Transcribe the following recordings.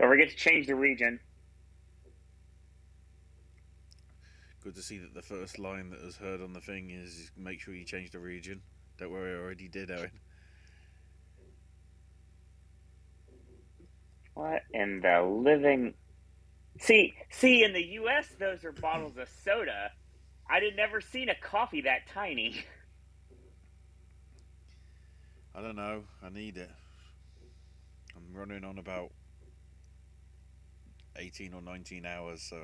Don't forget to change the region. Good to see that the first line that was heard on the thing is make sure you change the region. Don't worry, I already did, Owen. What in the living... See, in the U.S., those are bottles of soda. I had never seen a coffee that tiny. I don't know. I need it. I'm running on about 18 or 19 hours, so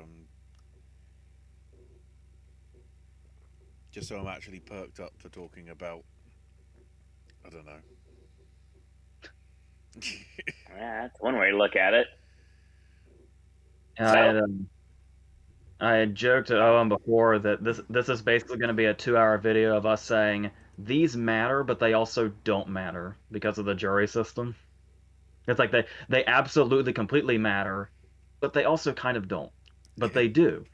just so I'm actually perked up for talking about, I don't know. Yeah, that's one way to look at it. I had joked to Owen before that this is basically going to be a 2-hour video of us saying these matter, but they also don't matter because of the jury system. It's like they absolutely completely matter, but they also kind of don't. But they do.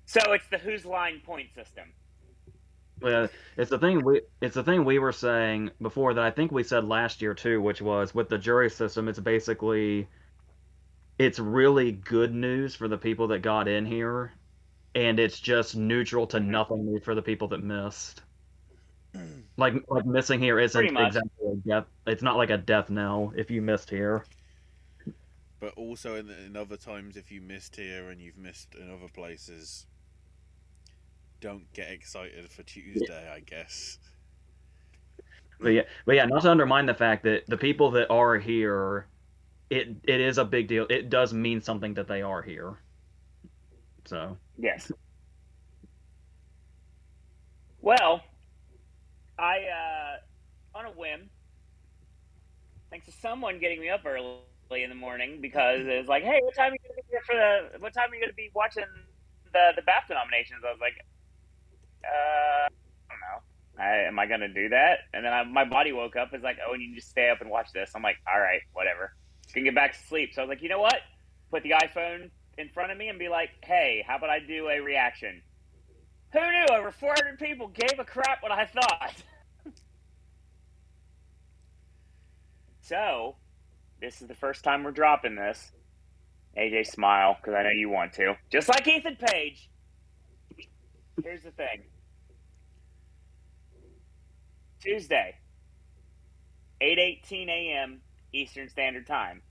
So it's the whose line point system. Well, it's the thing we were saying before that I think we said last year too, which was with the jury system, it's really good news for the people that got in here, and it's just neutral to nothing for the people that missed. Like missing here Pretty isn't much. exactly a death. It's not like a death knell if you missed here. But also in other times, if you missed here and you've missed in other places, don't get excited for Tuesday, I guess. But yeah, not to undermine the fact that the people that are here, it is a big deal. It does mean something that they are here. So yes. Well, I on a whim, thanks to someone getting me up early in the morning because it was like, hey, what time are you gonna be here what time are you gonna be watching the BAFTA nominations? I was like, I don't know. Am I gonna do that? And then my body woke up. It's like, oh, and you just stay up and watch this. I'm like, all right, whatever. Can get back to sleep. So I was like, you know what? Put the iPhone in front of me and be like, hey, how about I do a reaction? Who knew? Over 400 people gave a crap what I thought. So, this is the first time we're dropping this. AJ, smile, because I know you want to. Just like Ethan Page. Here's the thing. Tuesday, 8:18 a.m. Eastern Standard Time.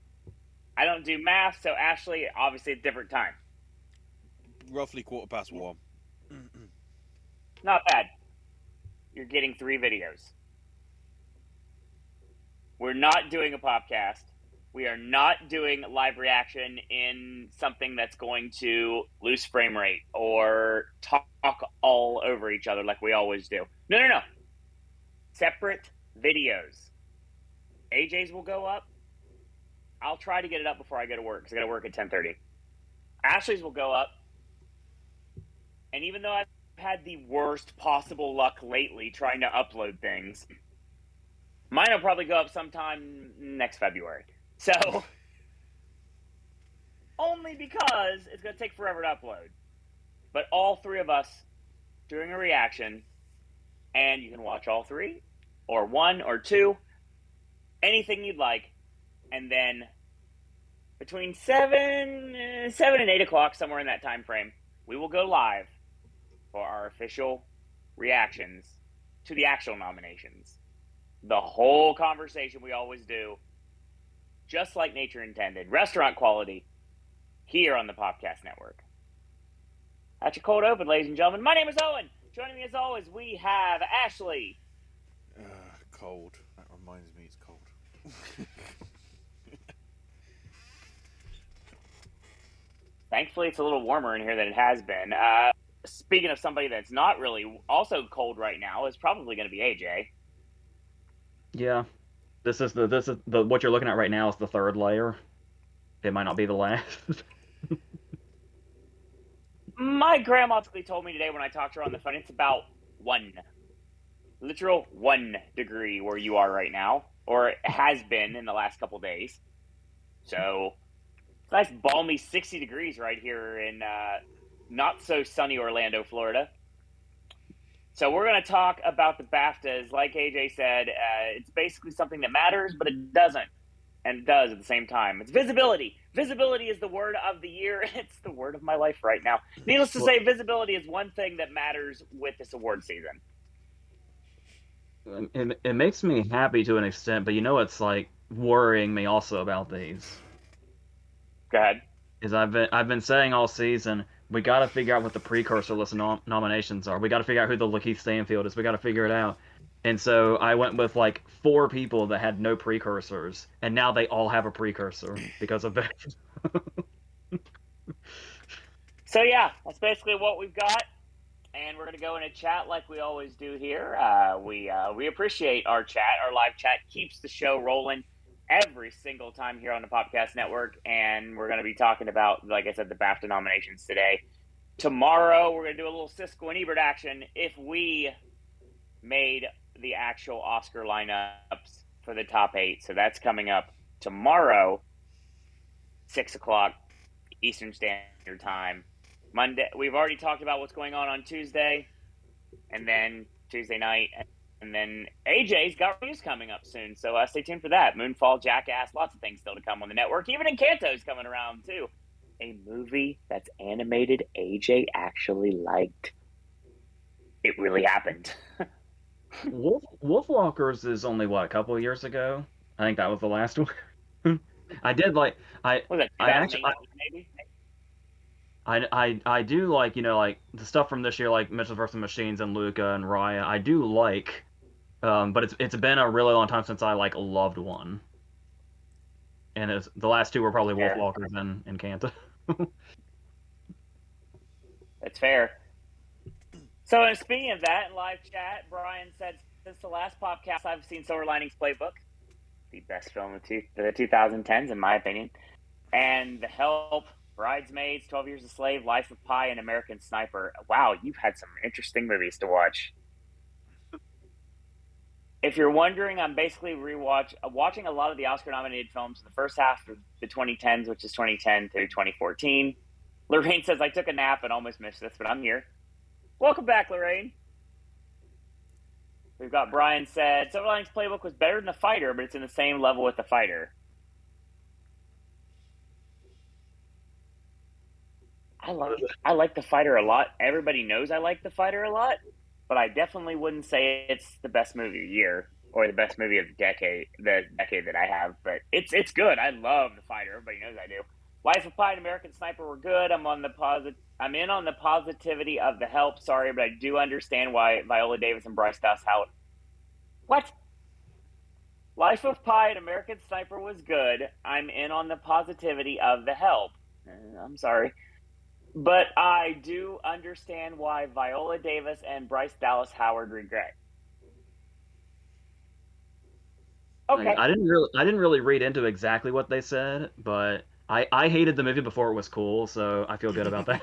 I don't do math, so Ashley, obviously a different time. Roughly 1:15. Not bad. You're getting 3 videos. We're not doing a podcast. We are not doing live reaction in something that's going to lose frame rate or talk all over each other like we always do. No. Separate videos. AJ's will go up. I'll try to get it up before I go to work because I got to work at 10:30. Ashley's will go up. And even though I've had the worst possible luck lately trying to upload things, mine will probably go up sometime next February. So, only because it's going to take forever to upload. But all 3 of us doing a reaction, and you can watch all 3, or 1 or 2, anything you'd like. And then between 7 and 8 o'clock, somewhere in that time frame, we will go live for our official reactions to the actual nominations. The whole conversation we always do, just like nature intended, restaurant quality, here on the Popcast Network. That's your cold open, ladies and gentlemen. My name is Owen. Joining me as always, we have Ashley. Cold. That reminds me it's cold. Thankfully, it's a little warmer in here than it has been. Speaking of somebody that's not really also cold right now, is probably going to be AJ. Yeah, this is the what you're looking at right now is the 3rd layer. It might not be the last. My grandma told me today when I talked to her on the phone, it's about 1. Literal 1 degree where you are right now, or it has been in the last couple days. So, it's nice balmy 60 degrees right here in not so sunny Orlando, Florida. So we're going to talk about the BAFTAs. Like AJ said, it's basically something that matters, but it doesn't. and it does at the same time. It's visibility. Visibility is the word of the year. It's the word of my life right now. Needless to say, visibility is one thing that matters with this award season. It makes me happy to an extent, but it's like worrying me also about these. Go ahead. Is I've been saying all season, we got to figure out what the precursor list of nominations are. We got to figure out who the Lakeith Stanfield is. We got to figure it out. And so I went with like 4 people that had no precursors, and now they all have a precursor because of that. So yeah, that's basically what we've got, and we're gonna go in a chat like we always do here. We appreciate our chat. Our live chat keeps the show rolling every single time here on the Popcast Network, and we're gonna be talking about, like I said, the BAFTA nominations today. Tomorrow, we're gonna do a little Siskel and Ebert action if we made the actual Oscar lineups for the top 8. So that's coming up tomorrow, 6 o'clock Eastern Standard Time. Monday, we've already talked about what's going on Tuesday, and then Tuesday night, and then AJ's got reviews coming up soon. So stay tuned for that. Moonfall, Jackass, lots of things still to come on the network. Even Encanto's coming around too. A movie that's animated AJ actually liked. It really happened. Wolfwalkers is only what, a couple of years ago. I think that was the last one. I did like Was that I actually 2018 maybe? I do like like the stuff from this year, like Mitchell vs. Machines and Luca and Raya. I do like, but it's been a really long time since I like loved one, and the last 2 were probably Fair. Wolfwalkers and Encanto. That's fair. So speaking of that, in live chat, Brian said, since the last podcast, I've seen Silver Linings Playbook, the best film of the 2010s, in my opinion, and The Help, Bridesmaids, 12 Years a Slave, Life of Pi, and American Sniper. Wow, you've had some interesting movies to watch. If you're wondering, I'm basically watching a lot of the Oscar-nominated films in the first half of the 2010s, which is 2010 through 2014. Lorraine says, I took a nap and almost missed this, but I'm here. Welcome back, Lorraine. We've got Brian said, Silver Linings Playbook was better than The Fighter, but it's in the same level with The Fighter. I like The Fighter a lot. Everybody knows I like The Fighter a lot, but I definitely wouldn't say it's the best movie of the year or the best movie of the decade that I have. But it's good. I love The Fighter. Everybody knows I do. Life of Pi and American Sniper were good. I'm in on the positivity of The Help. Sorry, but I do understand why Viola Davis and Bryce Dallas Howard. What? Life of Pi and American Sniper was good. I'm in on the positivity of The Help. I'm sorry. But I do understand why Viola Davis and Bryce Dallas Howard regret. Okay. I didn't really read into exactly what they said, but I hated the movie before it was cool, so I feel good about that.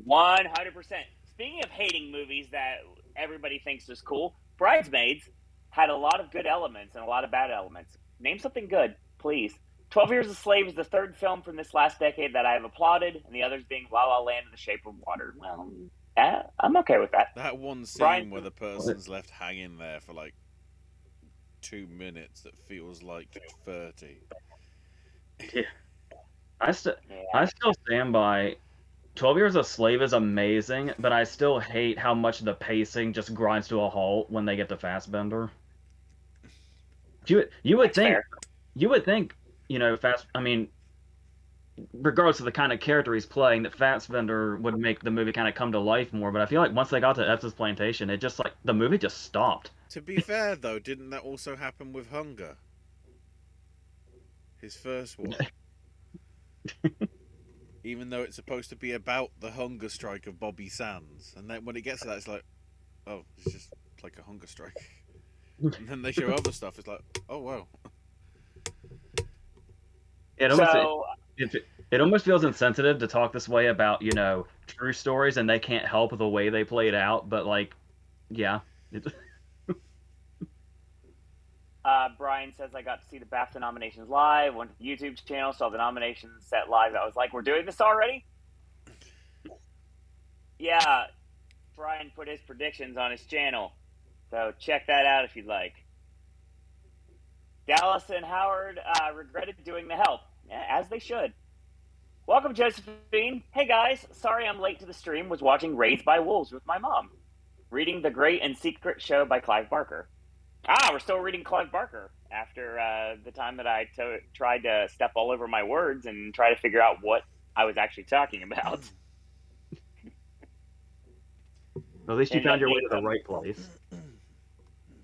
100%. Speaking of hating movies that everybody thinks is cool, Bridesmaids had a lot of good elements and a lot of bad elements. Name something good, please. 12 Years a Slave is the third film from this last decade that I have applauded, and the others being La La Land and The Shape of Water. Well, I'm okay with that. That one scene Brian, where the person's left hanging there for like 2 minutes that feels like 30. Yeah. I still stand by 12 Years a Slave is amazing, but I still hate how much the pacing just grinds to a halt when they get to Fassbender. You would That's think fair. you would think, I mean, regardless of the kind of character he's playing, that Fassbender would make the movie kind of come to life more, but I feel like once they got to Epps' plantation, it just like the movie just stopped. To be fair though, didn't that also happen with Hunger? His first one. Even though it's supposed to be about the hunger strike of Bobby Sands, and then when it gets to that, it's like, oh, it's just like a hunger strike. And then they show other stuff. It's like, oh wow. It almost feels insensitive to talk this way about true stories, and they can't help the way they play it out. But like, yeah. Brian says, I got to see the BAFTA nominations live, went to the YouTube channel, saw the nominations set live. I was like, we're doing this already? Yeah, Brian put his predictions on his channel. So check that out if you'd like. Dallas and Howard regretted doing the help, as they should. Welcome, Josephine. Hey guys, sorry I'm late to the stream. Was watching Raised by Wolves with my mom. Reading The Great and Secret Show by Clive Barker. We're still reading Clive Barker after the time that I tried to step all over my words and try to figure out what I was actually talking about. At least you Ended found up your way being to the right place.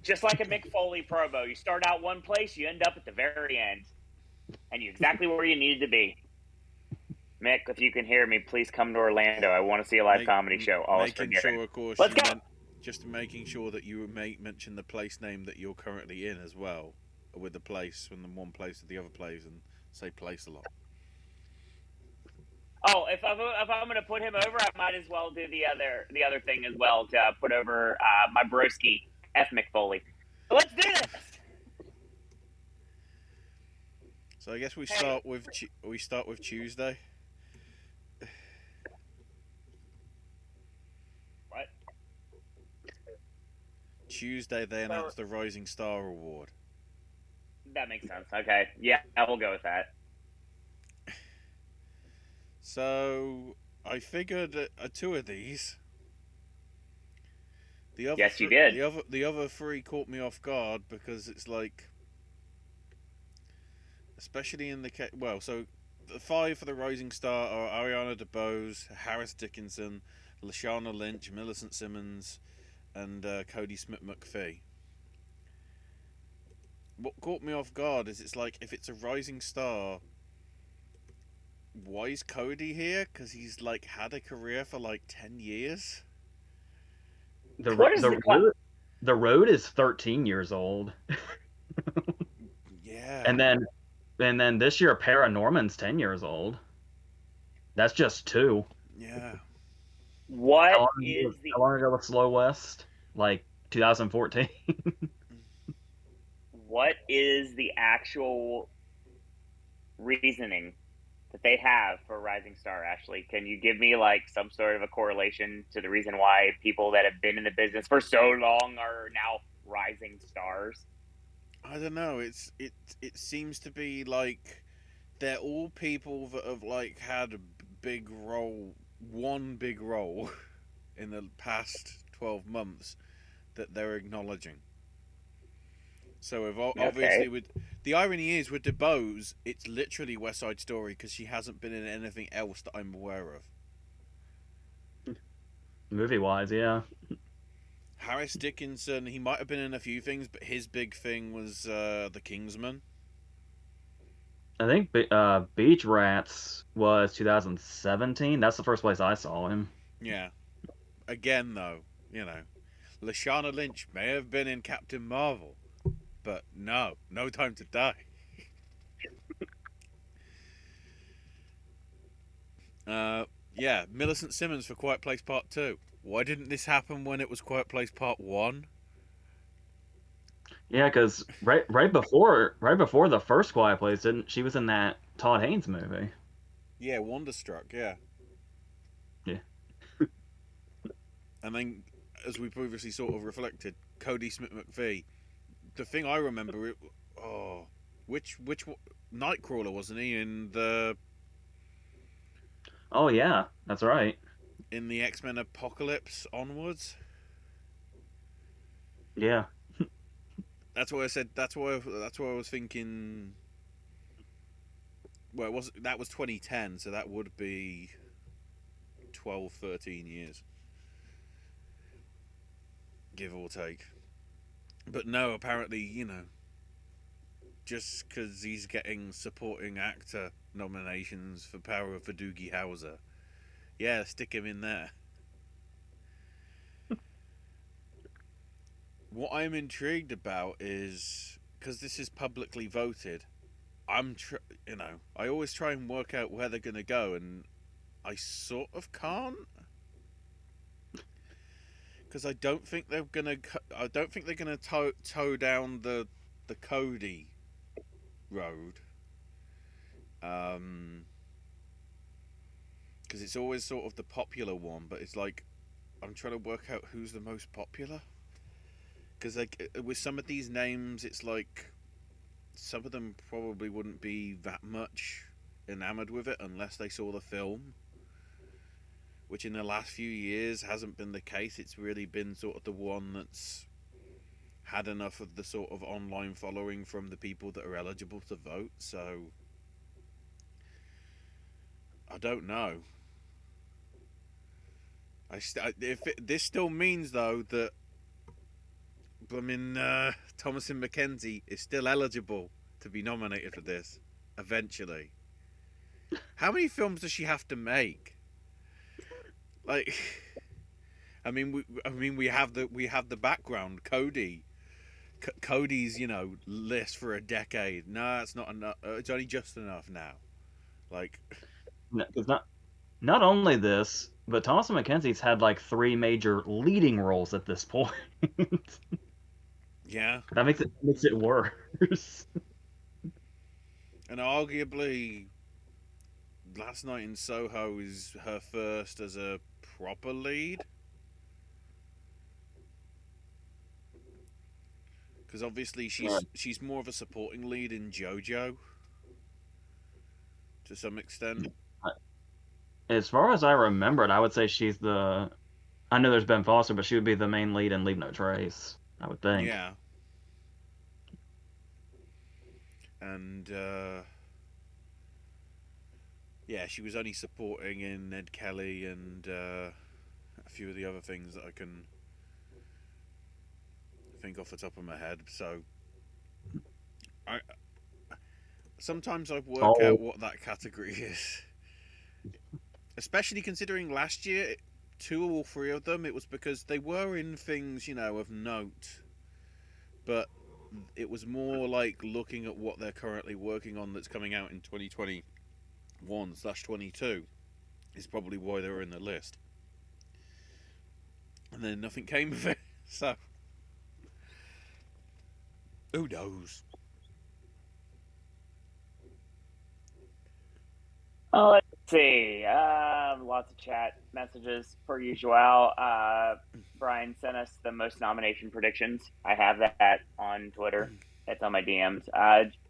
just like a Mick Foley promo. You start out one place, you end up at the very end, and you're exactly where you needed to be. Mick, if you can hear me, please come to Orlando. I want to see a live comedy show. Always making forgiven. sure, of course, Let's go. just making sure that you mention the place name that you're currently in as well, with the place from the one place to the other place, and say place a lot. Oh, if I'm going to put him over, I might as well do the other thing as well to put over my broski F Mick Foley. So let's do this. So I guess we start with Tuesday. What? Tuesday they announced the Rising Star Award. That makes sense. Okay, yeah, we'll go with that. So I figured two of these. The other Yes, you did. The other three caught me off guard because it's like, especially in the so the five for the Rising Star are Ariana DeBose, Harris Dickinson, Lashana Lynch, Millicent Simmons, and Cody Smith-McPhee. What caught me off guard is it's like, if it's a Rising Star, why is Cody here? Because he's like had a career for like 10 years. The road is 13 years old. Yeah. And then this year Paranorman's 10 years old. That's just 2. Yeah. How long ago was Slow West? Like 2014. What is the actual reasoning that they have for Rising Star, Ashley? Can you give me like some sort of a correlation to the reason why people that have been in the business for so long are now rising stars? I don't know. It seems to be like they're all people that have like had one big role in the past 12 months that they're acknowledging. So obviously with the irony is with DeBose, it's literally West Side Story because she hasn't been in anything else that I'm aware of. Movie wise, yeah. Harris Dickinson, he might have been in a few things, but his big thing was The Kingsman. I think Beach Rats was 2017. That's the first place I saw him. Yeah. Again, though, Lashana Lynch may have been in Captain Marvel, but No Time to Die. Yeah, Millicent Simmons for Quiet Place Part 2. Why didn't this happen when it was Quiet Place Part 1? Yeah, because right before the first Quiet Place, she was in that Todd Haynes movie? Yeah, Wonderstruck, yeah. Yeah. And then, as we previously sort of reflected, Cody Smith-McPhee. The thing I remember, which Nightcrawler, wasn't he, in the... Oh yeah, that's right. In the X-Men Apocalypse onwards? Yeah. That's why I said. That's why I was thinking. Well, that was 2010, so that would be 12, 13 years, give or take. But no, apparently, just because he's getting supporting actor nominations for Power of the Doogie Howser, yeah, stick him in there. What I'm intrigued about is, because this is publicly voted, I always try and work out where they're going to go, and I sort of can't, because I don't think they're going to toe down the Cody road, because it's always sort of the popular one, but it's like I'm trying to work out who's the most popular. Because like with some of these names, it's like some of them probably wouldn't be that much enamored with it unless they saw the film, which in the last few years hasn't been the case. It's really been sort of the one that's had enough of the sort of online following from the people that are eligible to vote. So I don't know. This still means though that Thomasin McKenzie is still eligible to be nominated for this eventually. How many films does she have to make? Like, we have the background. Cody's list for a decade. No, it's not enough. It's only just enough now. Like, it's not only this, but Thomasin McKenzie's had like 3 major leading roles at this point. Yeah, that makes it worse. And arguably, Last Night in Soho is her first as a proper lead. Because obviously she's more of a supporting lead in JoJo, to some extent. As far as I remember it, I would say she's the. I know there's Ben Foster, but she would be the main lead in Leave No Trace, I would think. Yeah. And yeah, she was only supporting in Ned Kelly and a few of the other things that I can think off the top of my head. So sometimes I work out what that category is, especially considering last year, 2 or 3 of them, it was because they were in things of note, but it was more like looking at what they're currently working on that's coming out in 2021/22 is probably why they were in the list. And then nothing came of it, so who knows? Let's see. Lots of chat messages per usual. Brian sent us the most nomination predictions. I have that on Twitter. It's on my DMs.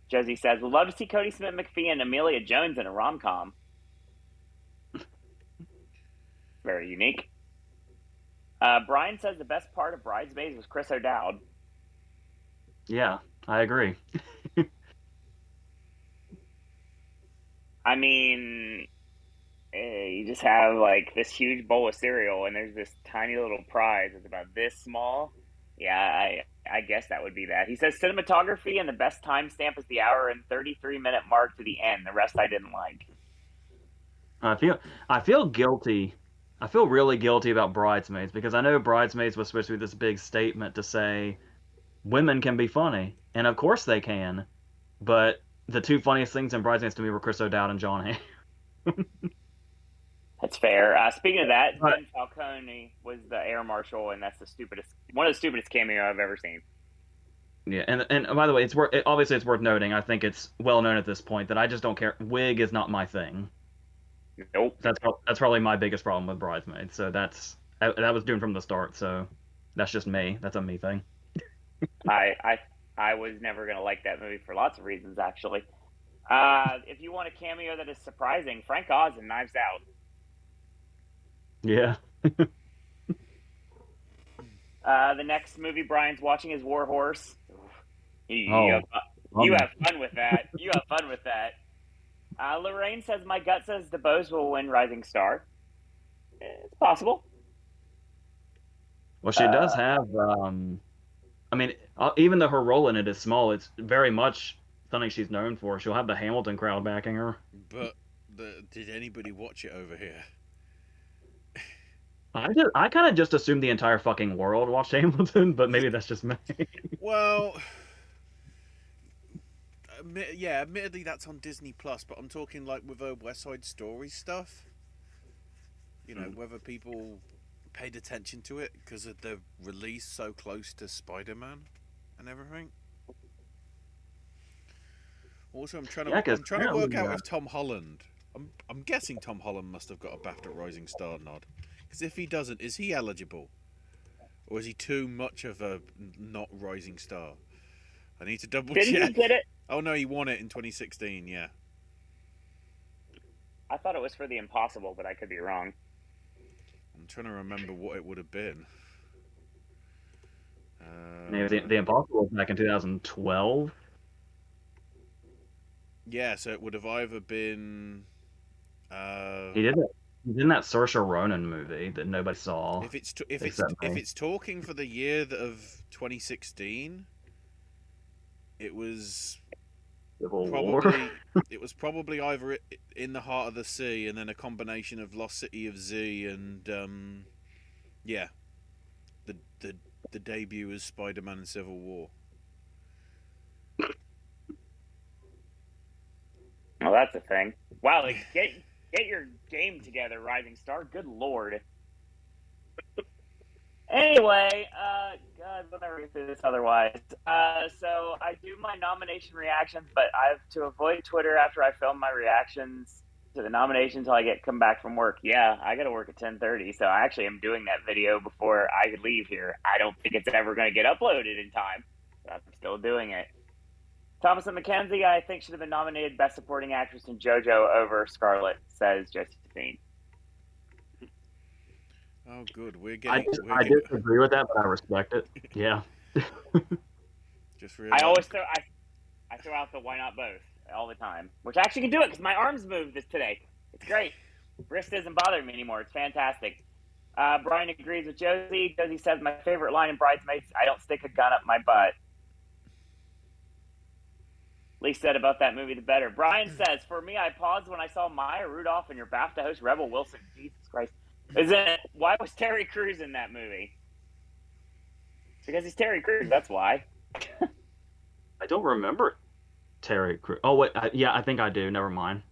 Josie says, "We'd love to see Cody Smith McPhee and Amelia Jones in a rom-com." Very unique. Brian says the best part of Bridesmaids was Chris O'Dowd. Yeah, I agree. I mean, you just have like this huge bowl of cereal, and there's this tiny little prize that's about this small. Yeah, I guess that would be that. He says cinematography, and the best timestamp is the hour and 33-minute mark to the end. The rest I didn't like. I feel guilty. I feel really guilty about Bridesmaids because I know Bridesmaids was supposed to be this big statement to say women can be funny, and of course they can. But the 2 funniest things in Bridesmaids to me were Chris O'Dowd and John Hamm. That's fair. Speaking of that, Ben Falcone was the air marshal, and that's one of the stupidest cameo I've ever seen. Yeah, and by the way, obviously it's worth noting. I think it's well known at this point that I just don't care. Wig is not my thing. Nope. That's probably my biggest problem with Bridesmaids. So that was doomed from the start. So that's just me. That's a me thing. I was never gonna like that movie for lots of reasons, actually. If you want a cameo that is surprising, Frank Oz in Knives Out. Yeah. The next movie Brian's watching is War Horse. You have fun with that. You have fun with that. Lorraine says, "My gut says DeBose will win Rising Star." It's possible. Well, she does have. I mean, even though her role in it is small, it's very much something she's known for. She'll have the Hamilton crowd backing her. But did anybody watch it over here? I kind of just assumed the entire fucking world watched Hamilton, but maybe that's just me. Well, yeah, admittedly that's on Disney Plus, but I'm talking like with West Side Story stuff. Whether people paid attention to it because of the release so close to Spider-Man and everything. Also, I'm trying to work out with Tom Holland. I'm guessing Tom Holland must have got a BAFTA Rising Star nod. Because if he doesn't, is he eligible? Or is he too much of a not rising star? I need to double check. Oh no, he won it in 2016. Yeah. I thought it was for The Impossible, but I could be wrong. I'm trying to remember what it would have been. Maybe the Impossible was back in 2012. Yeah, so it would have either been. He did that. He did that Saoirse Ronan movie that nobody saw. If it's except me. talking for the year of 2016, it was Civil War. probably it was probably either In the Heart of the Sea and then a combination of Lost City of Z and yeah, the debut as Spider-Man in Civil War. Well, that's a thing. Wow, like, get your game together, Rising Star. Good lord. Anyway, God, we'll never get through this otherwise. So I do my nomination reactions, but I have to avoid Twitter after I film my reactions to the nominations until I come back from work. Yeah, I got to work at 10:30, so I actually am doing that video before I leave here. I don't think it's ever going to get uploaded in time, but I'm still doing it. Thomason McKenzie, I think, should have been nominated Best Supporting Actress in JoJo over Scarlett, says Josephine. Oh, good. I disagree with that, but I respect it. Yeah. Just realized. I throw out the why not both all the time, which I actually can do it because my arms moved this today. It's great. Wrist isn't bothering me anymore. It's fantastic. Brian agrees with Josie. Josie says my favorite line in Bridesmaids: "I don't stick a gun up my butt." Least said about that movie, the better. Brian says, "For me, I paused when I saw Maya Rudolph and your BAFTA host Rebel Wilson." Jesus Christ. Why was Terry Crews in that movie? Because he's Terry Crews, that's why. I don't remember Terry Crews. Oh, wait, yeah, I think I do. Never mind.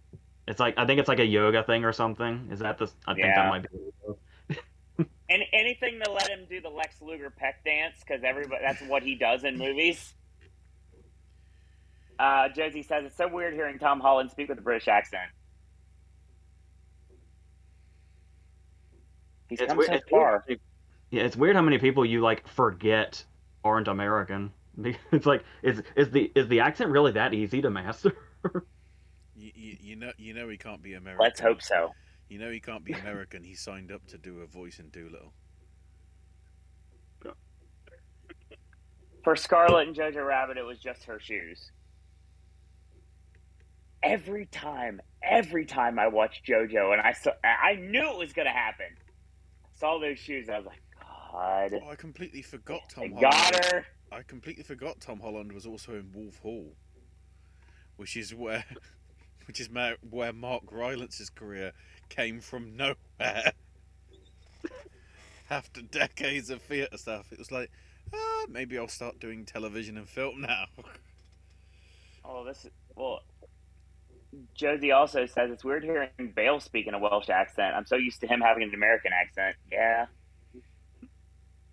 I think it's like a yoga thing or something. Is that I think that might be. And anything to let him do the Lex Luger peck dance, because that's what he does in movies. Josie says, it's so weird hearing Tom Holland speak with a British accent. He's come so far. Yeah, it's weird how many people you forget aren't American. It's like, is the accent really that easy to master? You know he can't be American. Let's hope so. You know he can't be American. He signed up to do a voice in Doolittle. For Scarlett and Jojo Rabbit, it was just her shoes. Every time I watched JoJo, and I knew it was going to happen. I saw those shoes, I was like, God. Oh, I completely forgot Tom Holland. Got her. I completely forgot Tom Holland was also in Wolf Hall, which is where Mark Rylance's career came from nowhere. After decades of theatre stuff, it was like, maybe I'll start doing television and film now. Josie also says it's weird hearing Bale speak in a Welsh accent. I'm so used to him having an American accent. Yeah.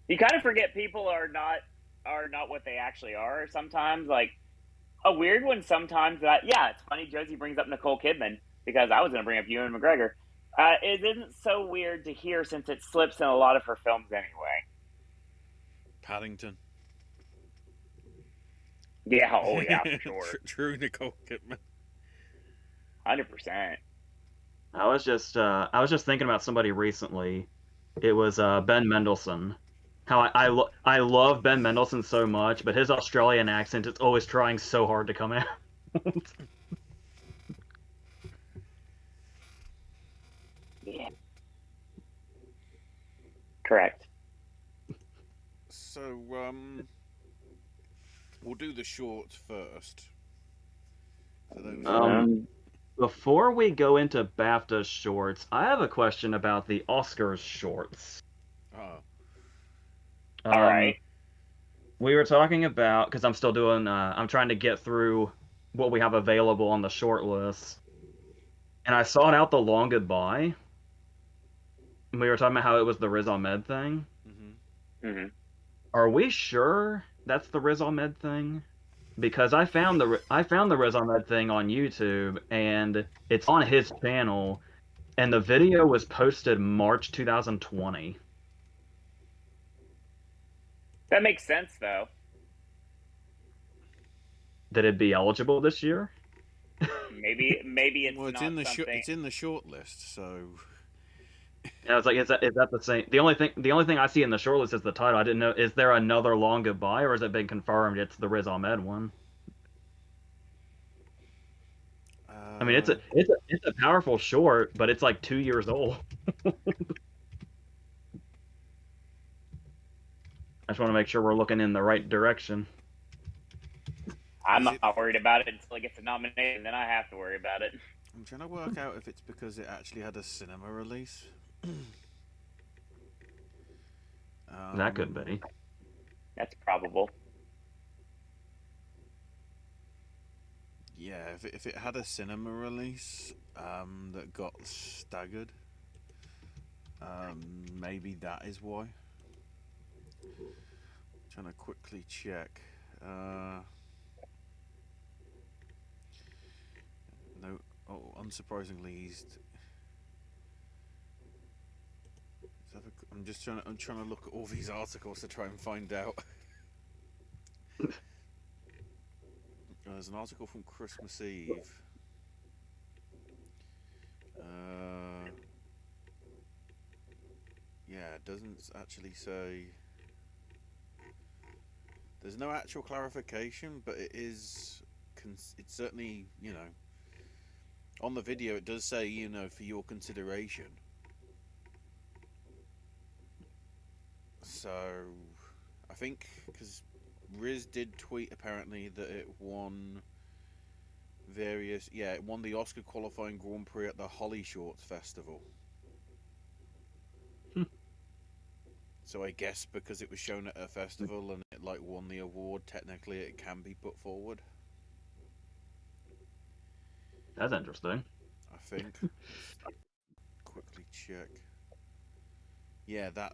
You kind of forget people are not what they actually are sometimes. Like, a weird one sometimes it's funny Josie brings up Nicole Kidman, because I was going to bring up Ewan McGregor. It isn't so weird to hear since it slips in a lot of her films anyway. Paddington. Yeah, oh yeah, for sure. True Nicole Kidman. 100%. I was just thinking about somebody recently. It was Ben Mendelsohn. How I love Ben Mendelsohn so much, but his Australian accent is always trying so hard to come out. Yeah. Correct. So we'll do the shorts first. Before we go into BAFTA shorts, I have a question about the Oscars shorts. Oh. All right. We were talking about, because I'm still doing, I'm trying to get through what we have available on the short list. And I sought out The Long Goodbye. And we were talking about how it was the Riz Ahmed thing. Mm-hmm. Mm-hmm. Are we sure that's the Riz Ahmed thing? Because I found the Riz Ahmed thing on YouTube, and it's on his channel, and the video was posted March 2020. That makes sense, though. that it'd be eligible this year. Maybe it's Well, not something. it's in the short list, so And I was like, is that the same? The only thing I see in the shortlist is the title. I didn't know. Is there another Long Goodbye, or has it been confirmed it's the Riz Ahmed one? I mean, uh, it's a powerful short, but it's like 2 years old. I just want to make sure we're looking in the right direction. I'm is not it? worried about it until it gets a nomination. Then I have to worry about it. I'm trying to work out if it's because it actually had a cinema release. That could um, be. That's probable. yeah, if it had a cinema release that got staggered, maybe that is why. Trying to quickly check. No, oh, unsurprisingly, I'm trying to look at all these articles to try and find out. There's an article from Christmas Eve. Yeah, it doesn't actually say. There's no actual clarification, but it is. It's certainly, on the video it does say, for your consideration. So, I think because Riz did tweet apparently that it won it won the Oscar qualifying Grand Prix at the Holly Shorts Festival. So I guess because it was shown at a festival and it won the award, technically it can be put forward. That's interesting. I think. Quickly check. Yeah, that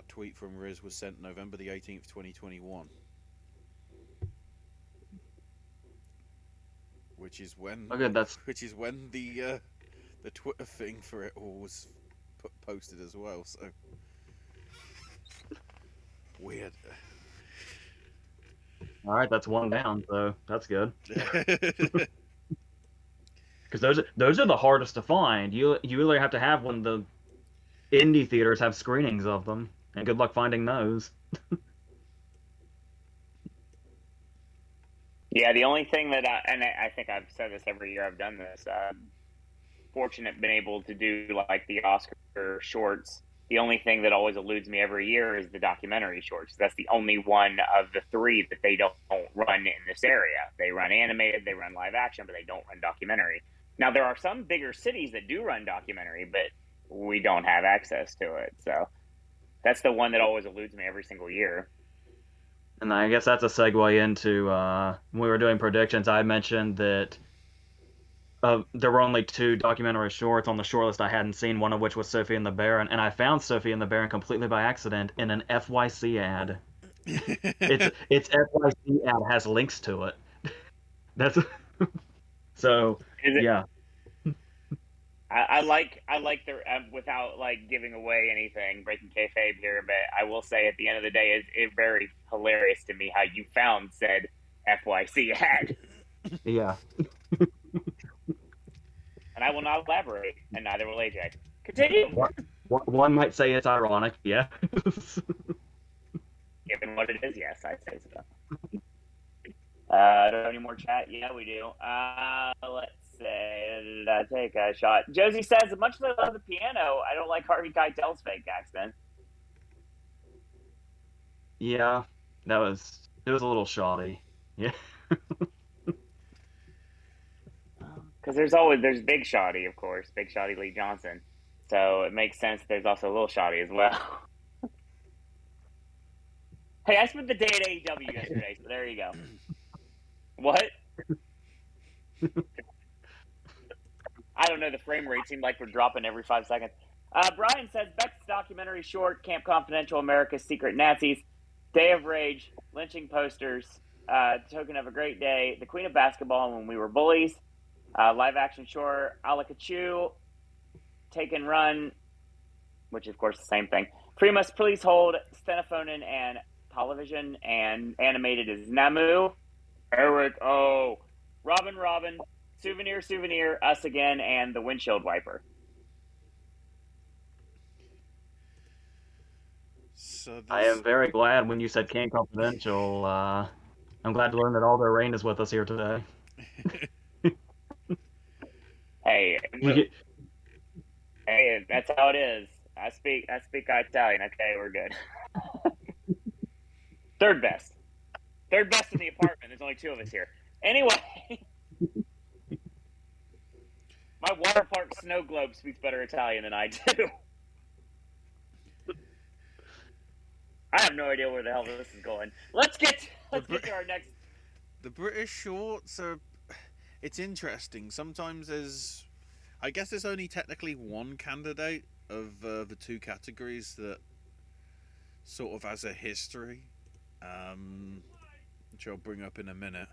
tweet from Riz was sent November the 18th, 2021. Which is when Okay, that's the Twitter thing for it all was posted as well. So weird. all right. That's one down, so that's good. Because those are the hardest to find. You really have to have when the indie theaters have screenings of them, and good luck finding those. Yeah, the only thing that I think I've said this every year I've done this. Fortunate been able to do like the Oscar shorts. The only thing that always eludes me every year is the documentary shorts. That's the only one of the three that they don't run in this area. They run animated, they run live action, but they don't run documentary. Now there are some bigger cities that do run documentary, but we don't have access to it. So that's the one that always eludes me every single year. And I guess that's a segue into when we were doing predictions. I mentioned that there were only two documentary shorts on the shortlist I hadn't seen, one of which was Sophie and the Baron, and I found Sophie and the Baron completely by accident in an FYC ad. Its FYC ad has links to it. That's so Is it? yeah. I like the without like giving away anything, breaking kayfabe here, but I will say at the end of the day, it's very hilarious to me how you found said FYC ad, Yeah. and I will not elaborate, and neither will AJ. Continue. One might say it's ironic, yeah. Given what it is, yes, I'd say so. Do we have any more chat? Yeah, we do. Let's say, take a shot. Josie says, as much as I love the piano, I don't like Harvey Keitel's fake accent. Yeah, it was a little shoddy. Yeah. Because there's Big Shoddy, of course, Big Shoddy Lee Johnson. So it makes sense there's also Little Shoddy as well. Hey, I spent the day at AEW yesterday, so there you go. What? I don't know. The frame rate seemed like we're dropping every 5 seconds. Brian says, Beck's documentary short, Camp Confidential, America's Secret Nazis, Day of Rage, lynching posters, token of a great day, The Queen of Basketball, When We Were Bullies, live action short, Alakachu, Take and Run, which is, of course, the same thing. Free Must Please Hold, Stenophonin, and television and animated is Nemu, Eric O, Robin Robin, Souvenir Souvenir, Us Again, and The Windshield Wiper. So I am very glad when you said Kane Confidential. I'm glad to learn that Aldo Rain is with us here today. Hey, hey, that's how it is. I speak Italian. Okay, we're good. Third best in the apartment. There's only two of us here. Anyway, my water park snow globe speaks better Italian than I do. I have no idea where the hell this is going. Let's get to our next. The British shorts are. It's interesting. Sometimes I guess there's only technically one candidate of the two categories that sort of has a history, which I'll bring up in a minute.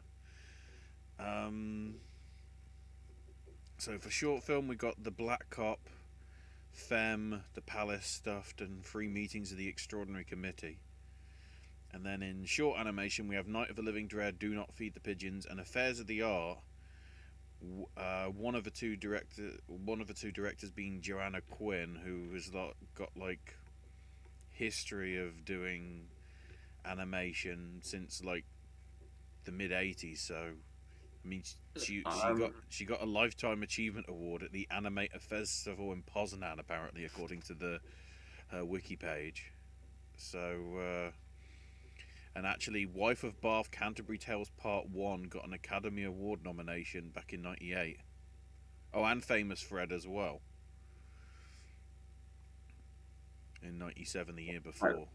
So for short film, we got The Black Cop, Femme, The Palace Stuffed, and Three Meetings of the Extraordinary Committee. And then in short animation, we have Night of the Living Dead, Do Not Feed the Pigeons, and Affairs of the Art. One of the two directors being Joanna Quinn, who has got like history of doing animation since like the mid '80s. So I mean, she got a Lifetime Achievement Award at the Animator Festival in Poznan, apparently, according to her wiki page. So. And actually, Wife of Bath Canterbury Tales Part 1 got an Academy Award nomination back in '98. Oh, and Famous Fred as well. In '97, the year before.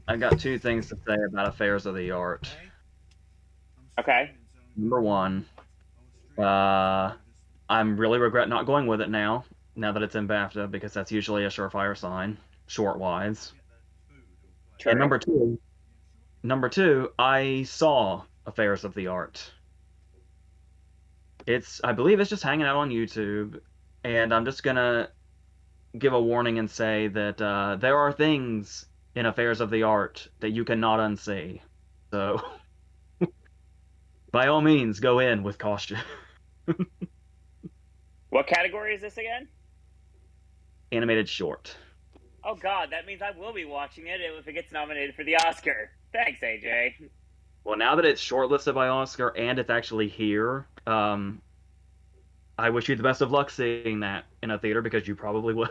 I got two things to say about Affairs of the Art. Okay. Number one, I'm really regret not going with it now that it's in BAFTA, because that's usually a surefire sign, short-wise. True. And number two, I saw Affairs of the Art. I believe it's just hanging out on YouTube, and I'm just gonna give a warning and say that there are things in Affairs of the Art that you cannot unsee. So, by all means, go in with caution. What category is this again? Animated short. Oh God, that means I will be watching it if it gets nominated for the Oscar. Thanks, AJ. Well, now that it's shortlisted by Oscar and it's actually here, I wish you the best of luck seeing that in a theater, because you probably will.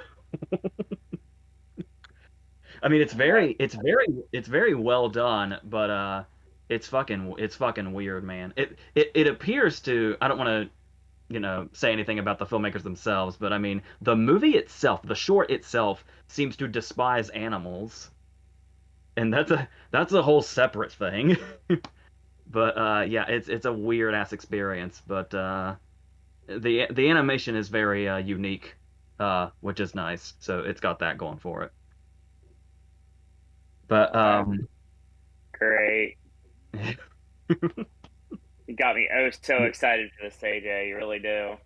I mean, it's very well done, but it's fucking weird, man. It appears to. I don't want to, say anything about the filmmakers themselves, but I mean, the movie itself, the short itself, seems to despise animals, and that's a whole separate thing. But yeah, it's a weird ass experience, but the animation is very unique, which is nice. So it's got that going for it. But great. You got me so excited for this, AJ. You really do.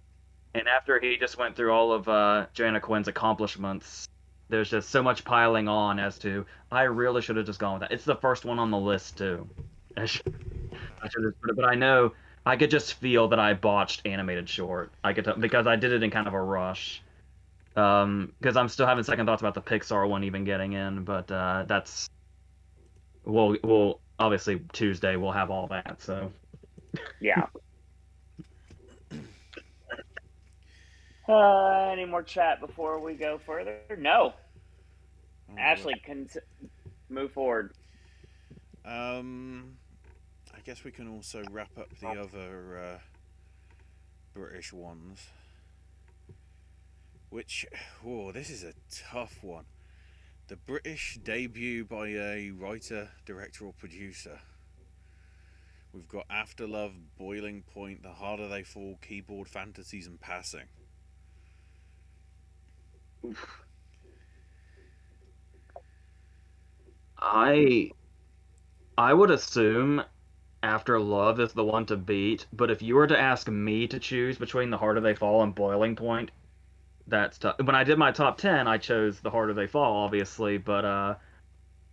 And after he just went through all of Joanna Quinn's accomplishments, there's just so much piling on as to, I really should have just gone with that. It's the first one on the list, too. I should have put it, but I know I could just feel that I botched animated short. Because I did it in kind of a rush. Because I'm still having second thoughts about the Pixar one even getting in, but that's... We'll obviously Tuesday we'll have all that, so... Yeah. Any more chat before we go further? No. Ashley, can move forward. I guess we can also wrap up the other British ones. Which, this is a tough one. The British debut by a writer, director, or producer. We've got After Love, Boiling Point, The Harder They Fall, Keyboard Fantasies, and Passing. Oof. I would assume After Love is the one to beat, but if you were to ask me to choose between The Harder They Fall and Boiling Point, that's tough. When I did my top 10, I chose The Harder They Fall, obviously, but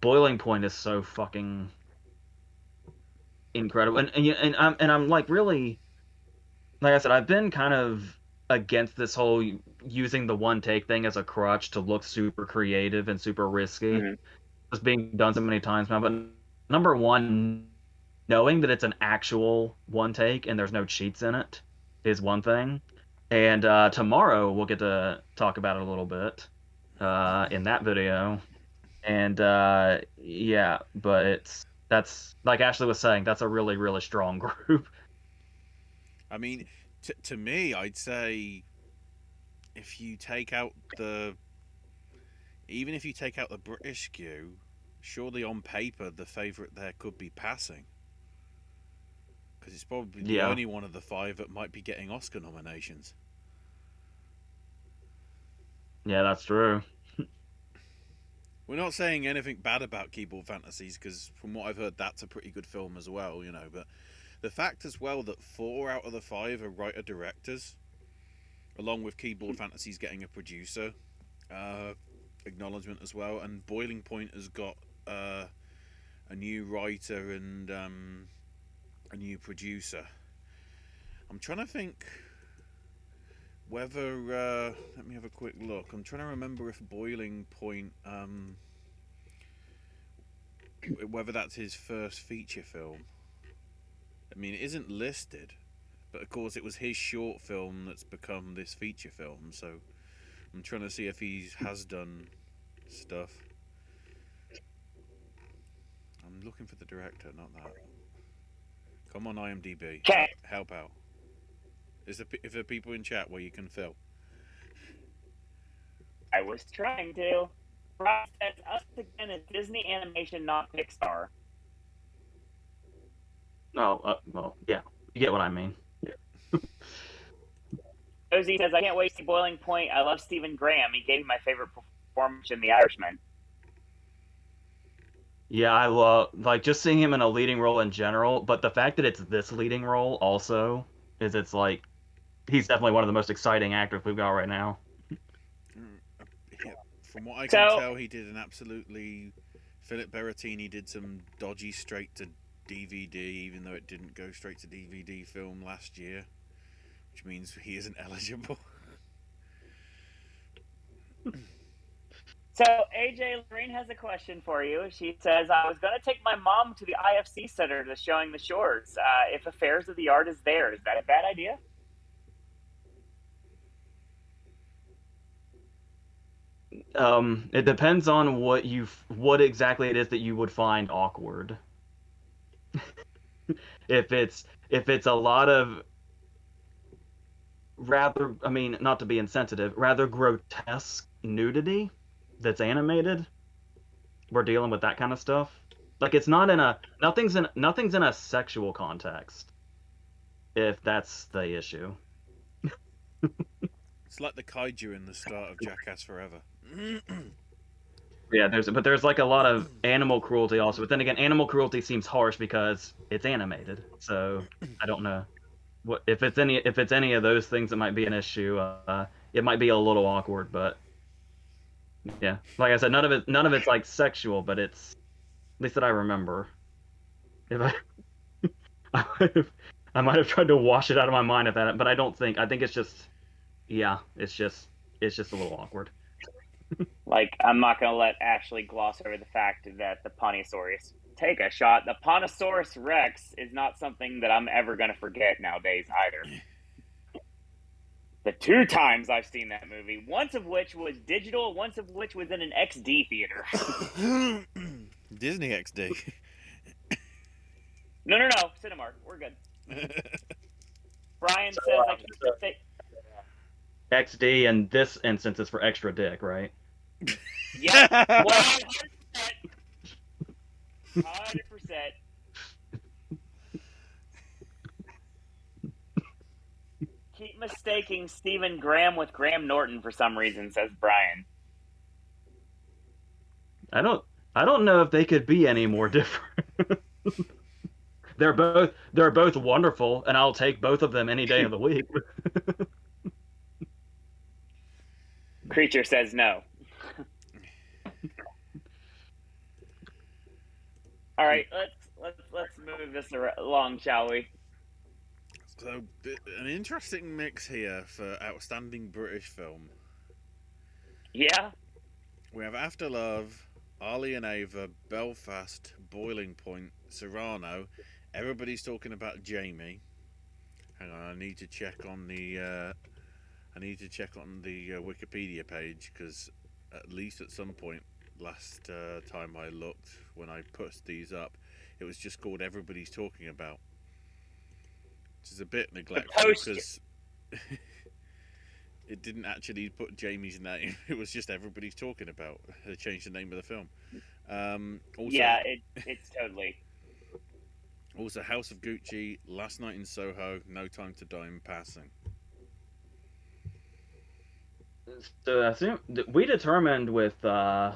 Boiling Point is so fucking incredible, and I'm like really, like I said, I've been kind of against this whole using the one take thing as a crutch to look super creative and super risky. Mm-hmm. It's being done so many times now. But number one, knowing that it's an actual one take and there's no cheats in it is one thing. And tomorrow we'll get to talk about it a little bit in that video. And yeah, but that's like Ashley was saying, that's a really, really strong group. I mean, to me, I'd say if you take out even if you take out the British skew, surely on paper the favourite there could be Passing, because it's probably the Yeah, only one of the five that might be getting Oscar nominations. yeah, that's true. We're not saying anything bad about Keyboard Fantasies, because from what I've heard, that's a pretty good film as well, But the fact as well that 4 out of the 5 are writer-directors, along with Keyboard Fantasies getting a producer acknowledgement as well, and Boiling Point has got a new writer and a new producer. I'm trying to think whether let me have a quick look. I'm trying to remember if Boiling Point whether that's his first feature film. I mean, it isn't listed, but of course it was his short film that's become this feature film, so I'm trying to see if he has done stuff. I'm looking for the director, not that. Come on, IMDb. Okay. Help out. Is there people in chat where you can fill? I was trying to. Rob says, us again is Disney Animation, not Pixar. Oh, well, yeah, you get what I mean. Josie says, I can't wait to see Boiling Point. I love Stephen Graham. He gave me my favorite performance in The Irishman. Yeah, I love like just seeing him in a leading role in general, but the fact that it's this leading role also is it's like he's definitely one of the most exciting actors we've got right now. Yeah, from what I can tell, he did an absolutely. Philip Berrettini did some dodgy straight to DVD, even though it didn't go straight to DVD film last year, which means he isn't eligible. So AJ Lorraine has a question for you. She says, I was going to take my mom to the IFC Center to Showing the Shores. If Affairs of the Art is there, is that a bad idea? It depends on what exactly it is that you would find awkward. If it's a lot of rather, I mean, not to be insensitive, rather grotesque nudity that's animated, we're dealing with that kind of stuff. Like it's not in a nothing's in a sexual context, if that's the issue. It's like the kaiju in the start of Jackass Forever. Yeah, there's like a lot of animal cruelty also. But then again, animal cruelty seems harsh because it's animated. So I don't know what if it's any of those things that might be an issue. It might be a little awkward, but yeah, like I said, none of it's like sexual, but it's at least that I remember. If I I might have tried to wash it out of my mind if that, but I don't think. I think it's just yeah, it's just a little awkward. Like, I'm not going to let Ashley gloss over the fact that the Ponyosaurus take a shot. The Ponyosaurus Rex is not something that I'm ever going to forget nowadays either. The 2 times I've seen that movie, once of which was digital, once of which was in an XD theater. Disney XD. No, Cinemark. We're good. Brian says, I can't say... XD in this instance is for extra dick, right? Yep, 100%. 100%. Keep mistaking Stephen Graham with Graham Norton for some reason, says Brian. I don't know if they could be any more different. They're both wonderful, and I'll take both of them any day of the week. Creature says no. All right, let's move this along, shall we? So, an interesting mix here for outstanding British film. Yeah. We have After Love, Ali and Ava, Belfast, Boiling Point, Cyrano. Everybody's talking about Jamie. Hang on, I need to check on the Wikipedia page because at least at some point last time I looked when I put these up, it was just called Everybody's Talking About, which is a bit neglectful because it didn't actually put Jamie's name. It was just Everybody's Talking About. They changed the name of the film. Also, yeah, it's totally. Also, House of Gucci, Last Night in Soho, No Time to Die in Passing. So I assume we determined with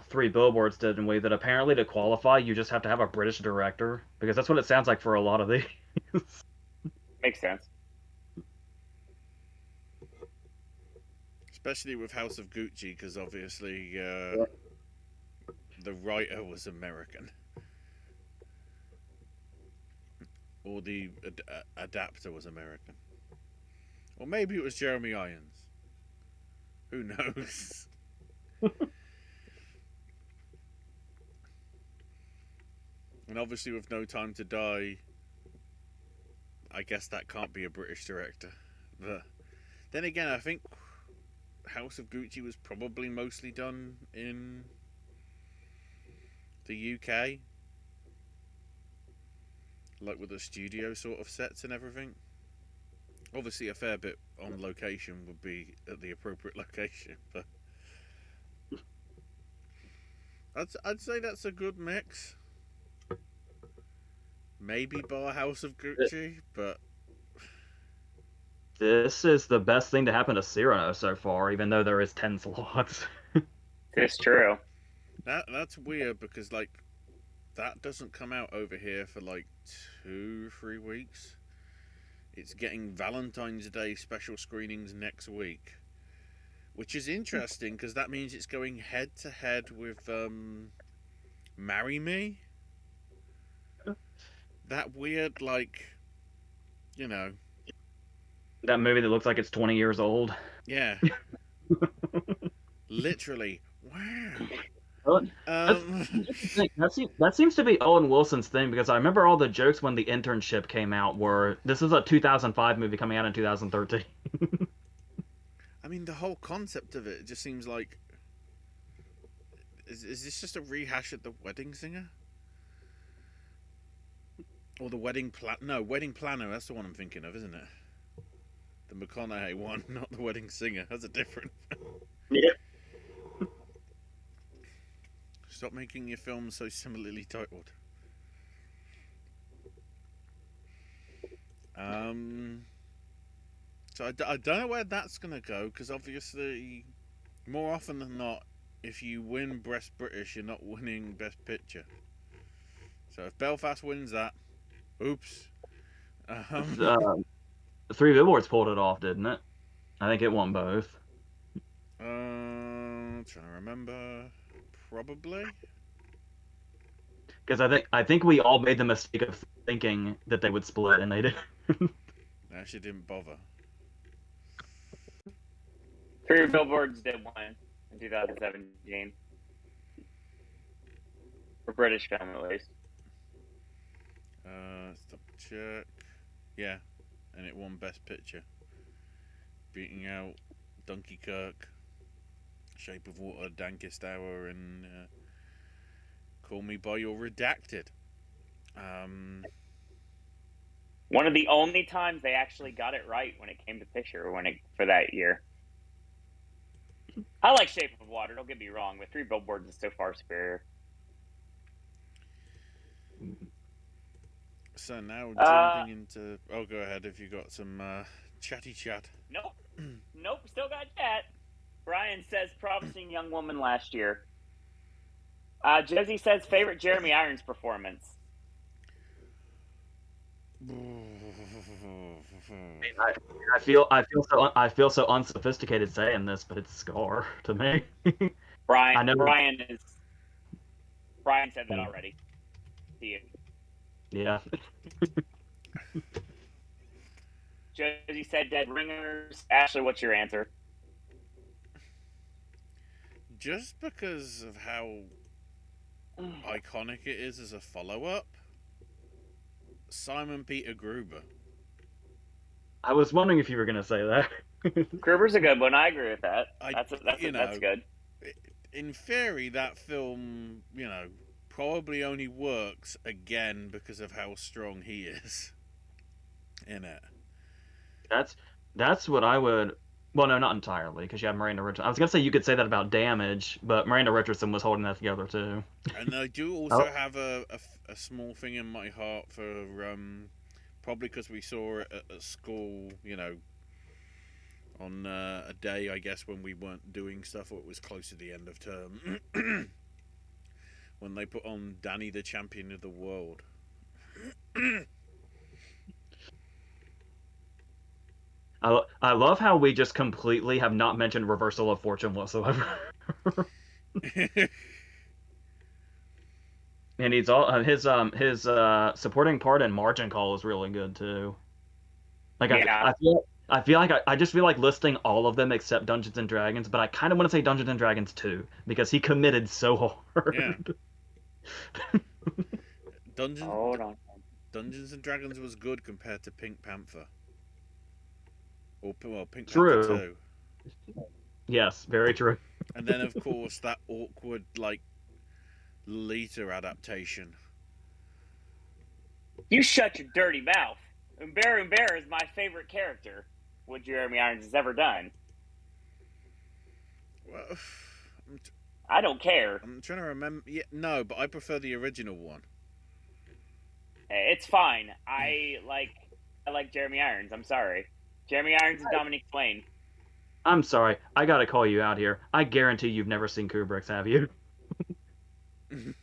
Three Billboards, didn't we, that apparently to qualify you just have to have a British director because that's what it sounds like for a lot of these. Makes sense. Especially with House of Gucci, because obviously the writer was American. Or the adapter was American. Or maybe it was Jeremy Irons. Who knows? And obviously with No Time to Die, I guess that can't be a British director. But then again, I think House of Gucci was probably mostly done in the UK, like with the studio sort of sets and everything. Obviously, a fair bit on location would be at the appropriate location, but I'd say that's a good mix. Maybe bar House of Gucci, but This is the best thing to happen to Cyrano so far, even though there is 10 slots. It's true. That's weird because like that doesn't come out over here for like 2-3 weeks. It's getting Valentine's Day special screenings next week, which is interesting because that means it's going head to head with Marry Me. That weird, like, you know, That movie that looks like it's 20 years old. yeah, literally. Wow. That seems to be Owen Wilson's thing because I remember all the jokes when The Internship came out were this is a 2005 movie coming out in 2013. I mean, the whole concept of it just seems like is this just a rehash of The Wedding Singer? Or the Wedding No, Wedding Planner, that's the one I'm thinking of, isn't it? The McConaughey one, not The Wedding Singer. That's a different Yeah. Stop making your films so similarly titled. So I don't know where that's going to go, because obviously, more often than not, if you win Best British, you're not winning Best Picture. So if Belfast wins that, oops. Three Billboards pulled it off, didn't it? I think it won both. Trying to remember. Probably. Because I think we all made the mistake of thinking that they would split, and they did. They actually didn't bother. Three Billboards did one in 2017. For British film, at least. Let's double check. Yeah, and it won Best Picture, beating out Dunkirk, Shape of Water, Dankest Hour, and Call Me by Your Redacted. One of the only times they actually got it right when it came to picture for that year. I like Shape of Water, don't get me wrong, but Three Billboards is so far superior. So now jumping into... Oh, go ahead if you got some chatty chat. Nope, still got chat. Brian says Promising Young Woman last year. Josie says favorite Jeremy Irons performance. I feel so unsophisticated saying this, but it's Scar to me. Brian said that already. to you. Yeah. Josie said Dead Ringers. Ashley, what's your answer? Just because of how iconic it is as a follow-up, Simon Peter Gruber. I was wondering if you were going to say that. Gruber's a good one. I agree with that. That's good. In theory, that film, probably only works again because of how strong he is in it. That's what I would. Well, no, not entirely, because you have Miranda Richardson. I was gonna say you could say that about Damage, but Miranda Richardson was holding that together too. And I do also have a small thing in my heart for probably because we saw it at school, on a day, I guess, when we weren't doing stuff or it was close to the end of term. When they put on Danny the Champion of the World. I love how we just completely have not mentioned Reversal of Fortune whatsoever. And he's all his supporting part in Margin Call is really good too. Like Yeah. I feel like I just feel like listing all of them except Dungeons and Dragons, but I kind of want to say Dungeons and Dragons 2 because he committed so hard. Yeah. Hold on. Dungeons and Dragons was good compared to Pink Panther. Pink True. Panther 2. Yes, very true. And then, of course, that awkward, Lolita adaptation. You shut your dirty mouth. Umber is my favorite character, what Jeremy Irons has ever done. Well, I don't care. I'm trying to remember. Yeah, no, but I prefer the original one. It's fine. I like Jeremy Irons. I'm sorry. Jeremy Irons and Dominique Swain. I'm sorry. I gotta call you out here. I guarantee you've never seen Kubrick's, have you?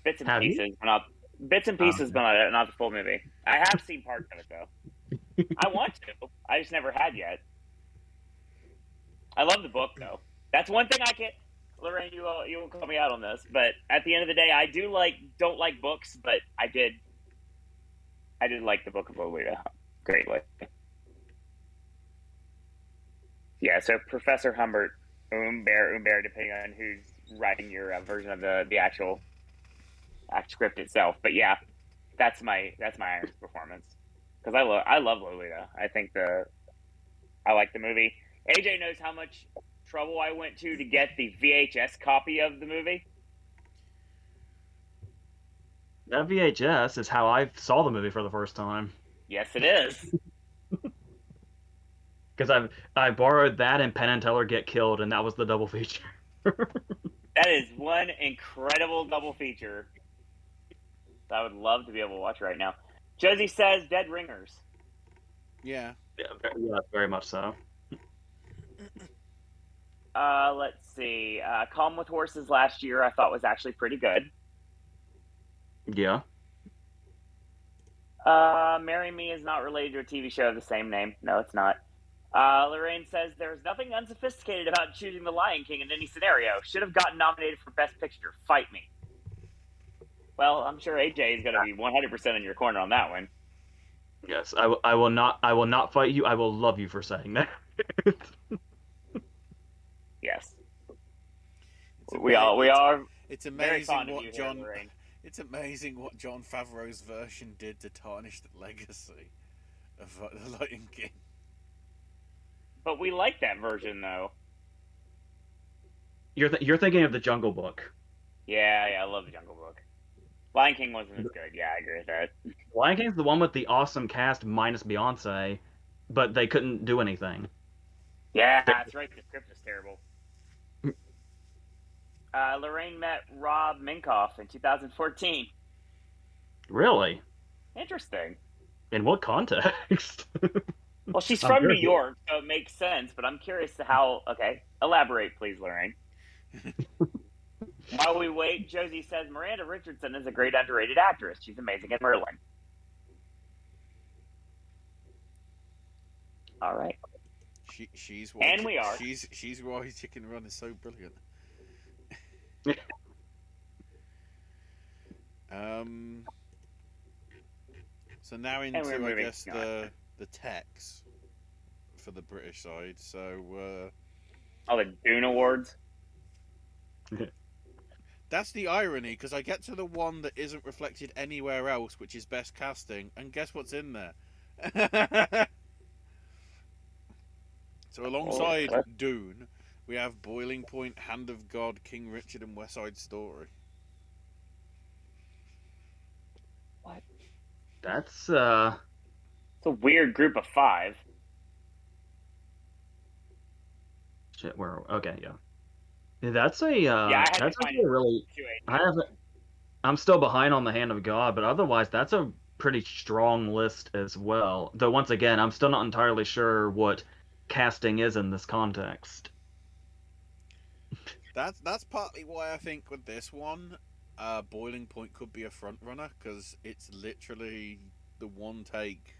Bits and pieces, but not the full movie. I have seen parts of it though. I want to. I just never had yet. I love the book though. That's one thing I can't. Lorraine, you will call me out on this, but at the end of the day, I don't like books, but I did like the Book of Lolita greatly. Yeah, so Professor Humbert, Umber, depending on who's writing your version of the actual script itself. But yeah, that's my Irons performance because I love Lolita. I like the movie. AJ knows how much trouble I went to get the VHS copy of the movie. That VHS is how I saw the movie for the first time. Yes, it is. Because I borrowed that and Penn and Teller Get Killed, and that was the double feature. That is one incredible double feature that I would love to be able to watch right now. Josie says Dead Ringers. Yeah. Yeah, very much so. Let's see. Calm with Horses last year I thought was actually pretty good. Yeah. Marry Me is not related to a TV show of the same name. No, it's not. Lorraine says there's nothing unsophisticated about choosing the Lion King in any scenario. Should have gotten nominated for Best Picture. Fight me. Well, I'm sure AJ is going to be 100% in your corner on that one. Yes, I will not fight you. I will love you for saying that. Yes. We are. It's amazing what John. It's amazing what Jon Favreau's version did to tarnish the legacy of the Lion King. But we like that version, though. You're thinking of the Jungle Book. Yeah, I love the Jungle Book. Lion King wasn't as good. Yeah, I agree with that. Lion King's the one with the awesome cast minus Beyonce, but they couldn't do anything. Yeah, that's right. The script is terrible. Lorraine met Rob Minkoff in 2014. Really? Interesting. In what context? Well, she's from New York, so it makes sense, but I'm curious to how... Okay, elaborate, please, Lorraine. While we wait, Josie says Miranda Richardson is a great underrated actress. She's amazing in Merlin. All right. She's why Chicken Run is so brilliant. So now And we're into, I moving guess, on. the techs for the British side. So All the Dune Awards. that's the irony, because I get to the one that isn't reflected anywhere else, which is best casting, and guess what's in there? So alongside Dune, we have Boiling Point, Hand of God, King Richard, and West Side Story. What? That's It's a weird group of 5. shit. Where? Okay, yeah. That's a Yeah, I had to that's find actually a really. I it. haven't. I'm still behind on the Hand of God, but otherwise, that's a pretty strong list as well. Though once again, I'm still not entirely sure what casting is in this context. That's partly why I think with this one, Boiling Point could be a front runner, because it's literally the one take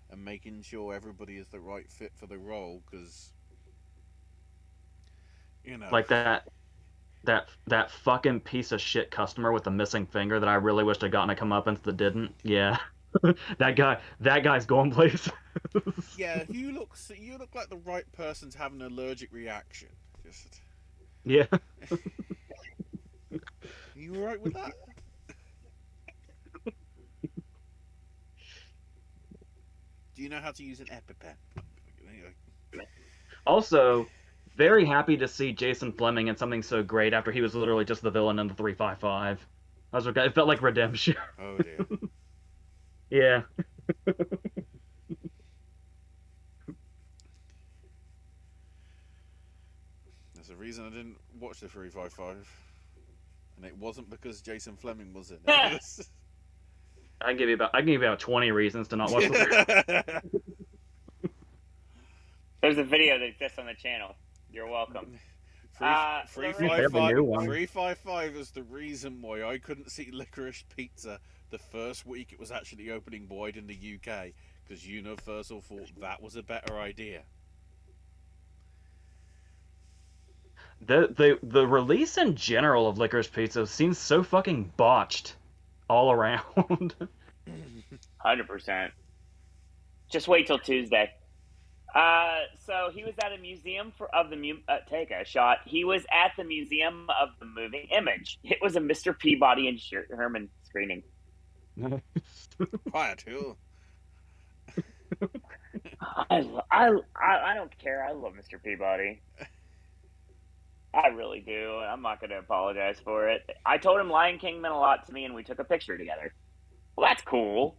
and making sure everybody is the right fit for the role. Because Like that fucking piece of shit customer with the missing finger that I really wished I'd gotten a comeuppance that didn't. Yeah. That guy's going places. yeah, you look like the right person to have an allergic reaction. Just, Yeah. are you alright with that? Do you know how to use an EpiPen? Also, very happy to see Jason Fleming in something so great after he was literally just the villain in the 355. It felt like redemption. Oh dear. Yeah. There's a reason I didn't watch the 355. And it wasn't because Jason Fleming was in it. I can give you about 20 reasons to not watch the There's a video that exists on the channel. You're welcome. 355 is the reason why I couldn't see Licorice Pizza the first week it was actually opening wide in the UK, because Universal thought that was a better idea. The release in general of Licorice Pizza seems so fucking botched all around. 100%. Just wait till Tuesday. So he was at a museum take a shot. He was at the Museum of the Moving Image. It was a Mr. Peabody and Herman screening. Quiet, too. I don't care. I love Mr. Peabody. I really do. I'm not going to apologize for it. I told him Lion King meant a lot to me, and we took a picture together. Well, that's cool.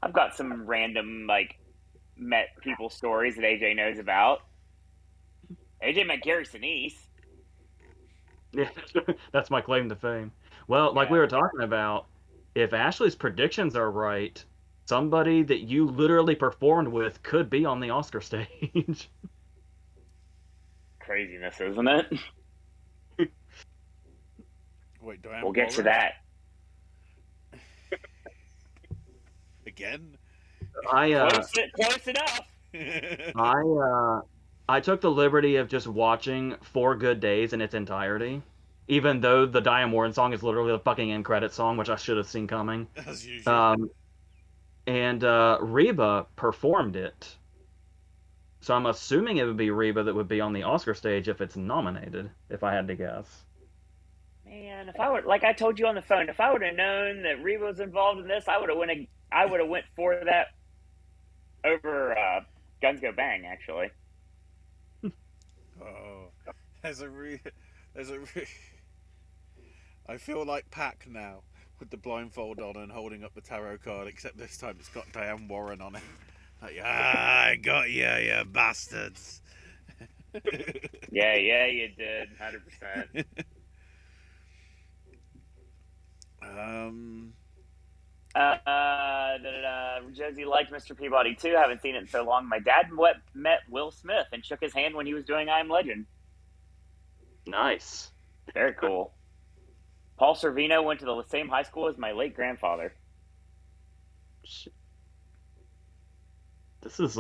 I've got some random, met people stories that AJ knows about. AJ met Gary Sinise. Yeah, that's my claim to fame. Well, like we were talking about, if Ashley's predictions are right, somebody that you literally performed with could be on the Oscar stage. Craziness, isn't it? Wait, Diane we'll get Warren? to that. Again? Close enough. I took the liberty of just watching 4 Good Days in its entirety, even though the Diane Warren song is literally the fucking end credit song, which I should have seen coming. As usual. And Reba performed it. So I'm assuming it would be Reba that would be on the Oscar stage if it's nominated, if I had to guess. Man, if I would, like I told you on the phone, if I would have known that Reba was involved in this, I would have went for that over Guns Go Bang, actually. Oh, I feel like Pac now, with the blindfold on and holding up the tarot card, except this time it's got Diane Warren on it. Like, I got you, you bastards. Yeah, you did, 100%. Josie liked Mr. Peabody too. Haven't seen it in so long. My dad met Will Smith and shook his hand when he was doing I Am Legend. Nice. Very cool. Paul Sorvino went to the same high school as my late grandfather. This is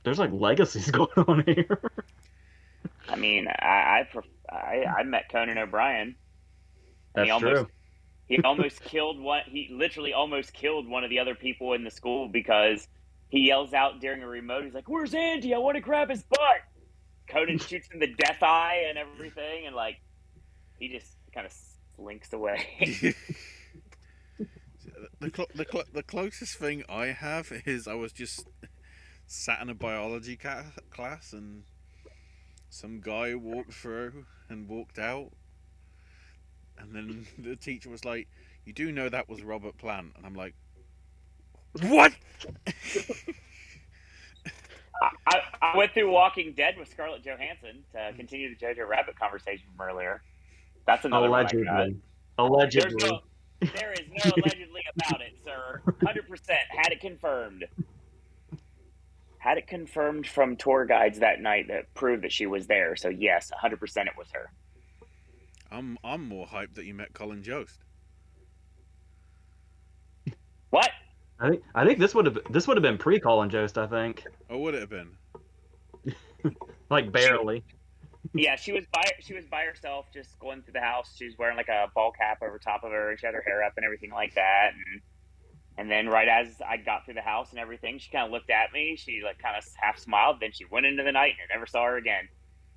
there's legacies going on here. I mean, I met Conan O'Brien. That's true. He almost killed one. He literally almost killed one of the other people in the school because he yells out during a remote. He's like, "Where's Andy? I want to grab his butt." Conan shoots him the death eye and everything, and like he just kind of slinks away. The closest thing I have is I was just sat in a biology class and some guy walked through and walked out, and then the teacher was like, "You do know that was Robert Plant?" And I'm like, "What?" I went through Walking Dead with Scarlett Johansson to continue the Jojo Rabbit conversation from earlier. That's another one I got. Allegedly. There is no allegedly about it, sir. 100% had it confirmed. Had it confirmed from tour guides that night that proved that she was there. So yes, 100% it was her. I'm more hyped that you met Colin Jost. What? I think this would have been pre-Colin Jost, I think. Oh, would it have been? Like barely. Yeah, she was by herself, just going through the house. She was wearing like a ball cap over top of her, and she had her hair up and everything like that. And then right as I got through the house and everything, she kind of looked at me. She like kind of half smiled. Then she went into the night, and I never saw her again.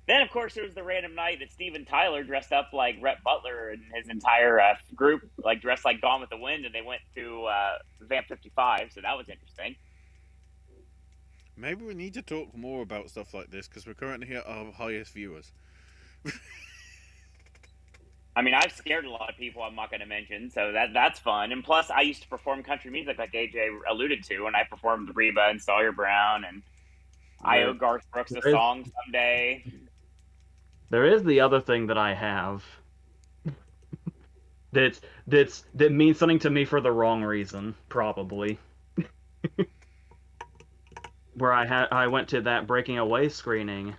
Then, of course, there was the random night that Steven Tyler dressed up like Rhett Butler and his entire group, like dressed like Gone with the Wind, and they went to Vamp 55. So that was interesting. Maybe we need to talk more about stuff like this because we're currently at our highest viewers. I mean, I've scared a lot of people I'm not going to mention, so that's fun. And plus, I used to perform country music like AJ alluded to, and I performed Reba and Sawyer Brown, and I owe Garth Brooks a song someday. There is the other thing that I have that means something to me for the wrong reason, probably. Where I went to that Breaking Away screening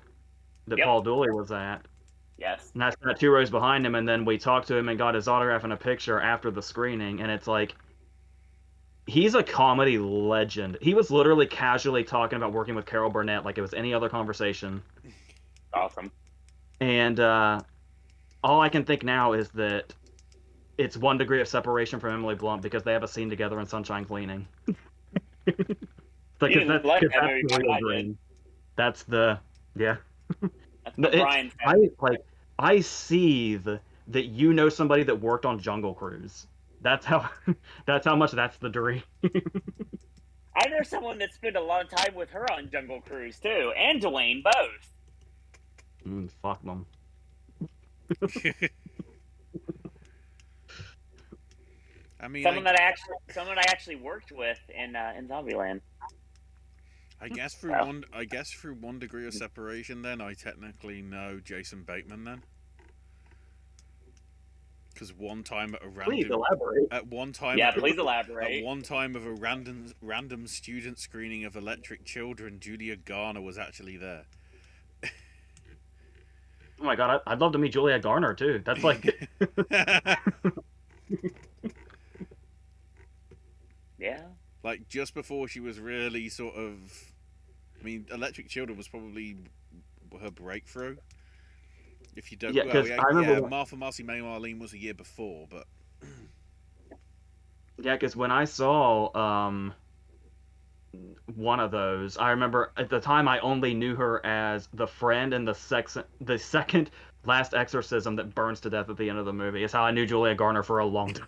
that Paul Dooley was at. Yes. And I sat 2 rows behind him, and then we talked to him and got his autograph and a picture after the screening, and it's like, he's a comedy legend. He was literally casually talking about working with Carol Burnett like it was any other conversation. Awesome. And all I can think now is that it's 1 degree of separation from Emily Blunt because they have a scene together in Sunshine Cleaning. Like, that's the real dream. That's the That's the Brian. I see that you know somebody that worked on Jungle Cruise. That's how much that's the dream. I know someone that spent a lot of time with her on Jungle Cruise too, and Dwayne both. Fuck them. I mean, someone I actually worked with in Zombieland. I guess through 1 degree of separation, then I technically know Jason Bateman then. Because one time at a random, please elaborate. At one time, please elaborate. At one time of a random student screening of Electric Children, Julia Garner was actually there. Oh my god, I'd love to meet Julia Garner too. That's like, yeah. Like just before she was really sort of, I mean, Electric Children was probably her breakthrough. If you don't, I remember Martha Marcy May Marlene was a year before, but yeah, because when I saw one of those, I remember at the time I only knew her as the friend in the second last exorcism that burns to death at the end of the movie. Is how I knew Julia Garner for a long time.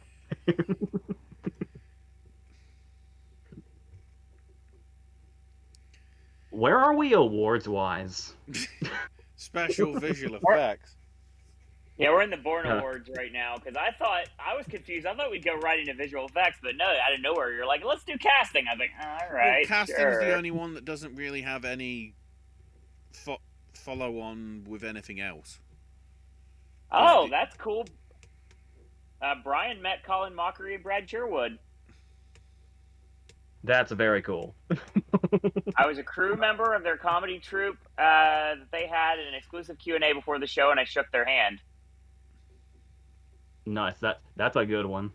Where are we awards-wise? Special visual effects. Yeah, we're in the Born Awards right now, because I was confused. I thought we'd go right into visual effects, but no, out of nowhere, you're like, let's do casting. I was like, all right, casting's the only one that doesn't really have any follow-on with anything else. Oh, that's cool. Brian met Colin Mockery and Brad Sherwood. That's very cool. I was a crew member of their comedy troupe that they had an exclusive Q&A before the show, and I shook their hand. Nice. That's a good one.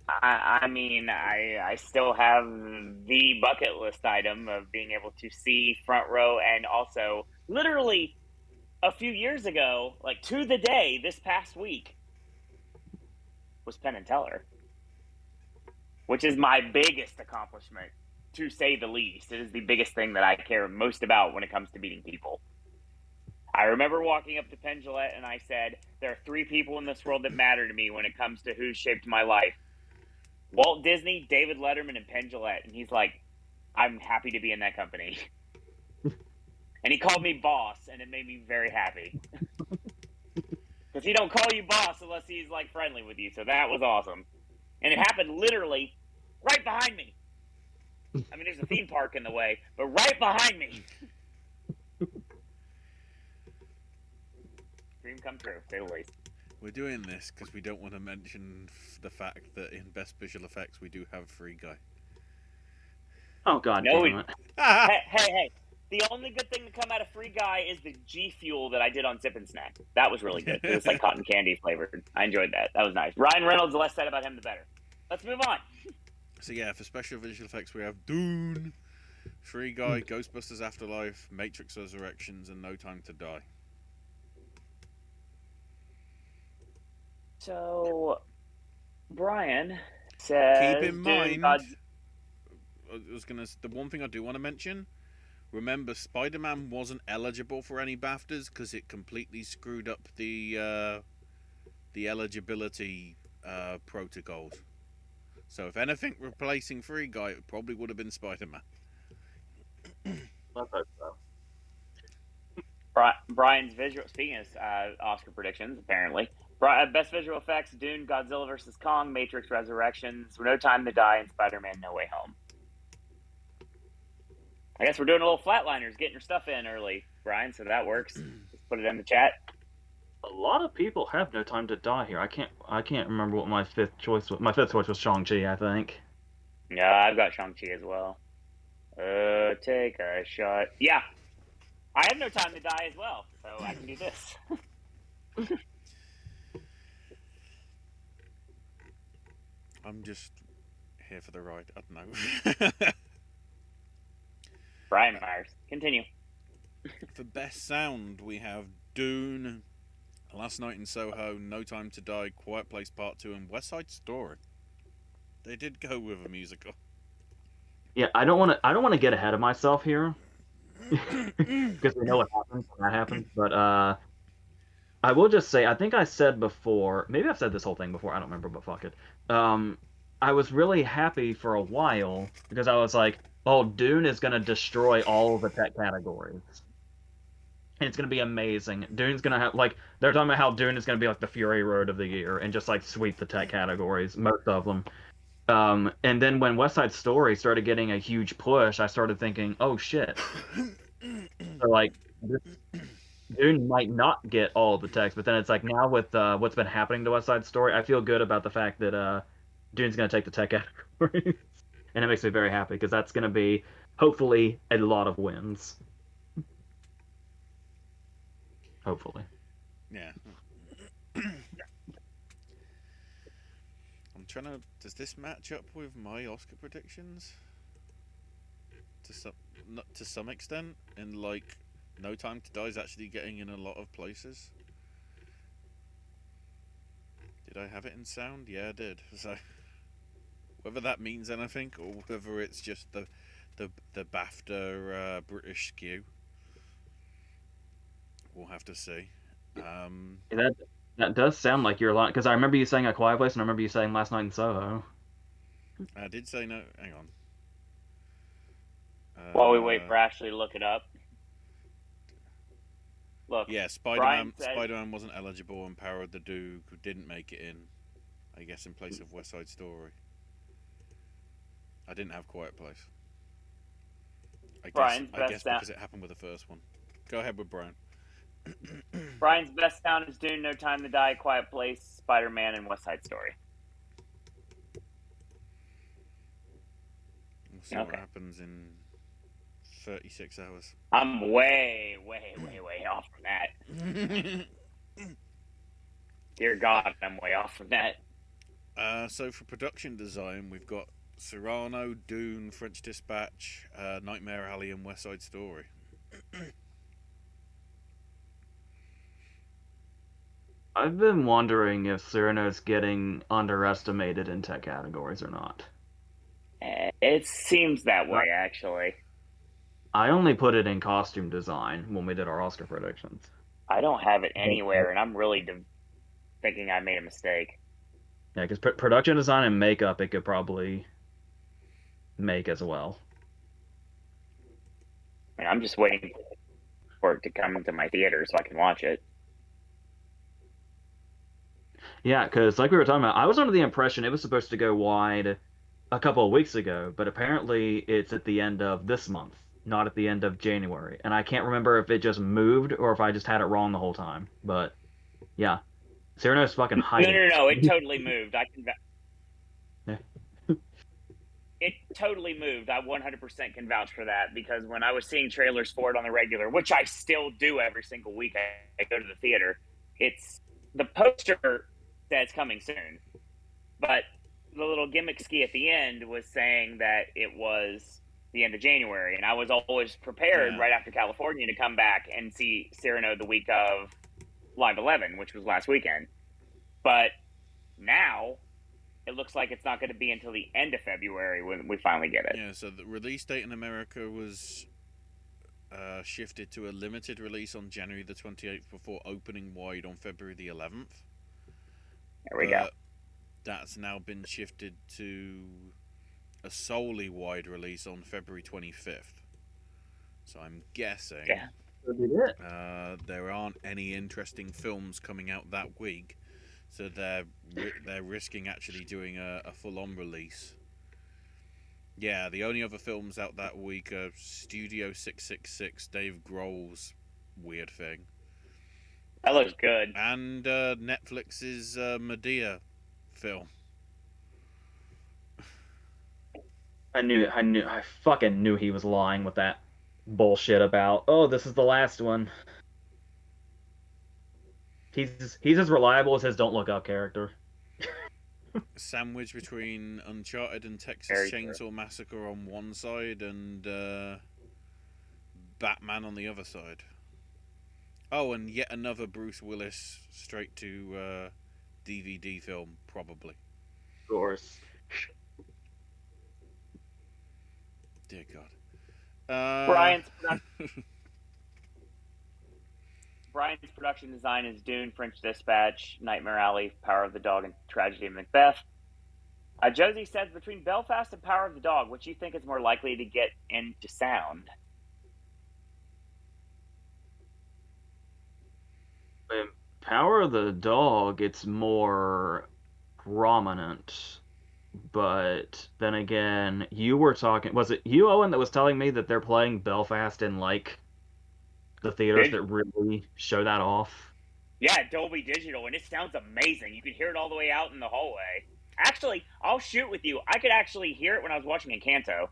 I mean, I still have the bucket list item of being able to see front row, and also literally a few years ago, like to the day, this past week, was Penn and Teller, which is my biggest accomplishment, to say the least. It is the biggest thing that I care most about when it comes to meeting people. I remember walking up to Penn Jillette and I said, there are 3 people in this world that matter to me when it comes to who shaped my life. Walt Disney, David Letterman, and Penn Jillette. And he's like, I'm happy to be in that company. And he called me boss, and it made me very happy. Because he don't call you boss unless he's like friendly with you. So that was awesome. And it happened literally right behind me. I mean, there's a theme park in the way, but right behind me. Dream come true, say the least. We're doing this because we don't want to mention the fact that in Best Visual Effects we do have Free Guy. Oh, God No, damn it. Hey. The only good thing to come out of Free Guy is the G Fuel that I did on Sip and Snack. That was really good. It was like cotton candy flavored. I enjoyed that. That was nice. Ryan Reynolds, the less said about him, the better. Let's move on. So yeah, for special visual effects we have Dune, Free Guy, Ghostbusters Afterlife, Matrix Resurrections, and No Time to Die. So, Brian says... Keep in mind... the one thing I do want to mention, remember Spider-Man wasn't eligible for any BAFTAs because it completely screwed up the eligibility protocols. So if anything replacing Free Guy, it probably would have been Spider-Man. Let's hope so. Brian's visual... Speaking of Oscar predictions, apparently. Best visual effects, Dune, Godzilla vs. Kong, Matrix Resurrections, No Time to Die, and Spider-Man No Way Home. I guess we're doing a little flatliners, getting your stuff in early, Brian, so that works. Just put it in the chat. A lot of people have No Time to Die here. I can't remember what my 5th choice was. My 5th choice was Shang-Chi, I think. Yeah, I've got Shang-Chi as well. Take a shot. Yeah. I have No Time to Die as well, so I can do this. I'm just here for the ride. I don't know. Brian Myers. Continue. For best sound, we have Dune, Last Night in Soho, No Time to Die, Quiet Place Part 2, and West Side Story. They did go with a musical. Yeah, I don't want to get ahead of myself here because we know what happens when that happens. But I will just say, I think I said before, maybe I've said this whole thing before. I don't remember, but fuck it. I was really happy for a while because I was like, oh, Dune is going to destroy all of the tech categories. And it's going to be amazing. Dune's going to have, like, they're talking about how Dune is going to be like the Fury Road of the year and just, like, sweep the tech categories, most of them. And then when West Side Story started getting a huge push, I started thinking, oh, shit. So, like, Dune might not get all of the text, but then it's like now with what's been happening to West Side Story, I feel good about the fact that Dune's going to take the tech categories. And it makes me very happy because that's going to be, hopefully, a lot of wins. Hopefully. Yeah. I'm trying to... Does this match up with my Oscar predictions? To some extent? And, like, No Time to Die is actually getting in a lot of places. Did I have it in sound? Yeah, I did. So... Whether that means anything, or whether it's just the BAFTA British skew, we'll have to see. That does sound like you're lying, because I remember you saying A Quiet Place, and I remember you saying Last Night in Soho. I did say no. Hang on. While we wait for Ashley to look it up. Look. Yeah, Spider-Man wasn't eligible, and Power of the Duke didn't make it in. I guess in place of West Side Story. I didn't have Quiet Place. I guess because it happened with the first one. Go ahead with Brian. Brian's best sound is Dune, No Time to Die, Quiet Place, Spider-Man, and West Side Story. We'll see what happens in 36 hours. I'm way off from that. Dear God, I'm way off from that. So for production design, we've got Cyrano, Dune, French Dispatch, Nightmare Alley, and West Side Story. I've been wondering if Cyrano's getting underestimated in tech categories or not. It seems that way, actually. I only put it in costume design when we did our Oscar predictions. I don't have it anywhere, and I'm really thinking I made a mistake. Yeah, because production design and makeup it could probably make as well. I mean, I'm just waiting for it to come to my theater so I can watch it. Yeah, because like we were talking about, I was under the impression it was supposed to go wide a couple of weeks ago, but apparently it's at the end of this month, not at the end of January. And I can't remember if it just moved or if I just had it wrong the whole time. But yeah, Cyrano's fucking No, hiding. no, no, it totally moved. Yeah. It totally moved. I 100% can vouch for that because when I was seeing trailers for it on the regular, which I still do every single week, I go to the theater. It's the poster says coming soon, but the little gimmick ski at the end was saying that it was the end of January, and I was always prepared Yeah. right after California to come back and see Cyrano the week of Live 11, which was last weekend. But now it looks like it's not going to be until the end of February when we finally get it. Yeah, so the release date in America was shifted to a limited release on January the 28th before opening wide on February the 11th. There we go. That's now been shifted to a solely wide release on February 25th. So I'm guessing there aren't any interesting films coming out that week, so they're risking actually doing a full-on release. Yeah, the only other films out that week are Studio 666, Dave Grohl's weird thing, That looks good. and Netflix's Medea film. I fucking knew he was lying with that bullshit about, oh, this is the last one. He's as reliable as his Don't Look Up character. Sandwich between Uncharted and Texas Very Chainsaw true. Massacre on one side and Batman on the other side. Oh, and yet another Bruce Willis straight to DVD film, probably. Of course. Dear God. Brian's production design is Dune, French Dispatch, Nightmare Alley, Power of the Dog, and Tragedy of Macbeth. Josie says between Belfast and Power of the Dog, which you think is more likely to get into sound? In Power of the Dog, it's more prominent. But then again, you were talking. Was it you, Owen, that was telling me that they're playing Belfast in like the theaters that really show that off? Yeah, Dolby Digital, and it sounds amazing. You can hear it all the way out in the hallway. Actually, I'll shoot with you. I could actually hear it when I was watching Encanto.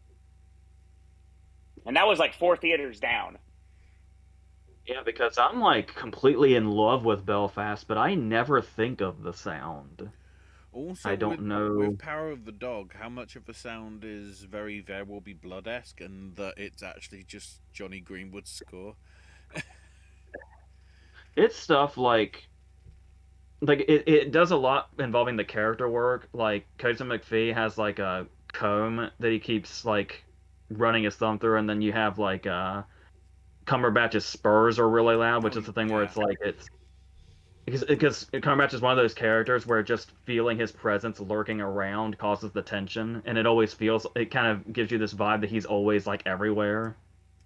And that was like 4 theaters down. Yeah, because I'm like completely in love with Belfast, but I never think of the sound. Also, I don't know. with Power of the Dog, how much of the sound is very There Will Be Blood-esque and that it's actually just Johnny Greenwood's score? It's stuff like it does a lot involving the character work. Like Cousin McPhee has like a comb that he keeps like running his thumb through, and then you have like Cumberbatch's spurs are really loud, which is the thing where it's like it's because Cumberbatch is one of those characters where just feeling his presence lurking around causes the tension, and it kind of gives you this vibe that he's always like everywhere,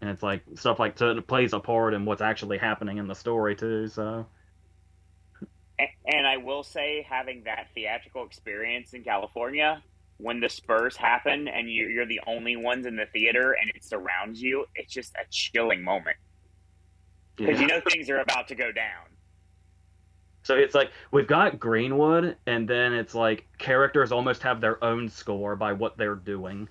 and it's like stuff like so it plays a part in what's actually happening in the story too. So And I will say, having that theatrical experience in California, when the Spurs happen and you're the only ones in the theater and it surrounds you, it's just a chilling moment. Because you know things are about to go down. So it's like we've got Greenwood, and then it's like characters almost have their own score by what they're doing.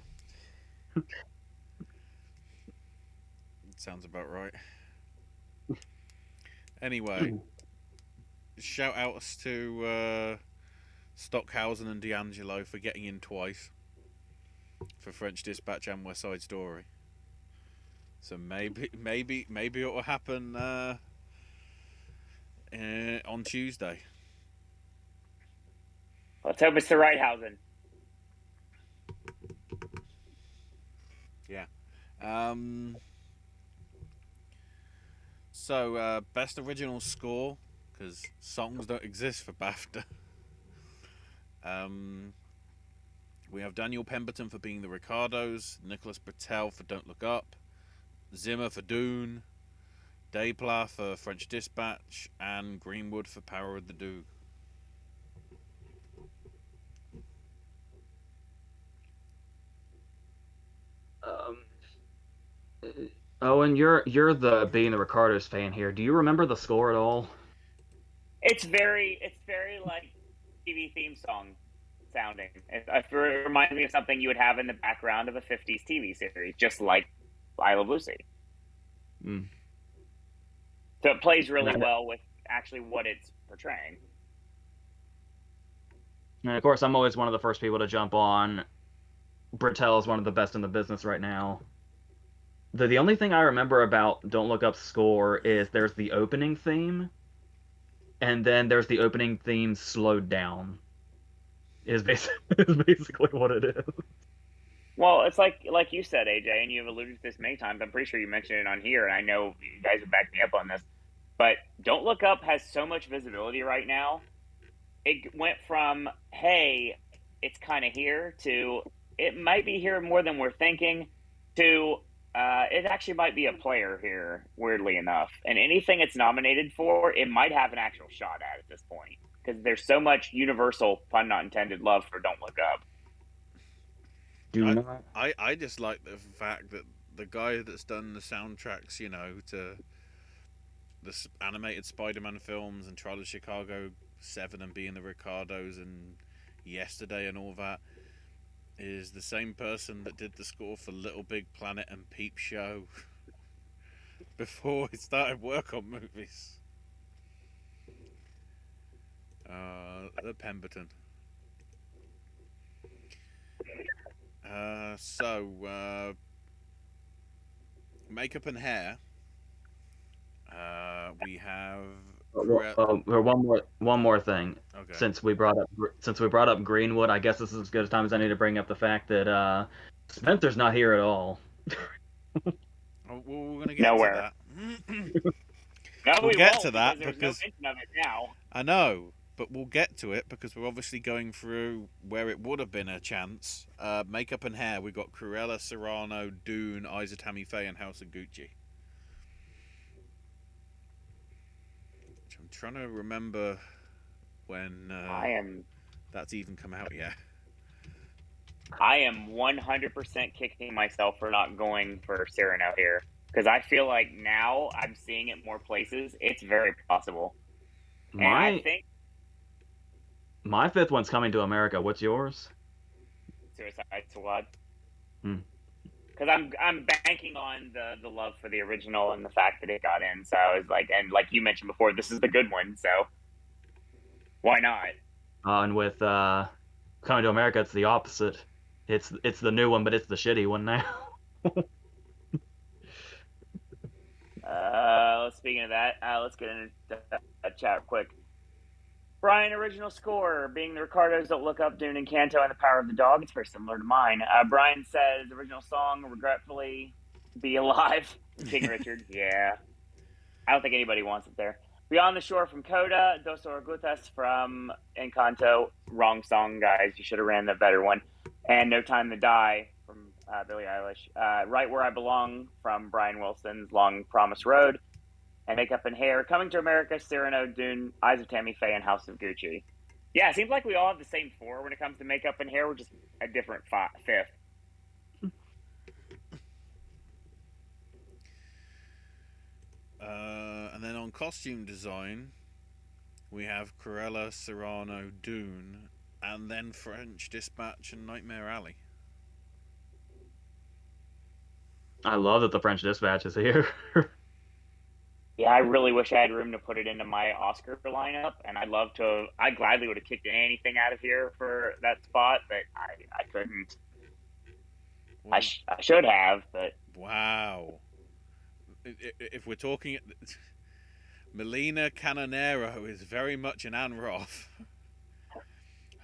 Sounds about right. Anyway, shout outs to Stockhausen and D'Angelo for getting in twice for French Dispatch and West Side Story. So maybe it will happen on Tuesday. Let's hope it's the Righthausen. Yeah. So, best original score, because songs don't exist for BAFTA. We have Daniel Pemberton for Being the Ricardos, Nicholas Britell for Don't Look Up, Zimmer for Dune, Desplat for French Dispatch, and Greenwood for Power of the Dog. Owen, you're the Being the Ricardos fan here. Do you remember the score at all? It's very like TV theme song sounding. It reminds me of something you would have in the background of a 50s TV series, just like I Love Lucy. Mm. So it plays really well with actually what it's portraying. And of course, I'm always one of the first people to jump on. Britell is one of the best in the business right now. The only thing I remember about Don't Look Up's score is there's the opening theme, and then there's the opening theme slowed down. Is basically what it is. Well, it's like you said, AJ, and you've alluded to this many times. I'm pretty sure you mentioned it on here, and I know you guys have backed me up on this. But Don't Look Up has so much visibility right now. It went from, hey, it's kind of here, to it might be here more than we're thinking, to it actually might be a player here, weirdly enough. And anything it's nominated for, it might have an actual shot at this point. Because there's so much universal, pun not intended, love for Don't Look Up. I just like the fact that the guy that's done the soundtracks, you know, to the animated Spider-Man films and Trial of Chicago 7 and Being the Ricardos and Yesterday and all that, is the same person that did the score for Little Big Planet and Peep Show before he started work on movies. The Pemberton. So makeup and hair. We have one more thing. Okay. Since we brought up Greenwood, I guess this is as good a time as I need to bring up the fact that Spencer's not here at all. Well, we're gonna get to that. We'll get to that because there's no mention of it now. I know, but we'll get to it because we're obviously going through where it would have been a chance. Makeup and hair. We got Cruella, Serrano, Dune, Eyes of Tammy Faye, and House of Gucci. I'm trying to remember when that's even come out yet. I am 100% kicking myself for not going for Cyrano here, because I feel like now I'm seeing it more places. It's very possible. I think my fifth one's Coming to America. What's yours? Suicide Squad. Hmm. Because I'm banking on the love for the original and the fact that it got in. So I was like, and like you mentioned before, this is the good one. So why not? And with Coming to America, it's the opposite. It's the new one, but it's the shitty one now. Speaking of that, let's get into that chat quick. Brian, original score, Being the Ricardos, Don't Look Up, Dune, and Canto, and The Power of the Dog. It's very similar to mine. Brian says, original song, Regretfully, Be Alive, King Richard. Yeah. I don't think anybody wants it there. Beyond the Shore from Coda, Dos Orgutas from Encanto. Wrong song, guys. You should have ran the better one. And No Time to Die from Billie Eilish. Right Where I Belong from Brian Wilson's Long Promise Road. And Makeup and Hair, Coming to America, Cyrano, Dune, Eyes of Tammy Faye, and House of Gucci. Yeah, it seems like we all have the same four when it comes to makeup and hair. We're just a different fifth. And then on costume design, we have Cruella, Serrano, Dune, and then French Dispatch and Nightmare Alley. I love that the French Dispatch is here. Yeah, I really wish I had room to put it into my Oscar lineup, and I gladly would have kicked anything out of here for that spot, but I couldn't. I should have, but... Wow. If we're talking... Melina Canonero is very much an Anne Roth.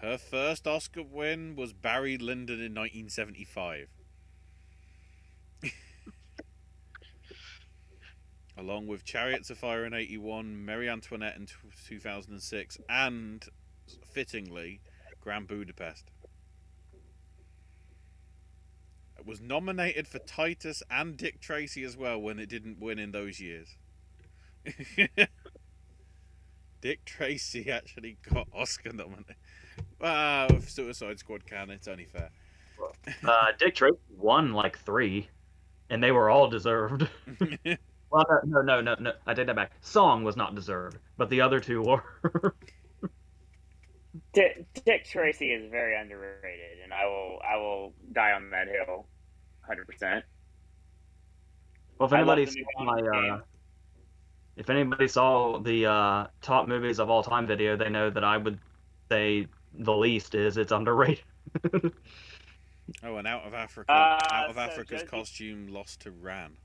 Her first Oscar win was Barry Lyndon in 1975. Along with Chariots of Fire in 81, Marie Antoinette in 2006, and, fittingly, Grand Budapest. It was nominated for Titus and Dick Tracy as well when it didn't win in those years. Dick Tracy actually got Oscar nominated. Well, if Suicide Squad can, it's only fair. Dick Tracy won like 3, and they were all deserved. Well, no. I take that back. Song was not deserved, but the other 2 were. Dick Tracy is very underrated, and I will die on that hill, 100%. Well, if anybody saw the top movies of all time video, they know that I would say the least is it's underrated. Oh, and Out of Africa's Josie, costume lost to Ran.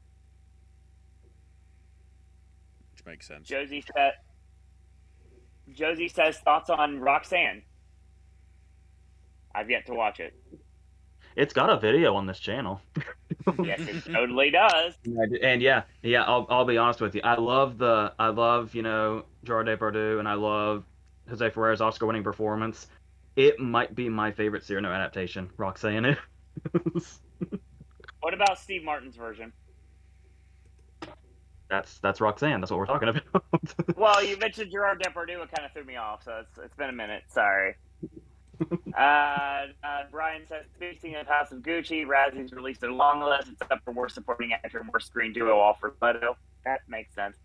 Which makes sense. Josie says thoughts on Roxanne. I've yet to watch it. It's got a video on this channel. Yes, it totally does. And yeah, I'll be honest with you. I love Gerard Depardieu, and I love Jose Ferrer's Oscar-winning performance. It might be my favorite Cyrano adaptation. Roxanne is. What about Steve Martin's version? That's Roxanne. That's what we're talking about. Well, you mentioned Gerard Depardieu. It kind of threw me off, so it's been a minute. Sorry. Brian says, speaking of House of Gucci, Razzies released a long list. It's up for worst supporting actor and worst screen duo, all for Leto. That makes sense.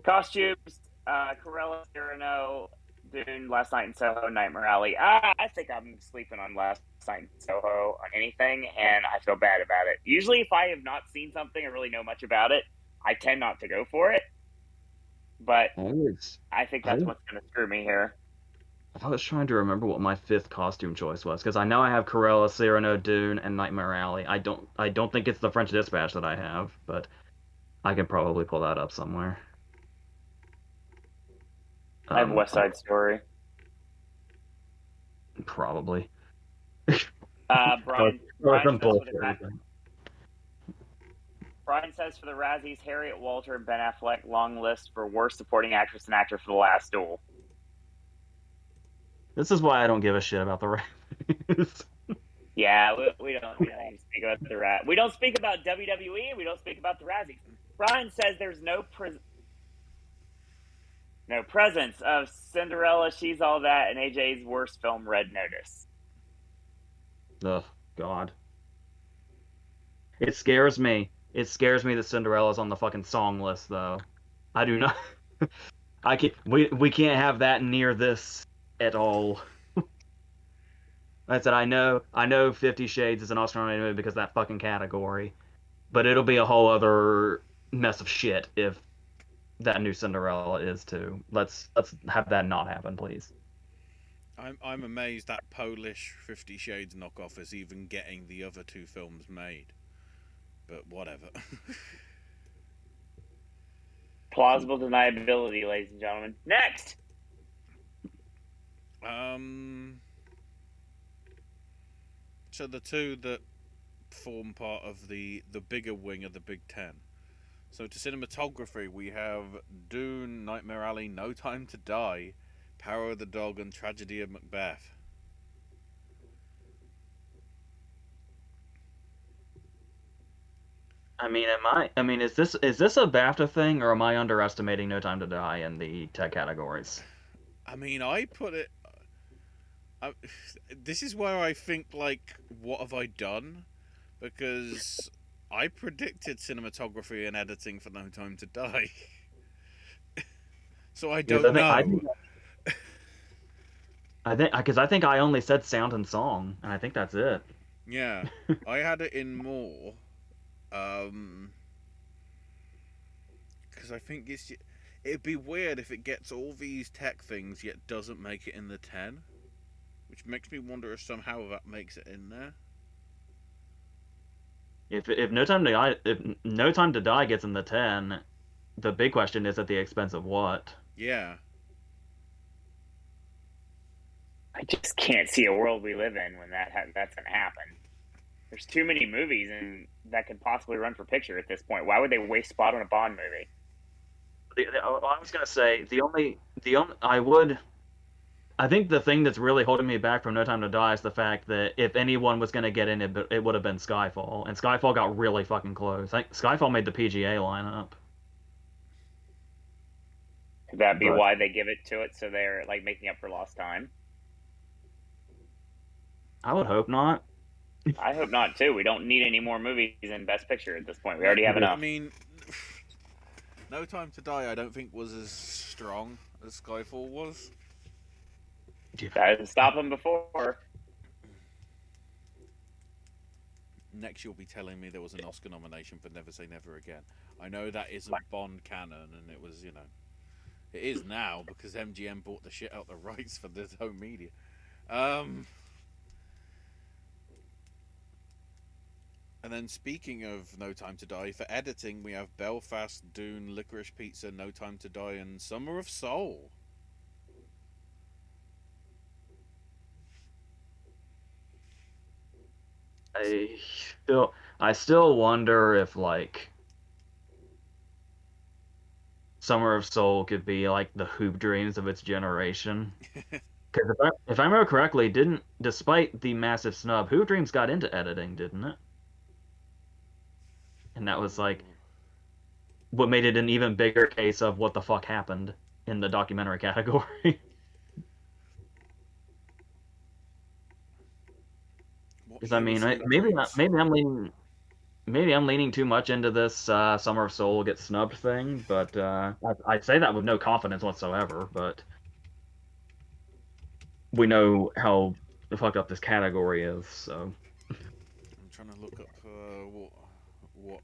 Costumes, Corella, Cyrano, Dune, Last Night in Soho, Nightmare Alley. I think I'm sleeping on Last Night in Soho on anything, and I feel bad about it. Usually, if I have not seen something or really know much about it, I tend not to go for it. But I think that's what's going to screw me here. I was trying to remember what my 5th costume choice was, because I know I have Corella, Cyrano, Dune, and Nightmare Alley. I don't think it's the French Dispatch that I have, but I can probably pull that up somewhere. I have West Side Story. Probably. Brian says for the Razzies, Harriet Walter and Ben Affleck, long list for worst supporting actress and actor for The Last Duel. This is why I don't give a shit about the Razzies. Yeah, we don't speak about the Razzies. We don't speak about WWE. We don't speak about the Razzies. Brian says there's no presence of Cinderella, She's All That, and AJ's worst film, Red Notice. Oh, God. It scares me. It scares me that Cinderella's on the fucking song list, though. I do not. I can't. We can't have that near this at all. I said I know 50 Shades is an Oscar-nominated movie because of that fucking category, but it'll be a whole other mess of shit if that new Cinderella is too. Let's have that not happen, please. I'm amazed that Polish 50 Shades knockoff is even getting the other 2 films made. But whatever. Plausible deniability, ladies and gentlemen. Next! So the 2 that form part of the bigger wing of the Big Ten. So to cinematography, we have Dune, Nightmare Alley, No Time to Die, Power of the Dog, and Tragedy of Macbeth. Is this a BAFTA thing, or am I underestimating No Time to Die in the tech categories? I put it. This is where I think, like, what have I done? Because I predicted cinematography and editing for No Time to Die. So I don't know. I think I only said sound and song, and I think that's it. Yeah, I had it in more. Because I think it'd be weird if it gets all these tech things yet doesn't make it in the 10, which makes me wonder if somehow that makes it in there. If No Time to Die gets in the 10, the big question is at the expense of what? Yeah. I just can't see a world we live in when that's going to happen. There's too many movies and that could possibly run for picture at this point. Why would they waste spot on a Bond movie? I was gonna say I think the thing that's really holding me back from No Time to Die is the fact that if anyone was gonna get in it, it would have been Skyfall, and Skyfall got really fucking close. I think Skyfall made the PGA lineup. Could that be But why they give it to it so they're like making up for lost time? I would hope not. I hope not too. We don't need any more movies in Best Picture at this point. We already have enough. I mean, No Time to Die, I don't think was as strong as Skyfall was. That didn't stop them before. Next, you'll be telling me there was an Oscar nomination for Never Say Never Again. I know that isn't Bond canon, and it was, it is now because MGM bought the shit out the rights for the home media. And then speaking of No Time to Die, for editing we have Belfast, Dune, Licorice Pizza, No Time to Die, and Summer of Soul. I still wonder if like Summer of Soul could be like the hoop dreams of its generation. Because if I remember correctly, despite the massive snub, Hoop Dreams got into editing, didn't it? And that was like what made it an even bigger case of what the fuck happened in the documentary category. Because I mean, maybe I'm leaning too much into this Summer of Soul gets snubbed thing, but I say that with no confidence whatsoever. But we know how fucked up this category is, so. I'm trying to look up what.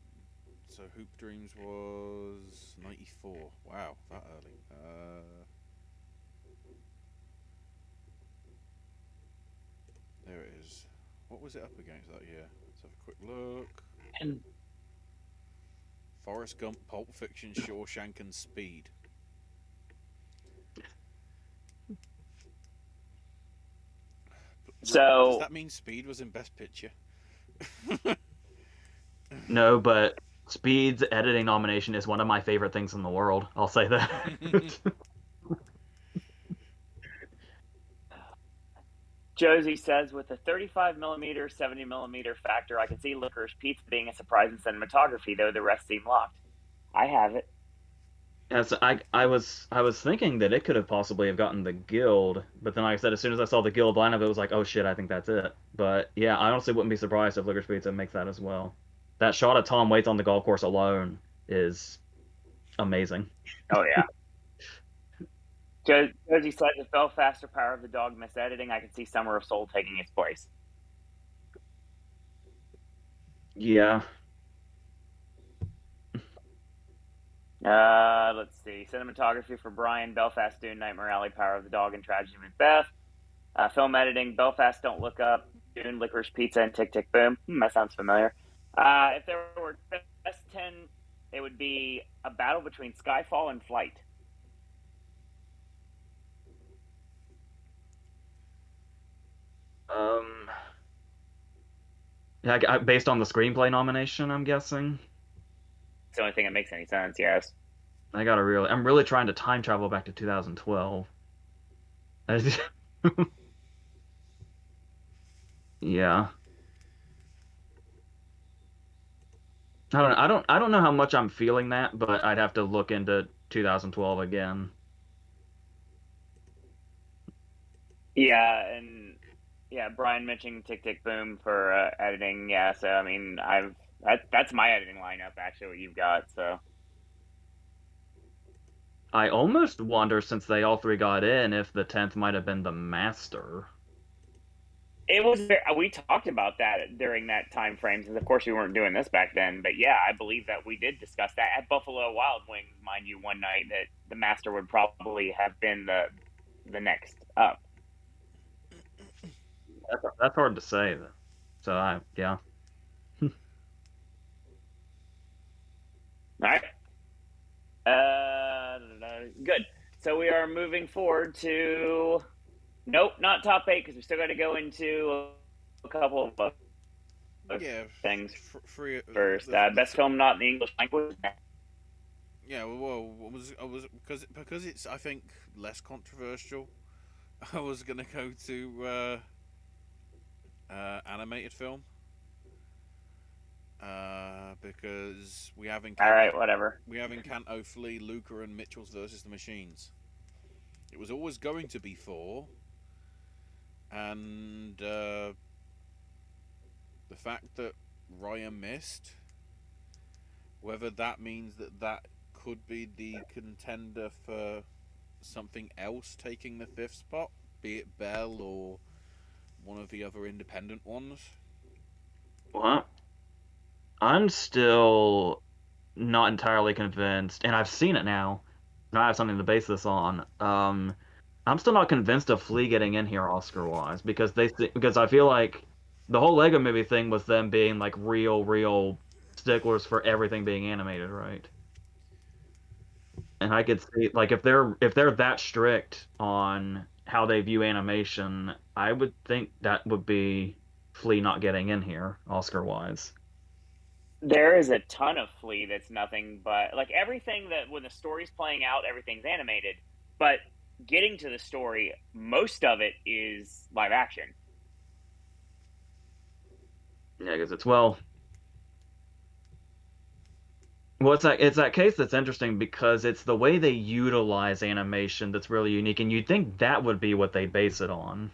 So Hoop Dreams was 94. Wow, that early. There it is. What was it up against that year? Let's have a quick look. Forrest Gump, Pulp Fiction, Shawshank, and Speed. So does that mean Speed was in Best Picture? No, but Speed's editing nomination is one of my favorite things in the world. I'll say that. Josie says, with a 35 millimeter, 70 millimeter factor, I can see Licorice Pizza being a surprise in cinematography, though the rest seem locked. I have it. As I was thinking that it could have possibly have gotten the Guild, but then like I said, as soon as I saw the Guild lineup, it was like, oh shit, I think that's it. But yeah, I honestly wouldn't be surprised if Licorice Pizza makes that as well. That shot of Tom Waits on the golf course alone is amazing. Oh yeah. Josie says, if Belfast or Power of the Dog miss editing, I can see Summer of Soul taking its place. Yeah. Let's see. Cinematography for Brian, Belfast, Dune, Nightmare Alley, Power of the Dog, and Tragedy Macbeth. Film editing, Belfast, Don't Look Up, Dune, Licorice Pizza, and Tick Tick Boom. That sounds familiar. If there were best 10, it would be a battle between Skyfall and Flight. Yeah, based on the screenplay nomination, I'm guessing. It's the only thing that makes any sense, yes. I'm really trying to time travel back to 2012. Yeah. I don't know how much I'm feeling that, but I'd have to look into 2012 again. Yeah, and yeah, Brian mentioning Tick Tick Boom for editing. Yeah, so I mean, that's my editing lineup actually. What you've got, so I almost wonder, since they all three got in, if the 10th might have been the Master. it was. We talked about that during that time frame, since of course we weren't doing this back then. But yeah, I believe that we did discuss that at Buffalo Wild Wings, mind you, one night that the Master would probably have been the next up. That's hard to say. So yeah. All right. Good. So we are moving forward to Nope, not top eight because we still got to go into a couple of other Yeah, things free first. the Best film not in the English language. yeah. Well, I was because it's I think less controversial. I was gonna go to animated film because All right, whatever. we have Encanto, Flea, Luca, and Mitchell's versus the Machines. It was always going to be four, and the fact that Ryan missed, whether that means that that could be the contender for something else taking the fifth spot, be it Bell or one of the other independent ones. Well, I'm still not entirely convinced, and I've seen it now, and I have something to base this on. I'm still not convinced of Flea getting in here Oscar-wise because I feel like the whole Lego Movie thing was them being like real sticklers for everything being animated, right? And I could see like if they're that strict on how they view animation, I would think that would be Flea not getting in here Oscar-wise. There is a ton of Flea that's nothing but like everything that when the story's playing out, everything's animated. But getting to the story, most of it is live action. Yeah, because it's that case that's interesting because it's the way they utilize animation that's really unique, and you'd think that would be what they base it on.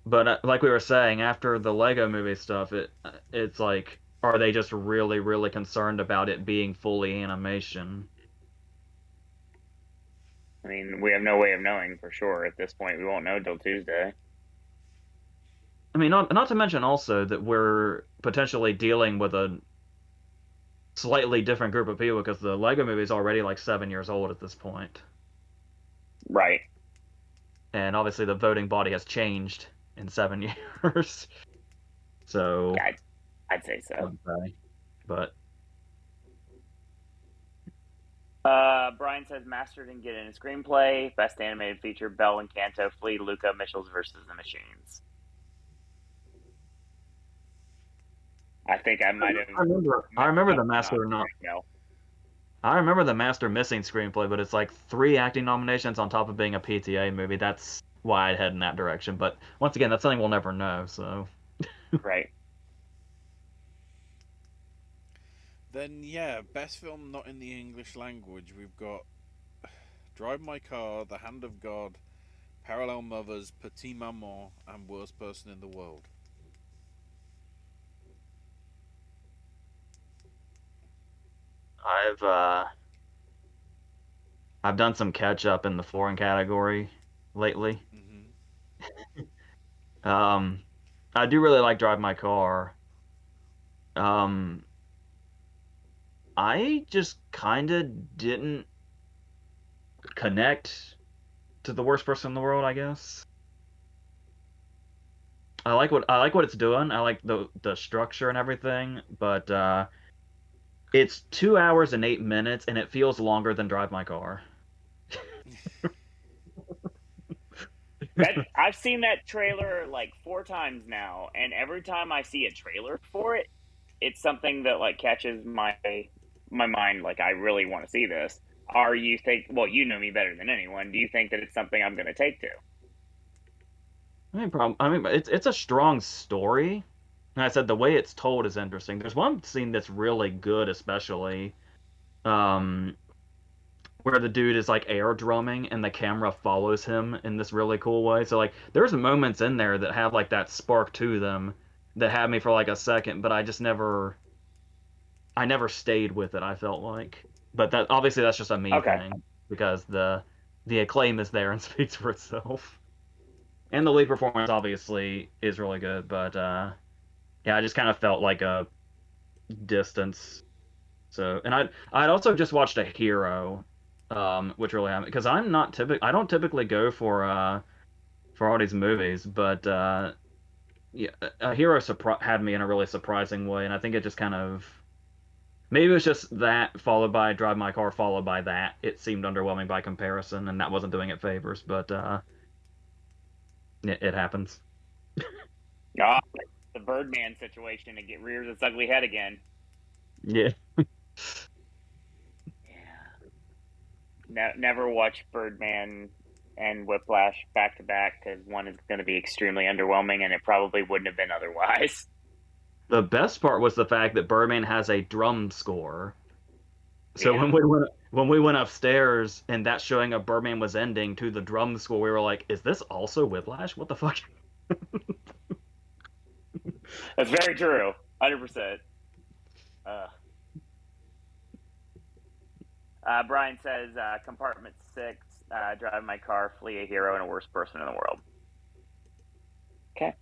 But like we were saying, after the Lego Movie stuff, it's like, are they just really concerned about it being fully animation? I mean, we have no way of knowing for sure at this point. We won't know till Tuesday. I mean, not to mention also that we're potentially dealing with a slightly different group of people because the Lego Movie is already like 7 years old at this point, Right. and obviously the voting body has changed in 7 years. So, Yeah, I'd say so. okay. But Brian says Master didn't get in a screenplay. Best animated feature: Bell and Canto, Flea, Luca, Mitchell's versus the Machines. I think I might have I messed remember up the the nod master for not. no. I remember the master missing screenplay, but it's like three acting nominations on top of being a PTA movie. That's why I'd head in that direction. But once again, that's something we'll never know. So Right. Then yeah, best film not in the English language. We've got Drive My Car, The Hand of God, Parallel Mothers, Petit Maman, and Worst Person in the World. I've uh, I've done some catch up in the foreign category lately. Mm-hmm. Um, I do really like Drive My Car. Um, I just kind of didn't connect to the worst person in the world, I guess. I like what it's doing. I like the structure and everything, but it's 2 hours and 8 minutes, and it feels longer than Drive My Car. That I've seen that trailer like four times now, and every time I see a trailer for it, it's something that like catches my mind. Like I really want to see this. Are you think? Well, you know me better than anyone. Do you think that it's something I'm going to take to? I mean, it's a strong story. And I said the way it's told is interesting. There's one scene that's really good, especially um, where the dude is like air drumming and the camera follows him in this really cool way. So like, there's moments in there that have like that spark to them that had me for like a second, but I never stayed with it. I felt like, but that obviously that's just a me Okay. thing because the acclaim is there and speaks for itself. And the lead performance obviously is really good, but yeah, I just kind of felt like a distance. So, and I'd also just watched a Hero, which really happened because I don't typically go for all these movies, but yeah, a Hero had me in a really surprising way, and I think it just kind of maybe it was just that followed by Drive My Car followed by that. It seemed underwhelming by comparison, and that wasn't doing it favors, but It happens. Oh, the Birdman situation, it rears its ugly head again. Yeah. Never watch Birdman and Whiplash back to back because one is going to be extremely underwhelming, and it probably wouldn't have been otherwise. The best part was the fact that Birdman has a drum score. So Yeah, when we went upstairs and that showing of Birdman was ending to the drum score, we were like, "Is this also Whiplash? What the fuck?" that's very true. 100%. Brian says, compartment 6, drive my car, flee a hero and a worst person in the world. Okay.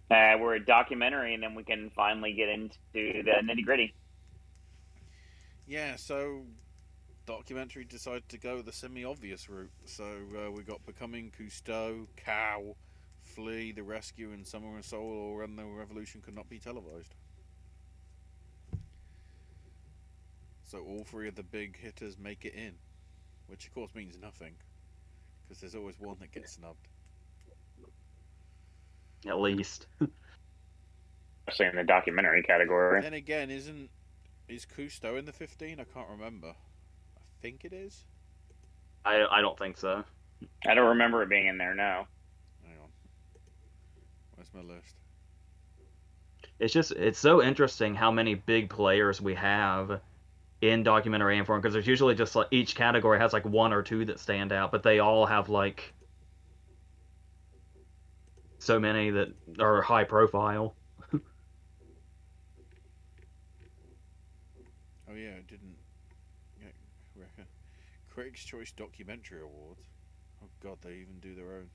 We're a documentary, and then we can finally get into the nitty gritty. Yeah, so documentary decided to go the semi-obvious route. So we got Becoming Cousteau, Cow, Flee, The Rescue, and Summer and Soul, or When the Revolution Could Not Be Televised. So all three of the big hitters make it in, which of course means nothing, because there's always one that gets snubbed. At least. Especially in the documentary category. Then again, is Cousteau in the 15? I can't remember. I think it is. I don't think so. I don't remember it being in there, no. Hang on. Where's my list? It's so interesting how many big players we have in documentary and foreign, because there's usually just like each category has like one or two that stand out, but they all have like so many that are high profile. Oh yeah, it didn't. Yeah, Critics' Choice Documentary Awards. Oh god, they even do their own.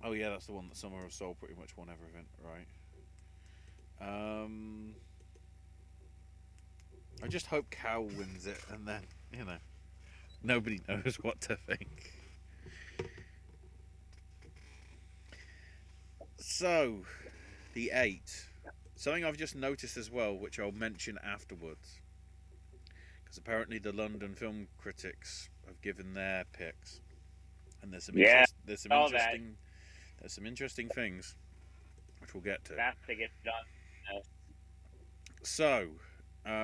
Oh yeah, that's the one that Summer of Soul pretty much won everything, right? I just hope Cow wins it, and then nobody knows what to think. So, the 8. Something I've just noticed as well, which I'll mention afterwards, because apparently the London film critics have given their picks, and there's some interesting things which we'll get to. Have to get done. So,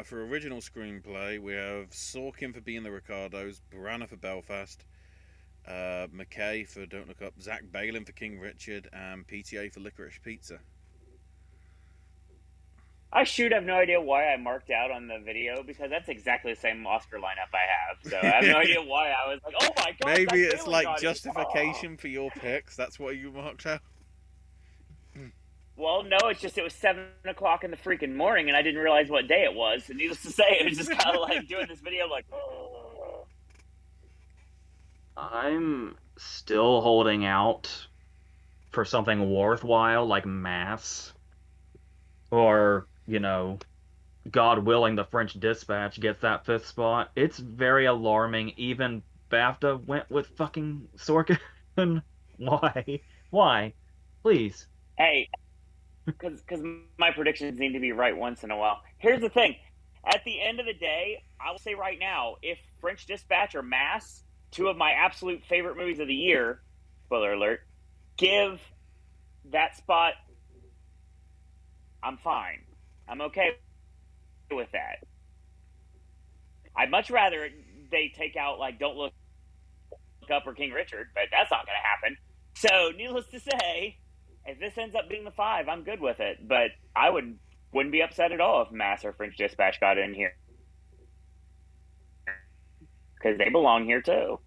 for original screenplay, we have Sorkin for Being the Ricardos, Branagh for Belfast, McKay for Don't Look Up, Zach Baylin for King Richard, and PTA for Licorice Pizza. I have no idea why I marked out on the video, because that's exactly the same Oscar lineup I have. So I have no idea why I was like, oh my god. Maybe it's like justification for your picks. That's what you marked out. Well, no, it was 7 o'clock in the freaking morning, and I didn't realize what day it was. And needless to say, it was just kind of like doing this video, like, oh. I'm still holding out for something worthwhile like Mass, or God willing, The French Dispatch gets that 5th spot. It's very alarming. Even BAFTA went with fucking Sorkin. Why? Why? Please. Hey, because my predictions need to be right once in a while. Here's the thing. At the end of the day, I will say right now, if French Dispatch or Mass, 2 of my absolute favorite movies of the year, spoiler alert, give that spot, I'm fine. I'm okay with that. I'd much rather they take out like Don't Look Up or King Richard, but that's not going to happen. So, needless to say, if this ends up being the 5, I'm good with it. But I wouldn't be upset at all if Mass or French Dispatch got in here, because they belong here too.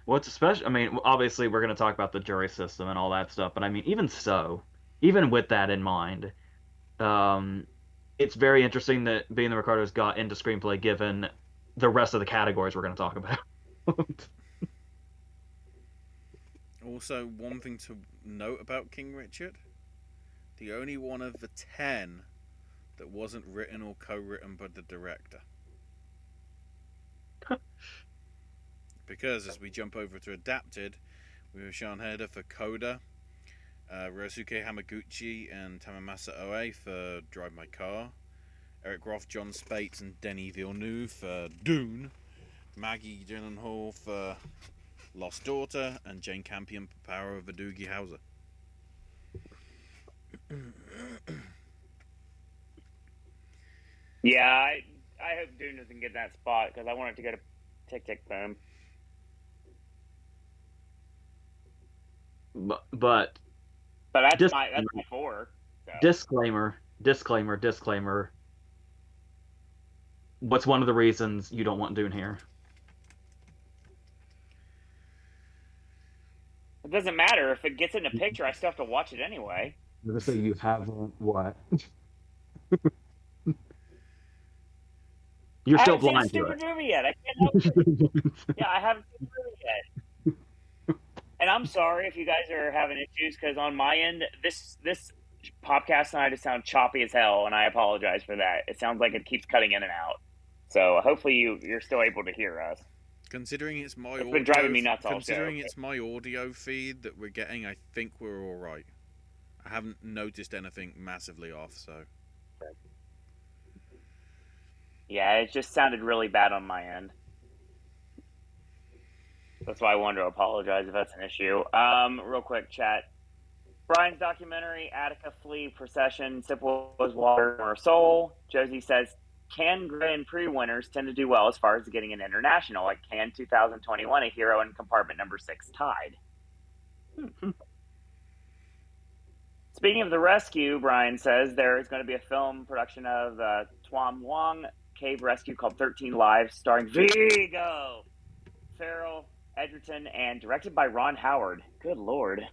What's special? I mean, obviously we're going to talk about the jury system and all that stuff, but I mean, even with that in mind, it's very interesting that Being the Ricardos got into screenplay, given the rest of the categories we're going to talk about. Also, one thing to note about King Richard, the only one of the 10 that wasn't written or co-written by the director. Because as we jump over to adapted, we have Sean Heder for Coda, Ryosuke Hamaguchi and Tamamasa Oe for Drive My Car, Eric Roth, John Spates, and Denis Villeneuve for Dune. Maggie Gyllenhaal for Lost Daughter, and Jane Campion for Power of the Doogie Howser. Yeah, I hope Dune doesn't get that spot because I want it to go to Tick Tick Boom. But that's my 4. So. Disclaimer. What's one of the reasons you don't want Dune here? It doesn't matter if it gets in a picture. I still have to watch it anyway. So you haven't what? You're still blind to it. I haven't seen the stupid movie yet. I can't help it. Yeah, I haven't seen the movie yet. And I'm sorry if you guys are having issues because on my end, this podcast tonight just sounds choppy as hell, and I apologize for that. It sounds like it keeps cutting in and out. So hopefully you're still able to hear us. Considering it's been driving me nuts all Considering it's my audio feed that we're getting, I think we're all right. I haven't noticed anything massively off, so. Yeah, it just sounded really bad on my end. That's why I wanted to apologize if that's an issue. Real quick, chat. Brian's documentary, Attica Flea Procession, Sip Was Water or Soul. Josie says, Cannes Grand Prix winners tend to do well as far as getting an international, like Cannes 2021, A Hero in Compartment Number 6 tied. Speaking of The Rescue, Brian says there is going to be a film production of Tuam Wong Cave Rescue called 13 Lives, starring Vigo, Farrell, Edgerton, and directed by Ron Howard. Good Lord.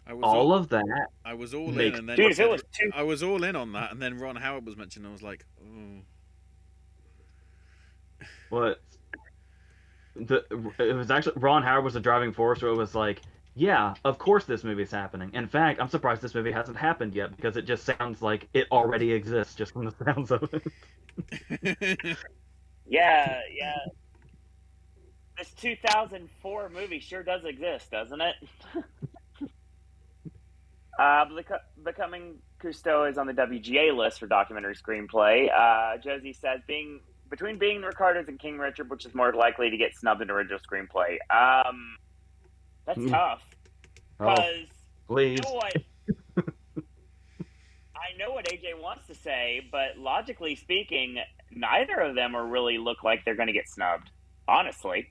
I was all of that. I was all in, and then dude, if it was I was all in on that, and then Ron Howard was mentioned. I was like, oh. What? It was actually Ron Howard was the driving force. Where it was like, yeah, of course this movie's happening. In fact, I'm surprised this movie hasn't happened yet because it just sounds like it already exists just from the sounds of it. Yeah. This 2004 movie sure does exist, doesn't it? Becoming Cousteau is on the WGA list for documentary screenplay. Josie says, between Being the Ricardos and King Richard, which is more likely to get snubbed in original screenplay? That's tough. Because please. You know what? I know what AJ wants to say, but logically speaking, neither of them really look like they're going to get snubbed. Honestly.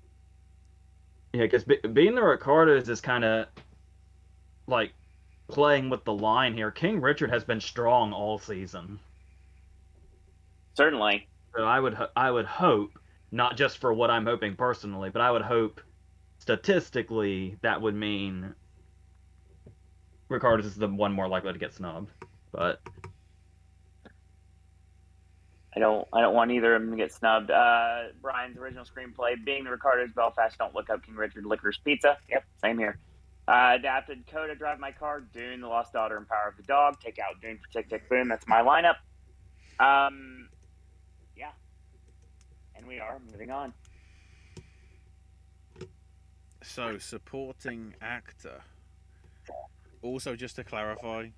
Yeah, because Being the Ricardos is kind of like playing with the line here. King Richard has been strong all season. Certainly. So I would hope, not just for what I'm hoping personally, but I would hope statistically that would mean Ricardos is the one more likely to get snubbed. But I don't want either of them to get snubbed. Brian's original screenplay, Being the Ricardos, Belfast, Don't Look Up, King Richard, Licorice Pizza. Yep, same here. Adapted Coda, Drive My Car, Dune, The Lost Daughter, and Power of the Dog. Take out Dune for Tick Tick Boom. That's my lineup. Yeah. And we are moving on. So, supporting actor. Also, just to clarify,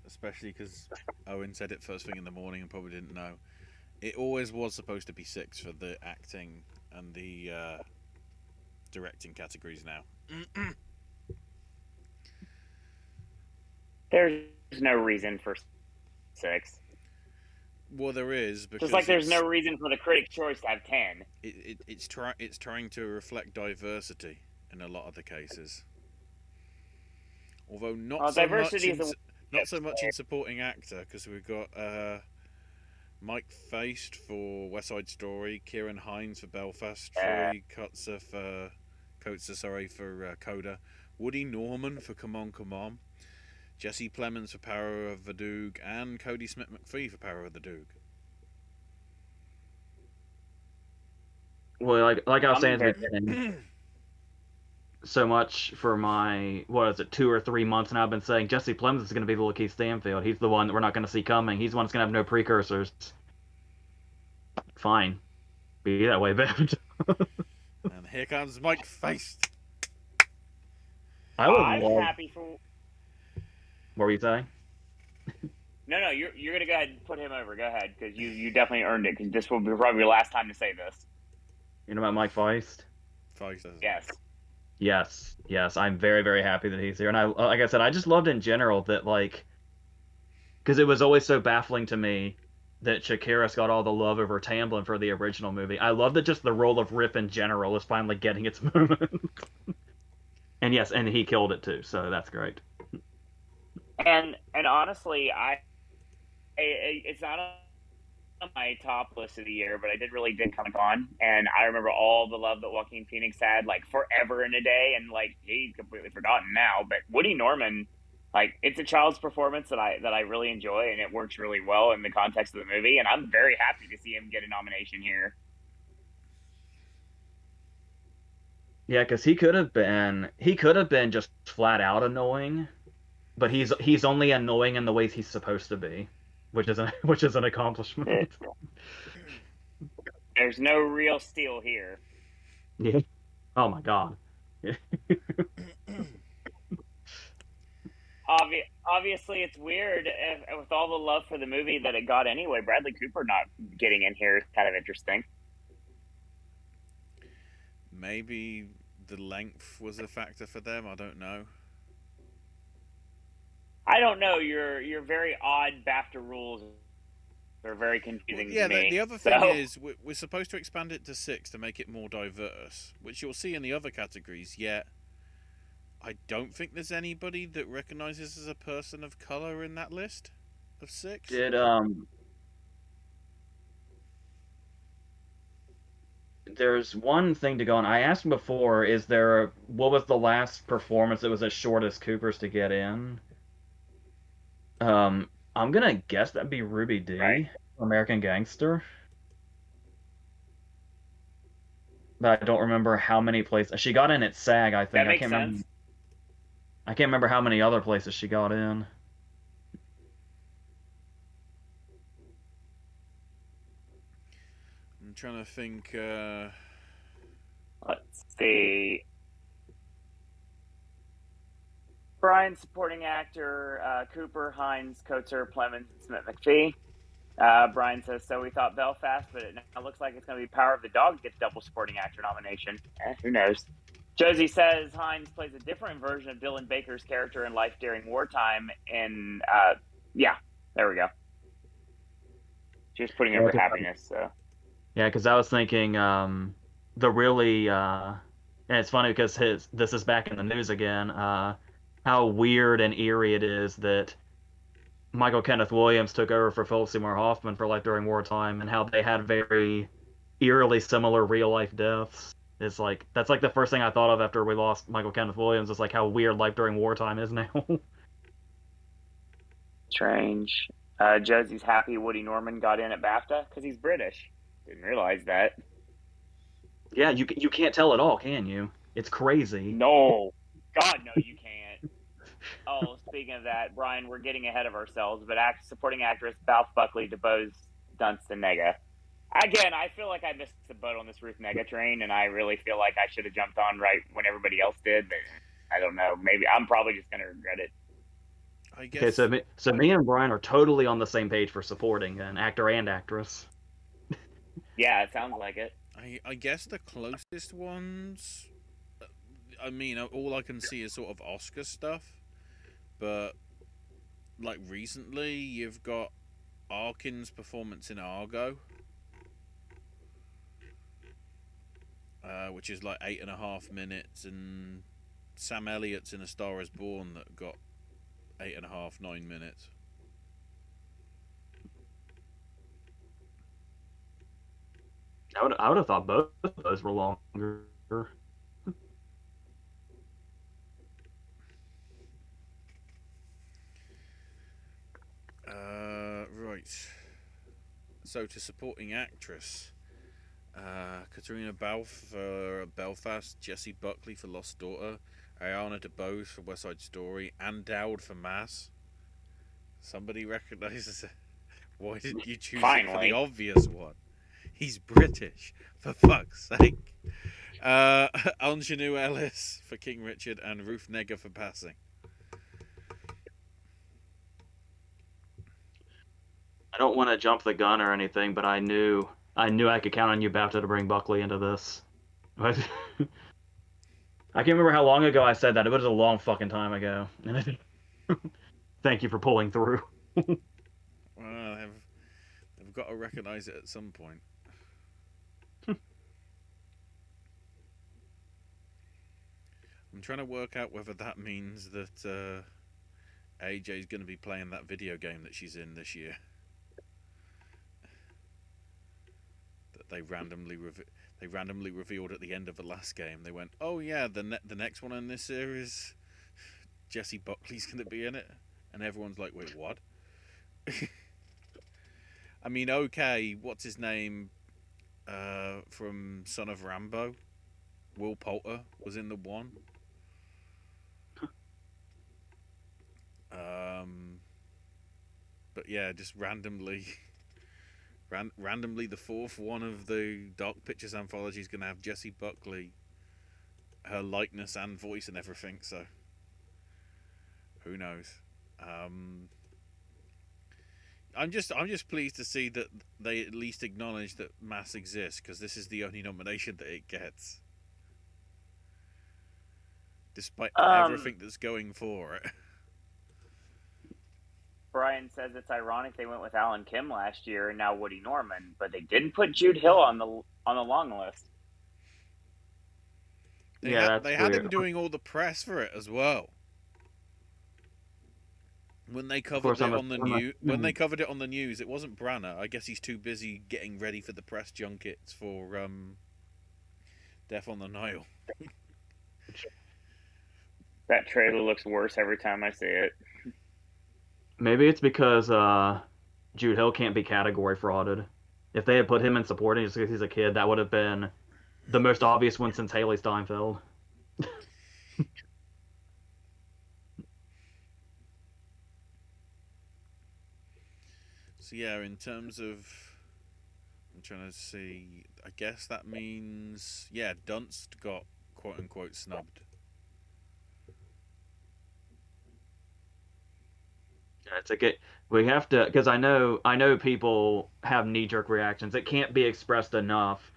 especially because Owen said it first thing in the morning and probably didn't know, it always was supposed to be 6 for the acting and the directing categories now. There's no reason for 6. Well, there is, because just like there's no reason for the Critics' Choice to have 10. It's trying to reflect diversity in a lot of the cases. Although not so much in supporting actor, because we've got Mike Feist for West Side Story, Kieran Hines for Belfast, Troy Kotzer for Coda, Woody Norman for Come On, Come On, Jesse Plemons for Power of the Doog, and Cody Smith-McPhee for Power of the Doog. Well, like I was saying, so much for my 2 or 3 months now. I've been saying Jesse Plemons is going to be the Lakeith Stanfield. He's the one that we're not going to see coming. He's the one that's going to have no precursors. Fine, be that way, babe. And here comes Mike Feist. I'm happy for. What were you saying? No, you're gonna go ahead and put him over. Go ahead, because you definitely earned it. Because this will be probably your last time to say this. You know about Mike Feist? Yes. Yes. I'm very, very happy that he's here. And like I said, I just loved in general that like, because it was always so baffling to me that Chakiris got all the love over Tamblyn for the original movie. I love that just the role of Rip in general is finally getting its moment. And yes, and he killed it too, so that's great. And honestly, it's not on my top list of the year, but I did really dig Comic Con, and I remember all the love that Joaquin Phoenix had like forever and a day, and like he's completely forgotten now. But Woody Norman, like it's a child's performance that I really enjoy, and it works really well in the context of the movie, and I'm very happy to see him get a nomination here. Yeah, because he could have been just flat out annoying, but he's only annoying in the ways he's supposed to be, which is an accomplishment. There's no real steal here. Yeah. Oh my God. Yeah. Obviously, it's weird with all the love for the movie that it got anyway. Bradley Cooper not getting in here is kind of interesting. Maybe the length was a factor for them. I don't know. I don't know. Your very odd BAFTA rules are very confusing to me. The other thing is we're supposed to expand it to 6 to make it more diverse, which you'll see in the other categories. Yet I don't think there's anybody that recognizes as a person of color in that list of 6. There's one thing to go on. I asked him before, what was the last performance that was as short as Cooper's to get in? I'm gonna guess that'd be Ruby Dee, right. American Gangster. But I don't remember how many places she got in at SAG. I think that makes sense. I can't remember how many other places she got in. I'm trying to think. Let's see. Brian, supporting actor, Cooper, Hines, Coates, Plemons, Smith, McPhee. Brian says, so we thought Belfast, but it now looks like it's going to be Power of the Dog gets double supporting actor nomination. Who knows? Josie says Hines plays a different version of Dylan Baker's character in Life During Wartime. And yeah, there we go. She was putting over happiness. So. Yeah, because I was thinking the really, and it's funny because this is back in the news again, how weird and eerie it is that Michael Kenneth Williams took over for Philip Seymour Hoffman for Life During Wartime, and how they had very eerily similar real life deaths. It's like that's like the first thing I thought of after we lost Michael Kenneth Williams. Is like how weird Life During Wartime is now. Strange. Josie's happy Woody Norman got in at BAFTA because he's British. Didn't realize that. Yeah, you can't tell at all, can you? It's crazy. No, God, no, you can't. Oh, speaking of that, Brian, we're getting ahead of ourselves. But supporting actress Balf Buckley DeBose Dunstan Nega. Again, I feel like I missed the boat on this Ruth Nega train, and I really feel like I should have jumped on right when everybody else did. But I don't know. Maybe I'm probably just going to regret it. I guess. Okay, so me and Brian are totally on the same page for supporting an actor and actress. Yeah, it sounds like it. I guess the closest ones. I mean, all I can see is sort of Oscar stuff, but like recently, you've got Arkin's performance in Argo, which is like 8.5 minutes, and Sam Elliott's in A Star Is Born that got 8.5, 9 minutes. I would have thought both of those were longer. Right. So to supporting actress, Katrina Balfe for Belfast, Jessie Buckley for Lost Daughter, Ariana DeBose for West Side Story, Ann Dowd for Mass. Somebody recognizes it. Why didn't you choose it for the obvious one? He's British, for fuck's sake. Ingenue Ellis for King Richard and Ruth Negga for Passing. don't want to jump the gun or anything, but I knew I could count on you, BAFTA, to bring Buckley into this. I can't remember how long ago I said that. It was a long fucking time ago. And I think, thank you for pulling through. Well, they've got to recognize it at some point. I'm trying to work out whether that means that AJ's going to be playing that video game that she's in this year. That they randomly revealed at the end of the last game. They went, "Oh yeah, the next one in this series, Jesse Buckley's going to be in it," and everyone's like, "Wait, what?" I mean, okay, what's his name from Son of Rambo? Will Poulter was in the one. But yeah, just randomly, the fourth one of the Dark Pictures anthology is going to have Jessie Buckley, her likeness and voice and everything. So who knows? I'm just pleased to see that they at least acknowledge that Mass exists, because this is the only nomination that it gets, despite everything that's going for it. Brian says it's ironic they went with Alan Kim last year and now Woody Norman, but they didn't put Jude Hill on the long list. They had him doing all the press for it as well. When they covered it on the news, it wasn't Branagh. I guess he's too busy getting ready for the press junkets for Death on the Nile. That trailer looks worse every time I see it. Maybe it's because Jude Hill can't be category frauded. If they had put him in supporting just because he's a kid, that would have been the most obvious one since Haley Steinfeld. So yeah, in terms of, I'm trying to see, I guess that means, yeah, Dunst got quote unquote snubbed. It's okay. We have to, because I know people have knee-jerk reactions. It can't be expressed enough.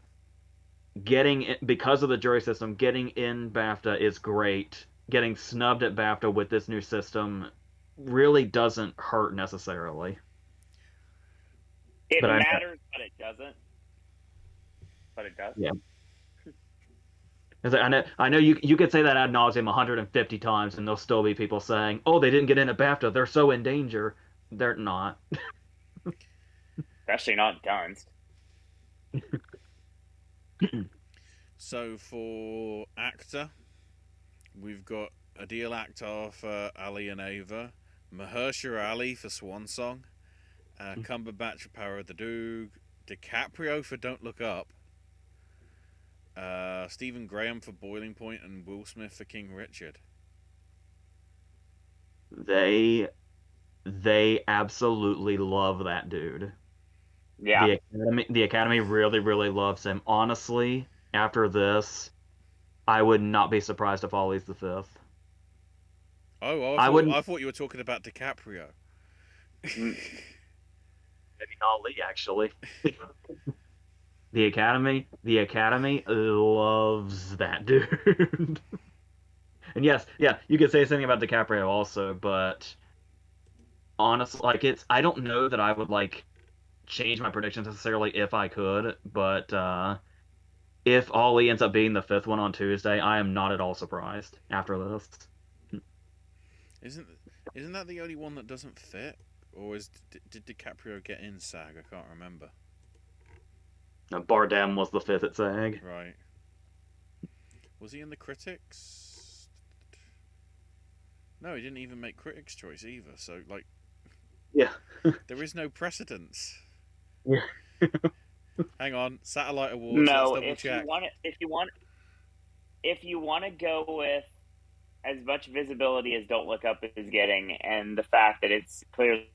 Because of the jury system, getting in BAFTA is great. Getting snubbed at BAFTA with this new system really doesn't hurt necessarily. It matters, but it doesn't. But it does. Yeah. I know you could say that ad nauseum 150 times, and there'll still be people saying, "Oh, they didn't get in at BAFTA. They're so in danger." They're not. Especially not Dunst. So for actor, we've got Adil Akhtar for Ali and Ava, Mahershala Ali for Swan Song, Cumberbatch for Power of the Dog, DiCaprio for Don't Look Up, Stephen Graham for Boiling Point, and Will Smith for King Richard. They absolutely love that dude. Yeah. The Academy really, really loves him. Honestly, after this, I would not be surprised if Ollie's the fifth. Oh, I thought you were talking about DiCaprio. Maybe Ollie, actually. The Academy loves that dude. And yes, yeah, you could say something about DiCaprio also, but honestly, I don't know that I would change my predictions necessarily if I could, but if Ollie ends up being the fifth one on Tuesday, I am not at all surprised after this. Isn't that the only one that doesn't fit? Or did DiCaprio get in SAG? I can't remember. Bardem was the fifth at SAG. Right. Was he in the critics? No, he didn't even make Critics' Choice either. So, yeah, there is no precedence. Yeah. Hang on, Satellite Awards. No, let's double check. If you want to go with as much visibility as Don't Look Up is getting, and the fact that it's clearly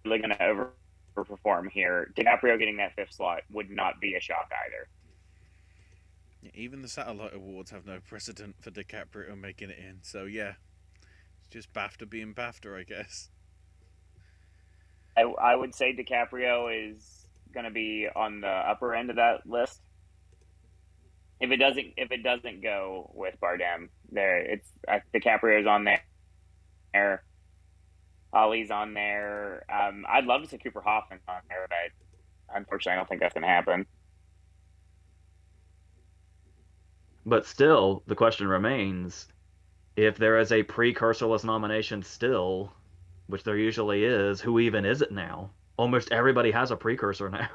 going to overperform here, DiCaprio getting that fifth slot would not be a shock either. Even the Satellite Awards have no precedent for DiCaprio making it in, so yeah, it's just BAFTA being BAFTA, I guess. I would say DiCaprio is going to be on the upper end of that list. If it doesn't go with Bardem, DiCaprio's on there. Ali's on there. I'd love to see Cooper Hoffman on there, but unfortunately, I don't think that's going to happen. But still, the question remains, if there is a precursorless nomination still, which there usually is, who even is it now? Almost everybody has a precursor now.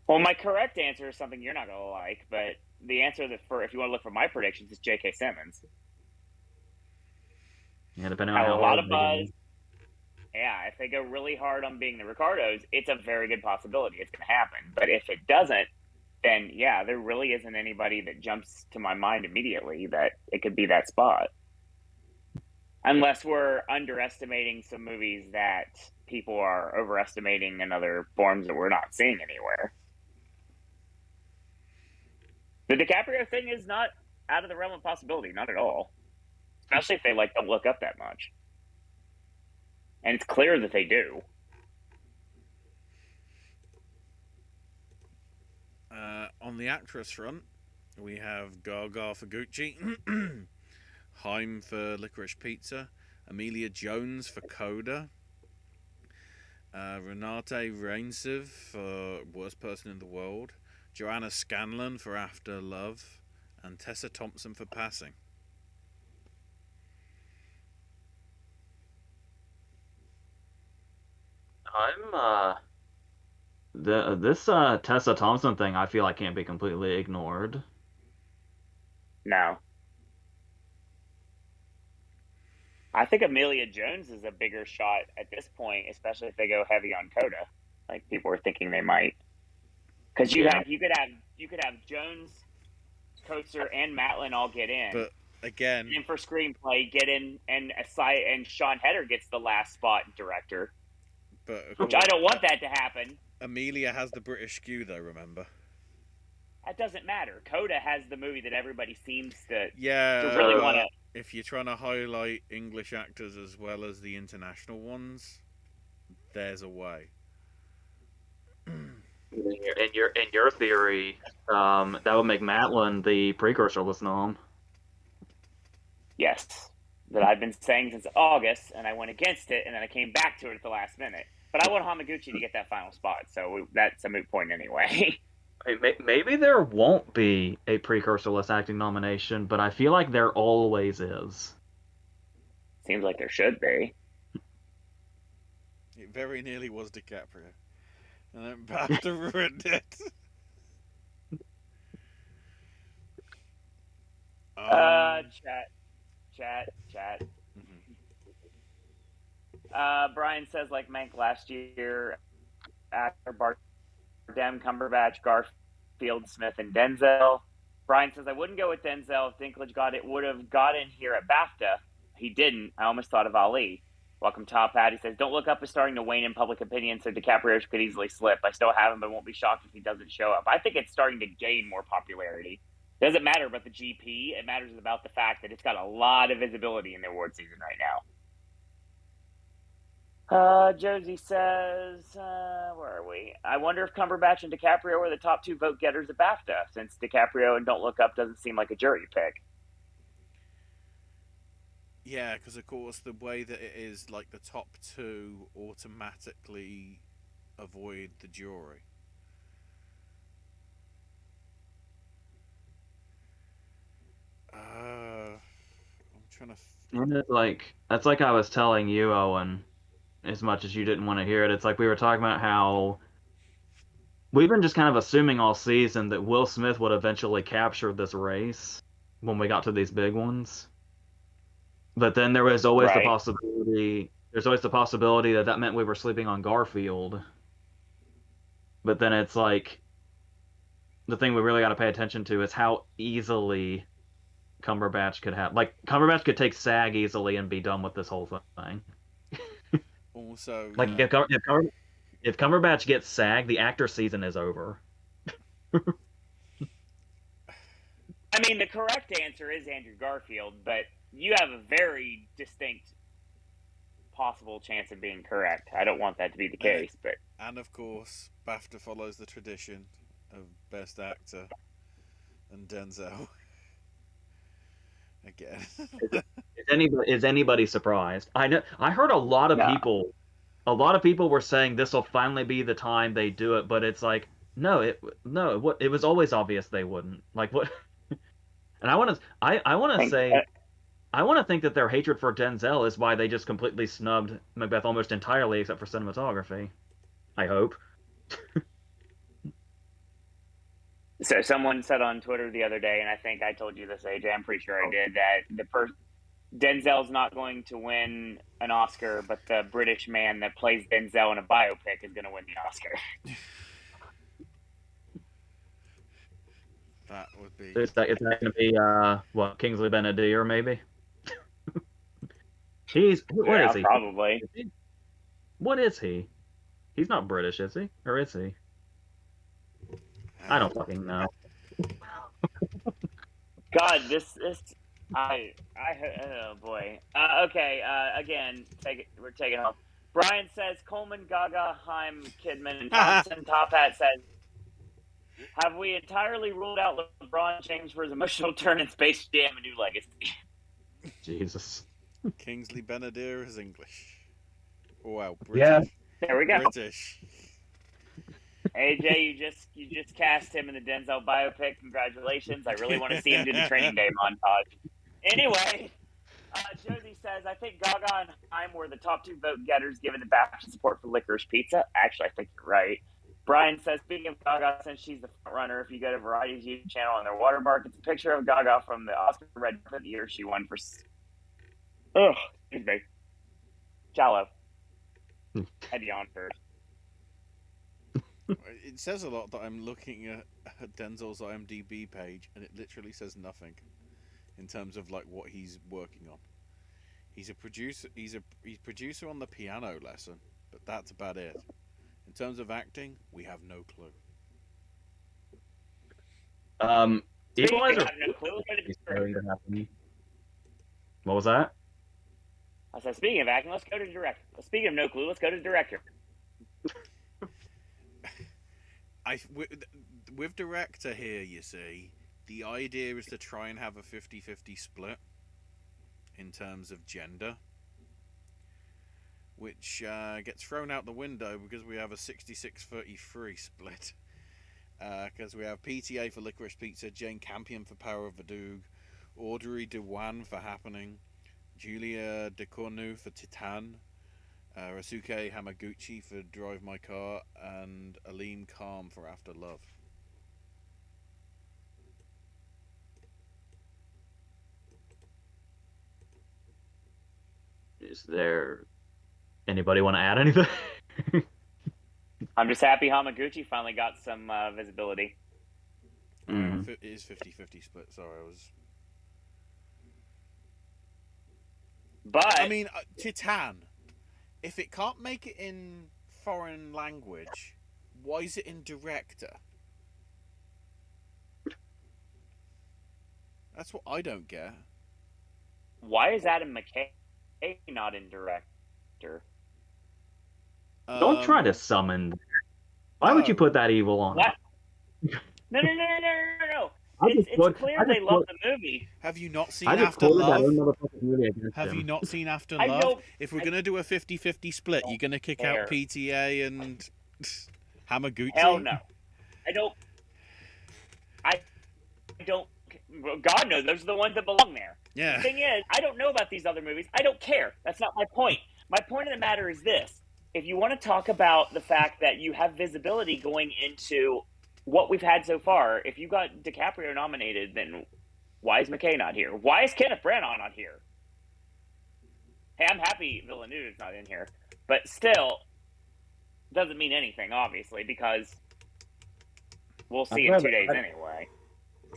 Well, my correct answer is something you're not going to like, but the answer if you want to look for my predictions, is J.K. Simmons. Yeah, depending on Had a how lot hard of buzz. Yeah, if they go really hard on being the Ricardos, it's a very good possibility it's going to happen. But if it doesn't, then yeah, there really isn't anybody that jumps to my mind immediately that it could be that spot. Unless we're underestimating some movies that people are overestimating in other forms that we're not seeing anywhere. The DiCaprio thing is not out of the realm of possibility, not at all. Especially if they Don't Look Up that much. And it's clear that they do. On the actress front, we have Gaga for Gucci, Haim for Licorice Pizza, Amelia Jones for Coda, Renate Reinsve for Worst Person in the World, Joanna Scanlon for After Love, and Tessa Thompson for Passing. This Tessa Thompson thing, I feel like can't be completely ignored. No. I think Amelia Jones is a bigger shot at this point, especially if they go heavy on Coda, like people were thinking they might. Because you could have Jones, Coaster, and Matlin all get in. But again, and for screenplay, get in, and Sean Heder gets the last spot director. Which I don't want that to happen. Amelia has the British skew, though. Remember. That doesn't matter. Coda has the movie that everybody seems to really want to. If you're trying to highlight English actors as well as the international ones, there's a way. In your theory, that would make Matlin the precursorless nom. Yes, that I've been saying since August, and I went against it, and then I came back to it at the last minute. But I want Hamaguchi to get that final spot, so that's a moot point anyway. Maybe there won't be a precursorless acting nomination, but I feel like there always is. Seems like there should be. It very nearly was DiCaprio. And then BAFTA ruined it. Chat. Brian says, like Mank last year, actor Bardem, Cumberbatch, Garfield, Smith, and Denzel. Brian says, I wouldn't go with Denzel. If Dinklage would have gotten here at BAFTA. He didn't. I almost thought of Ali. Welcome, Top Hat. He says, Don't Look Up is starting to wane in public opinion, so DiCaprio could easily slip. I still have him, but won't be shocked if he doesn't show up. I think it's starting to gain more popularity. It doesn't matter about the GP. It matters about the fact that it's got a lot of visibility in the award season right now. Josie says, where are we? I wonder if Cumberbatch and DiCaprio were the top two vote getters at BAFTA, since DiCaprio and Don't Look Up doesn't seem like a jury pick. Yeah, because of course the way that it is, like the top two automatically avoid the jury. I'm trying to. That's like I was telling you, Owen. As much as you didn't want to hear it, it's like we were talking about how we've been just kind of assuming all season that Will Smith would eventually capture this race when we got to these big ones. But then there was always the possibility. There's always the possibility that meant we were sleeping on Garfield. But then it's like the thing we really got to pay attention to is how easily Cumberbatch could have. Like Cumberbatch could take SAG easily and be done with this whole thing. Also, like if Cumberbatch gets SAG, the actor season is over. I mean, the correct answer is Andrew Garfield, but you have a very distinct possible chance of being correct. I don't want that to be the case, but of course, BAFTA follows the tradition of Best Actor and Denzel. Again. Is anybody surprised? I know. I heard a lot of people. A lot of people were saying this will finally be the time they do it, but it's like, no, it was always obvious they wouldn't. Like what? And I want to say, I want to think that their hatred for Denzel is why they just completely snubbed Macbeth almost entirely, except for cinematography. I hope. So someone said on Twitter the other day, and I think I told you this, AJ, I'm pretty sure I did, that Denzel's not going to win an Oscar, but the British man that plays Denzel in a biopic is going to win the Oscar. That would be... Is that going to be, what, Kingsley Ben-Adir, maybe? What is he? Probably. What is he? He's not British, is he? Or is he? I don't fucking know. God, oh boy. Okay, again, we're taking home. Brian says Coleman, Gaga, Heim, Kidman, and Thompson. Top Hat says, have we entirely ruled out LeBron James for his emotional turn in Space Jam: A New Legacy? Jesus. Kingsley Ben-Adir is English. Wow, British. Yeah. There we go. British. AJ, you just cast him in the Denzel biopic. Congratulations! I really want to see him do the Training Day montage. Anyway, Josie says, I think Gaga and Heim were the top 2 vote getters given the BAFTA support for Licorice Pizza. Actually, I think you're right. Brian says, speaking of Gaga, since she's the front runner, if you go to Variety's YouTube channel on their watermark, it's a picture of Gaga from the Oscar red carpet the year she won for. Excuse me. Jallo. Had yawn first. It says a lot that I'm looking at Denzel's IMDb page, and it literally says nothing in terms of like what he's working on. He's a producer. He's producer on The Piano Lesson, but that's about it. In terms of acting, we have no clue. Equalizer. Have no clue. What was that? I said, speaking of acting, let's go to director. Speaking of no clue, let's go to director. With director here, you see, the idea is to try and have a 50-50 split in terms of gender, which gets thrown out the window because we have a 66-33 split. Because we have PTA for Licorice Pizza, Jane Campion for Power of the Doog, Audrey Dewan for Happening, Julia Ducournau for Titan, Rasuke Hamaguchi for Drive My Car, and Aleem Khan for After Love. Is there anybody want to add anything? I'm just happy Hamaguchi finally got some visibility. It is 50-50 split. Sorry, I was. But I mean, Titan. If it can't make it in foreign language, why is it in director? That's what I don't get. why is Adam McKay not in director? Don't try to summon. Why would you put that evil on? What? No. It's clear they love the movie. Have you not seen After Love? Have you not seen After Love? If we're going to do a 50-50 split, you're going to kick out PTA and Hamaguchi? Hell no. I don't. God knows those are the ones that belong there. Yeah. The thing is, I don't know about these other movies. I don't care. That's not my point. My point of the matter is this. If you want to talk about the fact that you have visibility going into what we've had so far, if you got DiCaprio nominated, then why is McKay not here? Why is Kenneth Branagh not here? Hey, I'm happy Villeneuve is not in here. But still, doesn't mean anything, obviously, because we'll see in 2 days anyway.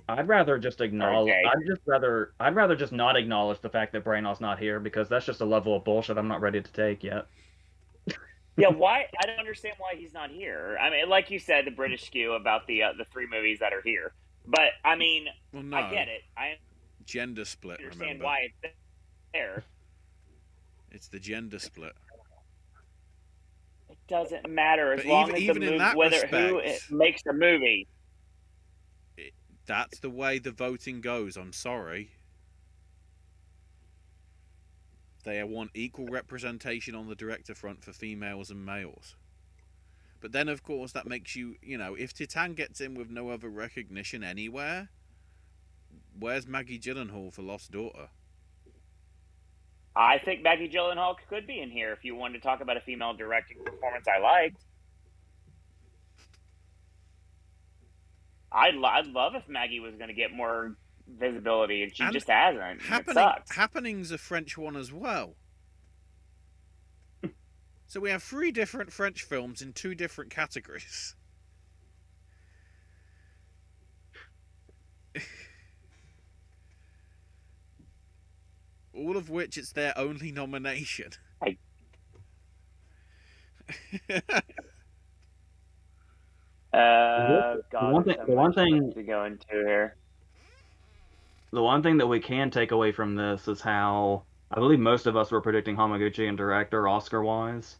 I'd rather just acknowledge. Okay. I'd rather just not acknowledge the fact that Branagh's not here, because that's just a level of bullshit I'm not ready to take yet. Yeah, why? I don't understand why he's not here. I mean, like you said, the British skew about the 3 movies that are here. But I mean, well, no. I get it. I gender split. understand remember. why it's there. It's the gender split. It doesn't matter as But long as the even in movie, that whether who respect, makes the movie. that's the way the voting goes. I'm sorry. They want equal representation on the director front for females and males. But then, of course, that makes you, if Titan gets in with no other recognition anywhere, where's Maggie Gyllenhaal for Lost Daughter? I think Maggie Gyllenhaal could be in here if you wanted to talk about a female directing performance I liked. I'd love if Maggie was going to get more visibility, and she just hasn't. It sucks. Happening's a French one as well. So we have 3 different French films in 2 different categories. All of which it's their only nomination. God, the one thing to go into here. The one thing that we can take away from this is how I believe most of us were predicting Hamaguchi and director Oscar-wise,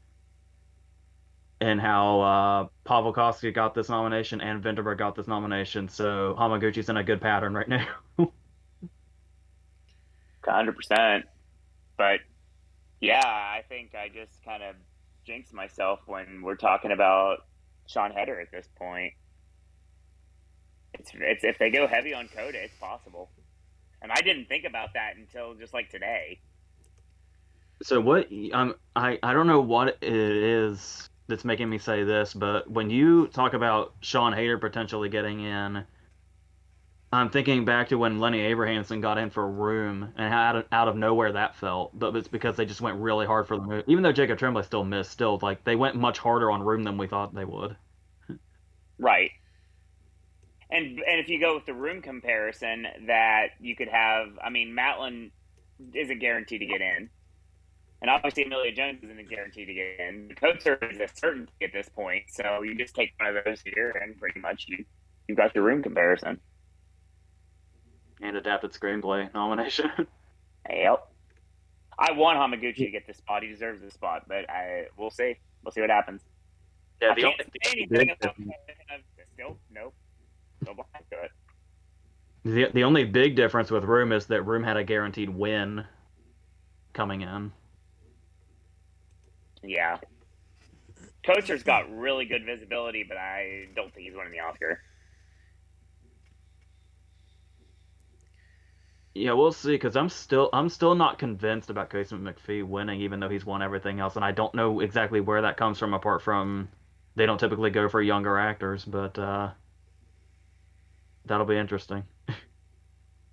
and how Pavel Koski got this nomination and Vinterberg got this nomination. So Hamaguchi's in a good pattern right now. 100%. But yeah, I think I just kind of jinxed myself when we're talking about Sean Heder at this point. It's if they go heavy on Coda, it's possible. And I didn't think about that until just like today. So what I don't know what it is that's making me say this, but when you talk about Sean Heder potentially getting in, I'm thinking back to when Lenny Abrahamson got in for Room and how out of nowhere that felt. But it's because they just went really hard for the movie. Even though Jacob Tremblay still missed, still like they went much harder on Room than we thought they would. Right. And if you go with the Room comparison, that you could have, I mean, Matlin isn't guaranteed to get in. And obviously Emilia Jones isn't guaranteed to get in. The Coaster is a certainty at this point. So you just take one of those here and pretty much you've got your Room comparison. And adapted screenplay nomination. Yep. I want Hamaguchi to get this spot. He deserves this spot, but we'll see. We'll see what happens. Yeah, I can't say anything about still, nope. Go behind to it. The only big difference with Room is that Room had a guaranteed win coming in. Yeah. Coaster's got really good visibility, but I don't think he's winning the Oscar. Yeah, we'll see. Because I'm still not convinced about Casey McPhee winning, even though he's won everything else, and I don't know exactly where that comes from. Apart from they don't typically go for younger actors, but that'll be interesting.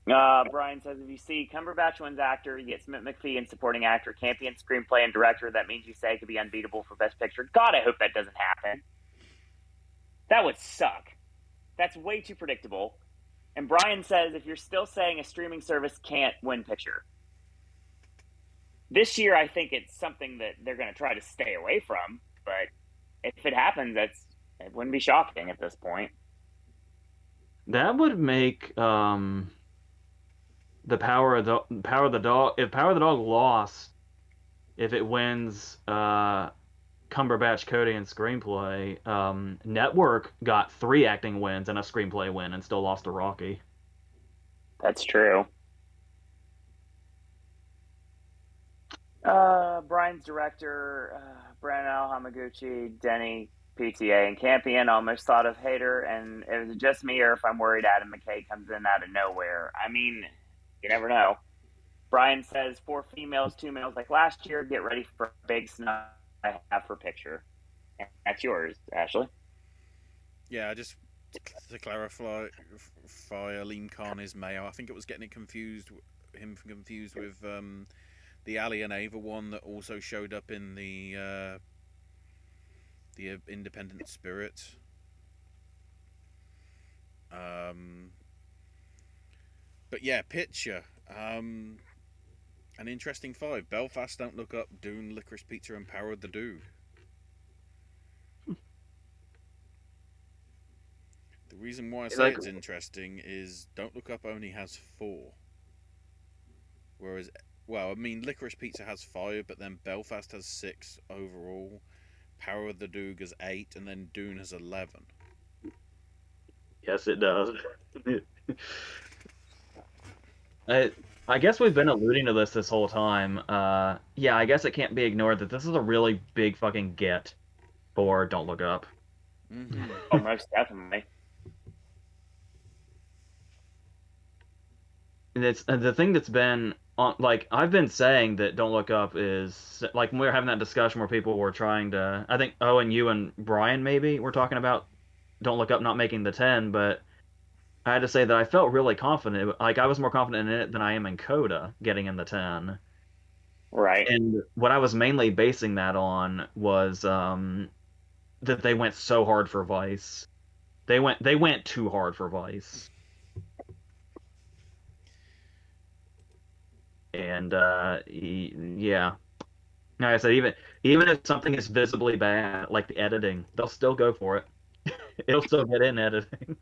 Brian says, if you see Cumberbatch wins actor, you get Smith McPhee in supporting actor, champion screenplay and director. That means you say it could be unbeatable for Best Picture. God, I hope that doesn't happen. That would suck. That's way too predictable. And Brian says, if you're still saying a streaming service can't win picture, this year I think it's something that they're going to try to stay away from. But if it happens, it wouldn't be shocking at this point. That would make the Power of the Dog. If Power of the Dog lost, if it wins Cumberbatch, Cody, and screenplay, Network got 3 acting wins and a screenplay win and still lost to Rocky. That's true. Brian's director, Brandon Hamaguchi, Denny, PTA, and Campion almost thought of Hader, and is it just me or if I'm worried Adam McKay comes in out of nowhere? I mean, you never know. Brian says 4 females, 2 males like last year. Get ready for a big snub I have for picture. And that's yours, Ashley. Yeah, just to clarify, Alim Khan is male. I think it was getting him confused with the Ali and Ava one that also showed up in the Independent Spirit. But yeah, picture. An interesting 5. Belfast, Don't Look Up, Dune, Licorice Pizza, and Power of the Dog. The reason why I say it's interesting is Don't Look Up only has 4. Whereas well, I mean, Licorice Pizza has 5, but then Belfast has 6 overall. Power of the Dog has 8, and then Dune has 11. Yes, it does. I, I guess we've been alluding to this whole time. Yeah, I guess it can't be ignored that this is a really big fucking get for Don't Look Up. Mm-hmm. Oh, most definitely. And it's the thing that's been on, like, I've been saying that Don't Look Up is like when we were having that discussion where people were trying to, I think Owen, you and Brian maybe were talking about Don't Look Up not making the 10, but I had to say that I felt really confident. Like I was more confident in it than I am in Coda getting in the 10. Right. And what I was mainly basing that on was that they went so hard for Vice. They went too hard for Vice. And yeah. Like I said, even if something is visibly bad, like the editing, they'll still go for it. It'll still get in editing.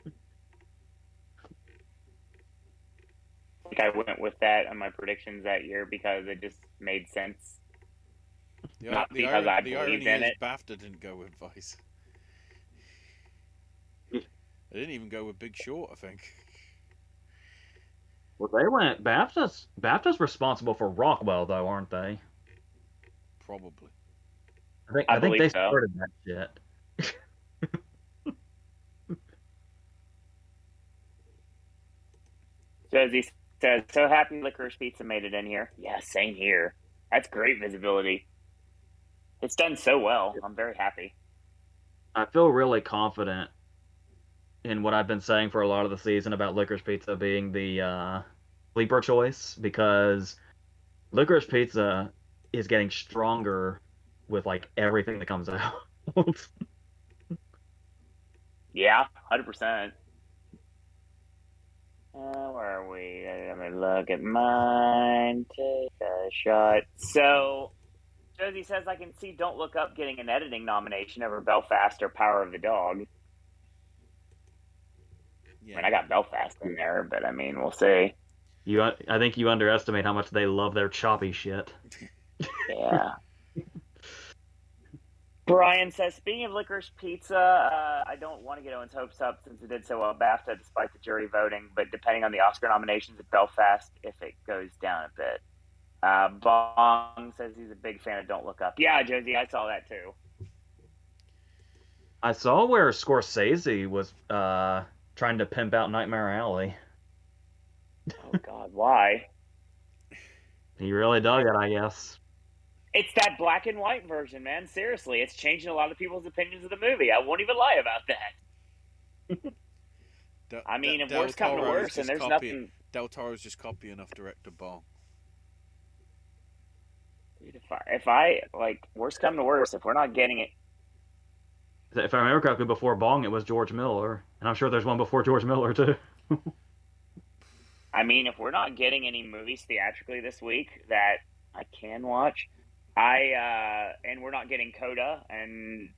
I think I went with that on my predictions that year because it just made sense. Not because I The believed irony in is it. BAFTA didn't go with Vice. They didn't even go with Big Short, I think. Well, they went BAFTA's responsible for Rockwell though, aren't they? Probably. I I think believe they so. started that shit. Josie says, so happy Licorice Pizza made it in here. Yeah, same here. That's great visibility. It's done so well. I'm very happy. I feel really confident in what I've been saying for a lot of the season about Licorice Pizza being the sleeper choice because Licorice Pizza is getting stronger with like everything that comes out. Yeah, 100%. Where are we? Let me look at mine. Take a shot. So, Josie says I can see Don't Look Up getting an editing nomination over Belfast or Power of the Dog. I Yeah. mean, I got Belfast in there, but I mean, we'll see. I think you underestimate how much they love their choppy shit. Yeah. Brian says, speaking of Licorice Pizza, I don't want to get Owen's hopes up since it did so well at BAFTA despite the jury voting, but depending on the Oscar nominations at Belfast, if it goes down a bit. Bong says he's a big fan of Don't Look Up. Yeah, Josie, I saw that too. I saw where Scorsese was trying to pimp out Nightmare Alley. Oh, God, why? He really dug it, I guess. It's that black and white version, man. Seriously, it's changing a lot of people's opinions of the movie. I won't even lie about that. I mean, if worse come to worse, and there's nothing. Del Toro's just copying off director Bong. Dude, if I like worse come to worse, if we're not getting it, If I remember correctly, before Bong, it was George Miller, and I'm sure there's one before George Miller too. I mean, if we're not getting any movies theatrically this week that I can watch, and we're not getting Coda, and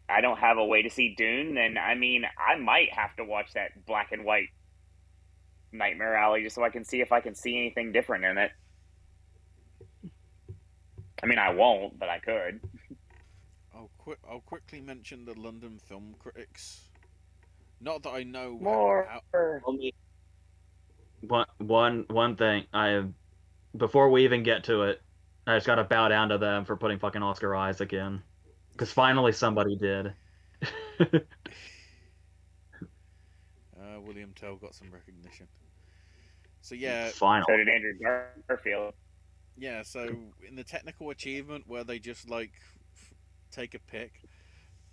I don't have a way to see Dune, then I mean, I might have to watch that black and white Nightmare Alley just so I can see if I can see anything different in it. I mean, I won't, but I could. I'll quickly mention the London film critics. Not that I know More. One thing before we even get to it, I just gotta bow down to them for putting fucking Oscar Isaac in, because finally somebody did. William Tell got some recognition. So yeah, Finally. So did Andrew Garfield. Yeah, so in the technical achievement where they just like take a pick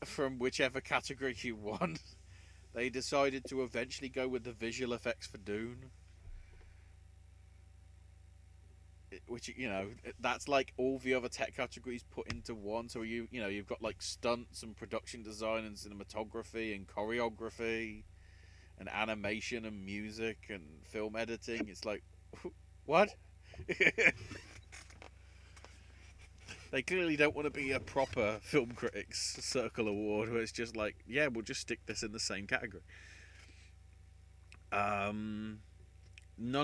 from whichever category you want, they decided to eventually go with the visual effects for Dune. Which, you know, that's like all the other tech categories put into one. So you've got like stunts and production design and cinematography and choreography and animation and music and film editing. It's like, what? They clearly don't want to be a proper film critics circle award where it's just like, yeah, we'll just stick this in the same category. None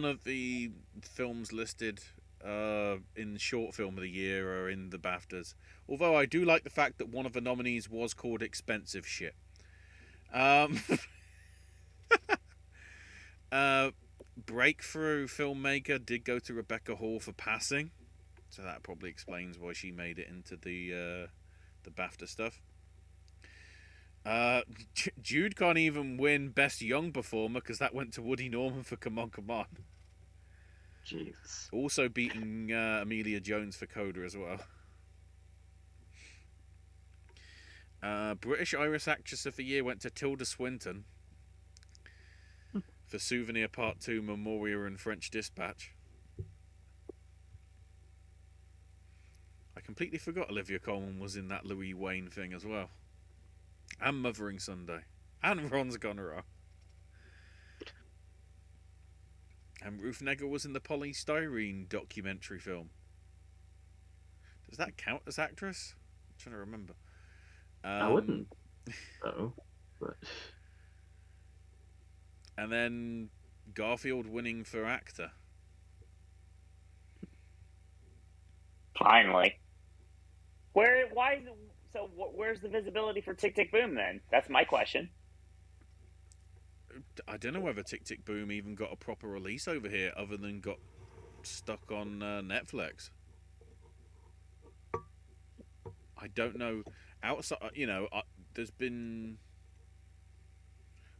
of the films listed in short film of the year or in the BAFTAs. Although I do like the fact that one of the nominees was called Expensive Shit. Um, Breakthrough filmmaker did go to Rebecca Hall for Passing, so that probably explains why she made it into the BAFTA stuff. Jude can't even win Best Young Performer because that went to Woody Norman for Come On, Come On. Jesus. Also beating Amelia Jones for Coda as well. British Irish Actress of the Year went to Tilda Swinton for Souvenir Part 2, Memoria and French Dispatch. I completely forgot Olivia Colman was in that Louis Wayne thing as well. And Mothering Sunday. And Ron's Gonorrhea. And Ruth Negga was in the Polystyrene documentary film. Does that count as actress? I'm trying to remember. I wouldn't. Oh, but and then Garfield winning for actor. Finally. Where's the visibility for Tick Tick Boom then? That's my question. I don't know whether Tick Tick Boom even got a proper release over here other than got stuck on Netflix. I don't know. Outside, there's been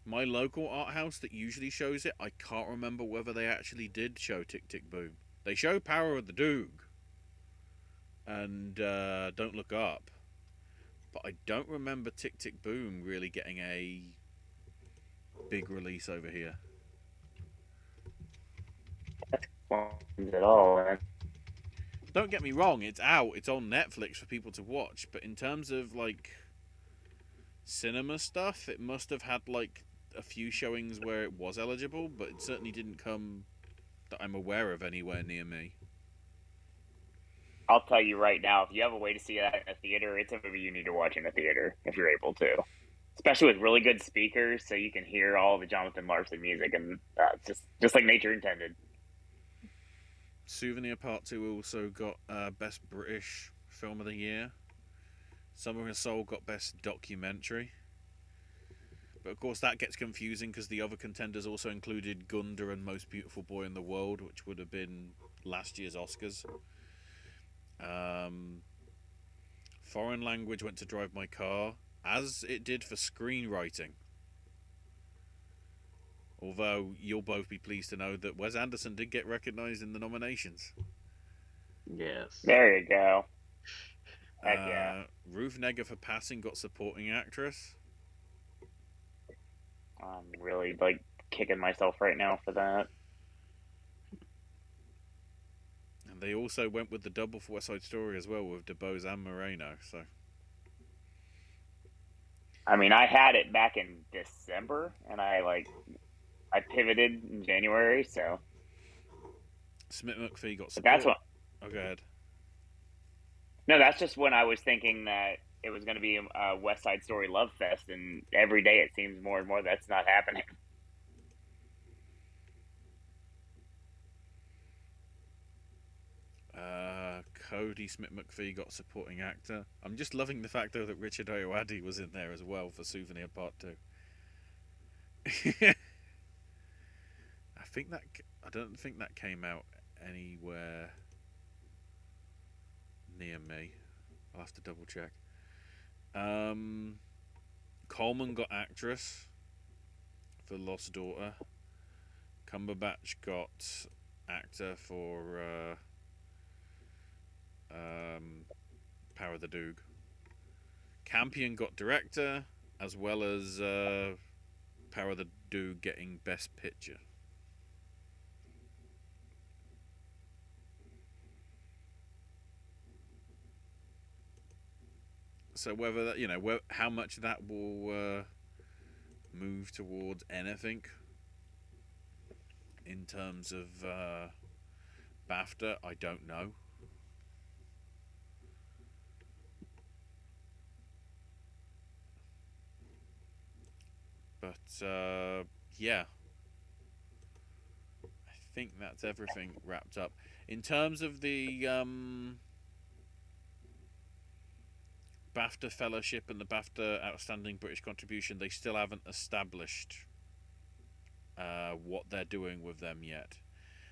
my local art house that usually shows it. I can't remember whether they actually did show Tick Tick Boom. They show Power of the Doog and Don't Look Up, but I don't remember Tick Tick Boom really getting a big release over here. At all, man. Don't get me wrong, it's out, it's on Netflix for people to watch, but in terms of like cinema stuff, it must have had like a few showings where it was eligible, but it certainly didn't come that I'm aware of anywhere near me. I'll tell you right now, if you have a way to see that in a theater, it's a movie you need to watch in a theater if you're able to. Especially with really good speakers, so you can hear all the Jonathan Larson music, and just like nature intended. Souvenir Part 2 also got Best British Film of the Year. Summer and Soul got Best Documentary. But of course that gets confusing because the other contenders also included Gunda and Most Beautiful Boy in the World, which would have been last year's Oscars. Foreign language went to Drive My Car, as it did for screenwriting. Although you'll both be pleased to know that Wes Anderson did get recognised in the nominations. yes. There you go. Heck yeah. Ruth Negga for Passing got Supporting Actress. I'm really kicking myself right now for that. And they also went with the double for West Side Story as well with DeBose and Moreno. So, I mean, I had it back in December, and I pivoted in January, so. Smith McPhee got support. That's what. Oh, go ahead. No, that's just when I was thinking that it was going to be a West Side Story love fest, and every day it seems more and more that's not happening. Cody Smith McPhee got Supporting Actor. I'm just loving the fact though that Richard Ayoade was in there as well for Souvenir Part 2. I don't think that came out anywhere near me. I'll have to double check. Coleman got Actress for Lost Daughter. Cumberbatch got Actor for Power of the Doog. Campion got Director, as well as Power of the Doog getting Best Picture. So whether that, how much that will move towards anything in terms of BAFTA, I don't know. But yeah, I think that's everything wrapped up. In terms of the BAFTA Fellowship and the BAFTA Outstanding British Contribution, they still haven't established what they're doing with them yet.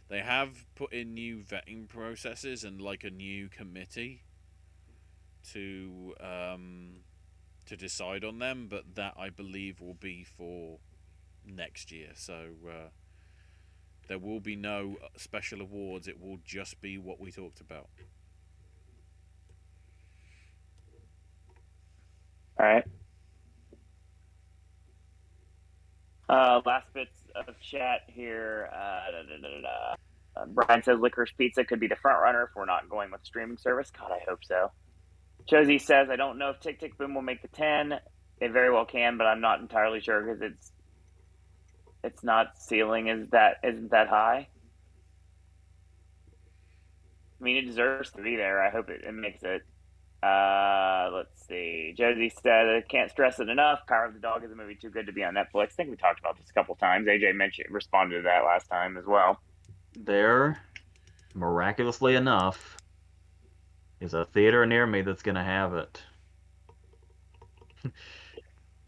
They have put in new vetting processes and like a new committee to decide on them, but that I believe will be for next year. So there will be no special awards. It will just be what we talked about. All right. Last bits of chat here. Brian says Licorice Pizza could be the front runner if we're not going with streaming service. God, I hope so. Josie says, I don't know if Tick Tick Boom will make the 10. It very well can, but I'm not entirely sure because it's not ceiling isn't that high. I mean, it deserves to be there. I hope it makes it. Let's see. Josie said, I can't stress it enough. Power of the Dog is a movie too good to be on Netflix. I think we talked about this a couple times. AJ responded to that last time as well. There, miraculously enough, is a theater near me that's going to have it.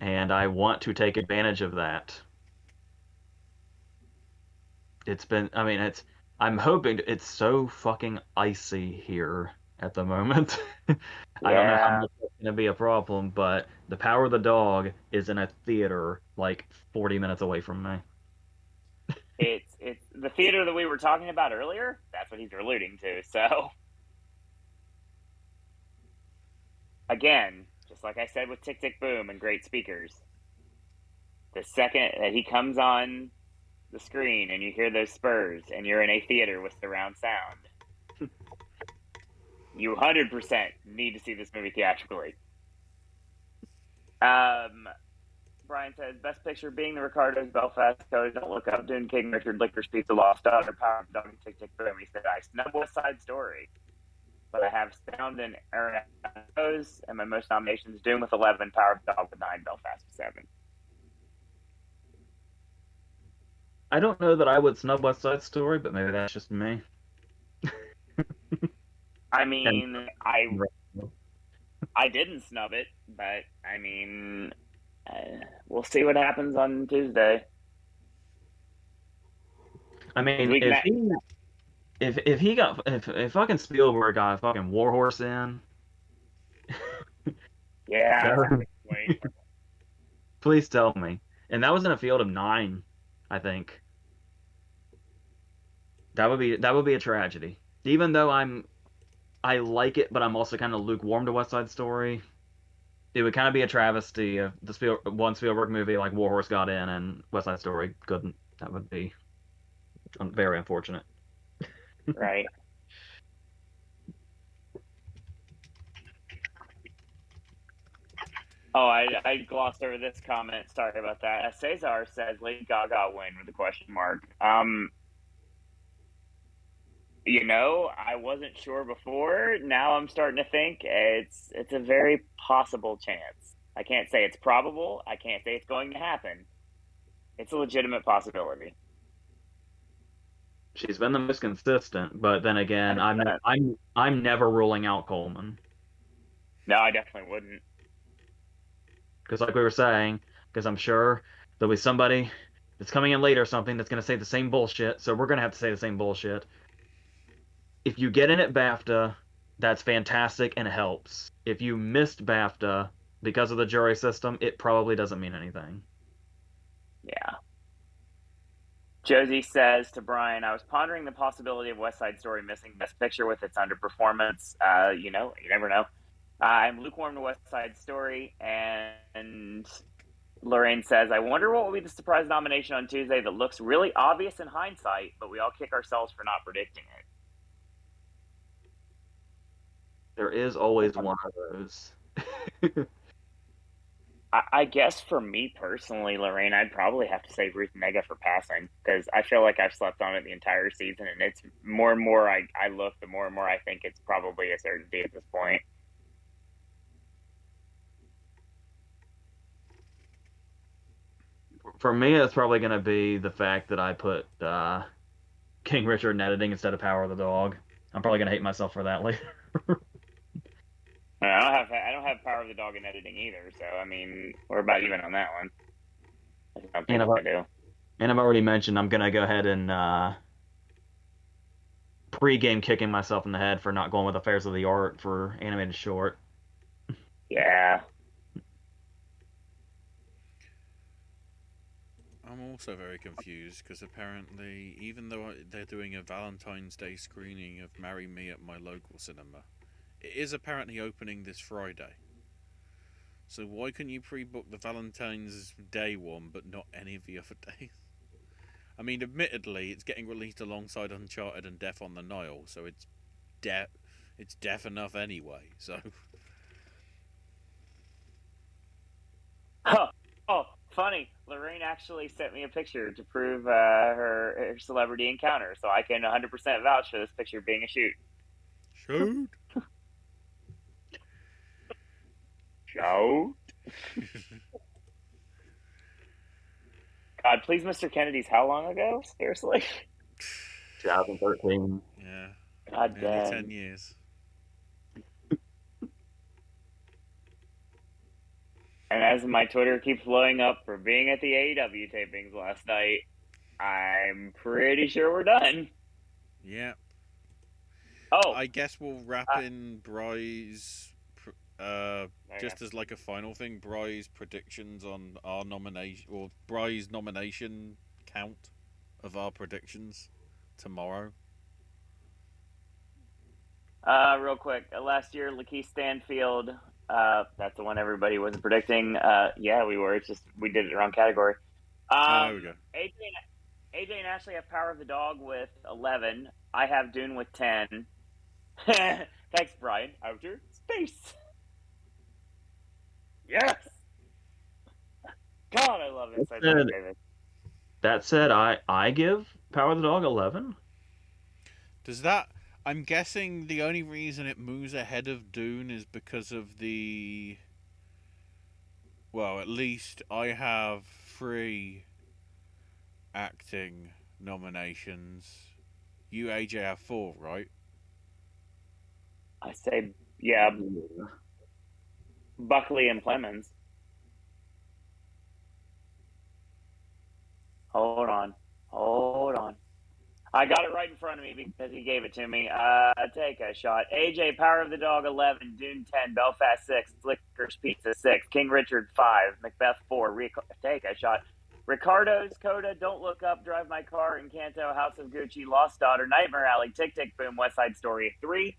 And I want to take advantage of that. I'm hoping it's so fucking icy here at the moment. I don't know how much that's going to be a problem, but the Power of the Dog is in a theater like 40 minutes away from me. It's the theater that we were talking about earlier. That's what he's alluding to. So again, just like I said with Tick Tick Boom and great speakers, the second that he comes on the screen and you hear those spurs and you're in a theater with surround sound, you 100% need to see this movie theatrically. Brian says, best picture being the Ricardos, Belfast Code, Don't Look Up, Dune King, Richard, Licorice Pizza, Lost Daughter, Power of the Dog, and Tick Tick Boom. He said, I snub West Side Story, but I have Sound and Arena's, and my most nominations, Dune with 11, Power of the Dog with 9, Belfast with 7. I don't know that I would snub West Side Story, but maybe that's just me. I mean, I didn't snub it, but I mean, we'll see what happens on Tuesday. I mean, if fucking Spielberg got a fucking Warhorse in, yeah, please tell me. And that was in a field of 9, I think. That would be a tragedy. Even though I like it, but I'm also kind of lukewarm to West Side Story. It would kind of be a travesty if one Spielberg movie like Warhorse got in and West Side Story couldn't. That would be very unfortunate. Right. Oh, I glossed over this comment. Sorry about that. Cesar says Lady Gaga win with a question mark. I wasn't sure before. Now I'm starting to think it's a very possible chance. I can't say it's probable. I can't say it's going to happen. It's a legitimate possibility. She's been the most consistent, but then again, I'm never ruling out Coleman. No, I definitely wouldn't. Because like we were saying, because I'm sure there'll be somebody that's coming in later or something that's going to say the same bullshit, so we're going to have to say the same bullshit. If you get in at BAFTA, that's fantastic and it helps. If you missed BAFTA because of the jury system, it probably doesn't mean anything. Yeah. Josie says to Brian, I was pondering the possibility of West Side Story missing Best Picture with its underperformance. You never know. I'm lukewarm to West Side Story. And Lorraine says, I wonder what will be the surprise nomination on Tuesday that looks really obvious in hindsight, but we all kick ourselves for not predicting it. There is always one of those. I guess for me personally, Lorraine, I'd probably have to say Ruth Nega for passing because I feel like I've slept on it the entire season, and it's more and more I look, the more and more I think it's probably a certainty at this point. For me, it's probably going to be the fact that I put King Richard in editing instead of Power of the Dog. I'm probably gonna hate myself for that later. I don't have Power of the Dog in editing either. So I mean, we're about even on that one. I don't And think I do. I've already mentioned I'm gonna go ahead and pre-game kicking myself in the head for not going with Affairs of the Art for animated short. Yeah. I'm also very confused because apparently, even though they're doing a Valentine's Day screening of Marry Me at my local cinema, it is apparently opening this Friday. So why couldn't you pre-book the Valentine's Day one, but not any of the other days? I mean, admittedly, it's getting released alongside Uncharted and Death on the Nile, so it's deaf enough anyway. So. Oh, funny. Lorraine actually sent me a picture to prove her celebrity encounter, so I can 100% vouch for this picture being a shoot. Shoot. Shout. God, please, Mr. Kennedy's how long ago? Seriously? 2013. Yeah. God Nearly damn. 10 years. And as my Twitter keeps blowing up for being at the AEW tapings last night, I'm pretty sure we're done. Yeah. Oh, I guess we'll wrap in Bry's, just as like a final thing, Bry's predictions on our nomination, or Bry's nomination count of our predictions tomorrow. real quick. Last year, Lakeith Stanfield, that's the one everybody was predicting. Yeah, we were. It's just we did it the wrong category. There we go. AJ and Ashley have Power of the Dog with 11. I have Dune with 10. Thanks, Brian. Outer space. Yes. God, I love it. That said, I give Power of the Dog 11. Does that? I'm guessing the only reason it moves ahead of Dune is because of the. Well, at least I have 3 acting nominations. You, AJ, have 4, right? I say, yeah, Buckley and Clemens. Hold on. I got it right in front of me because he gave it to me. Take a shot. AJ, Power of the Dog 11, Dune 10, Belfast 6, Flicker's Pizza 6, King Richard 5, Macbeth 4. Take a shot. Ricardo's Coda, Don't Look Up, Drive My Car, Encanto, House of Gucci, Lost Daughter, Nightmare Alley, Tick Tick Boom, West Side Story 3.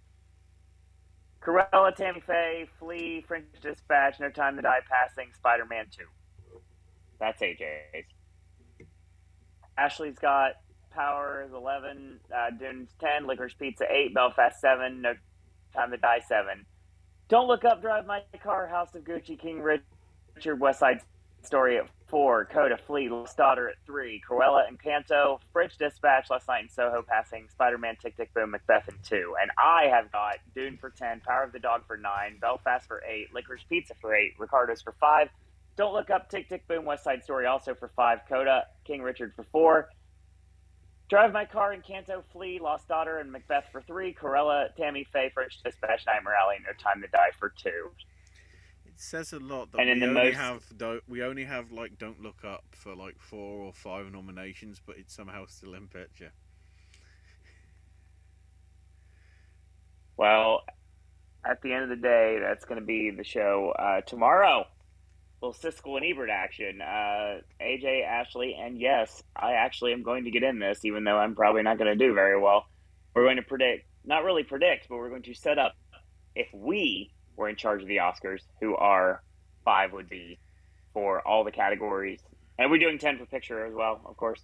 Cruella, Tammy Faye, Flea, French Dispatch, No Time to Die, Passing, Spider-Man 2. That's AJ's. Ashley's got Power is 11, Dune's 10, Licorice Pizza 8, Belfast 7, No Time to Die 7. Don't Look Up, Drive My Car, House of Gucci, King Richard, West Side Story at 4, Coda, Flea, Lost Daughter at 3, Cruella and Canto, French Dispatch, Last Night in Soho, Passing, Spider-Man, Tick Tick Boom, Macbeth in 2. And I have got Dune for 10, Power of the Dog for 9, Belfast for 8, Licorice Pizza for 8, Ricardo's for 5, Don't Look Up, Tick Tick Boom, West Side Story also for 5, Coda, King Richard for 4, Drive My Car, Encanto, Flea, Lost Daughter, and Macbeth for 3. Cruella, Tammy Faye, French Dispatch, Nightmare Alley, No Time to Die for 2. It says a lot that we only have like Don't Look Up for like 4 or 5 nominations, but it's somehow still in picture. Well, at the end of the day, that's going to be the show tomorrow. Little Siskel and Ebert action. AJ, Ashley, and yes, I actually am going to get in this, even though I'm probably not going to do very well. We're going to not really predict, but we're going to set up if we were in charge of the Oscars, who our 5 would be for all the categories. And we're doing 10 for picture as well, of course.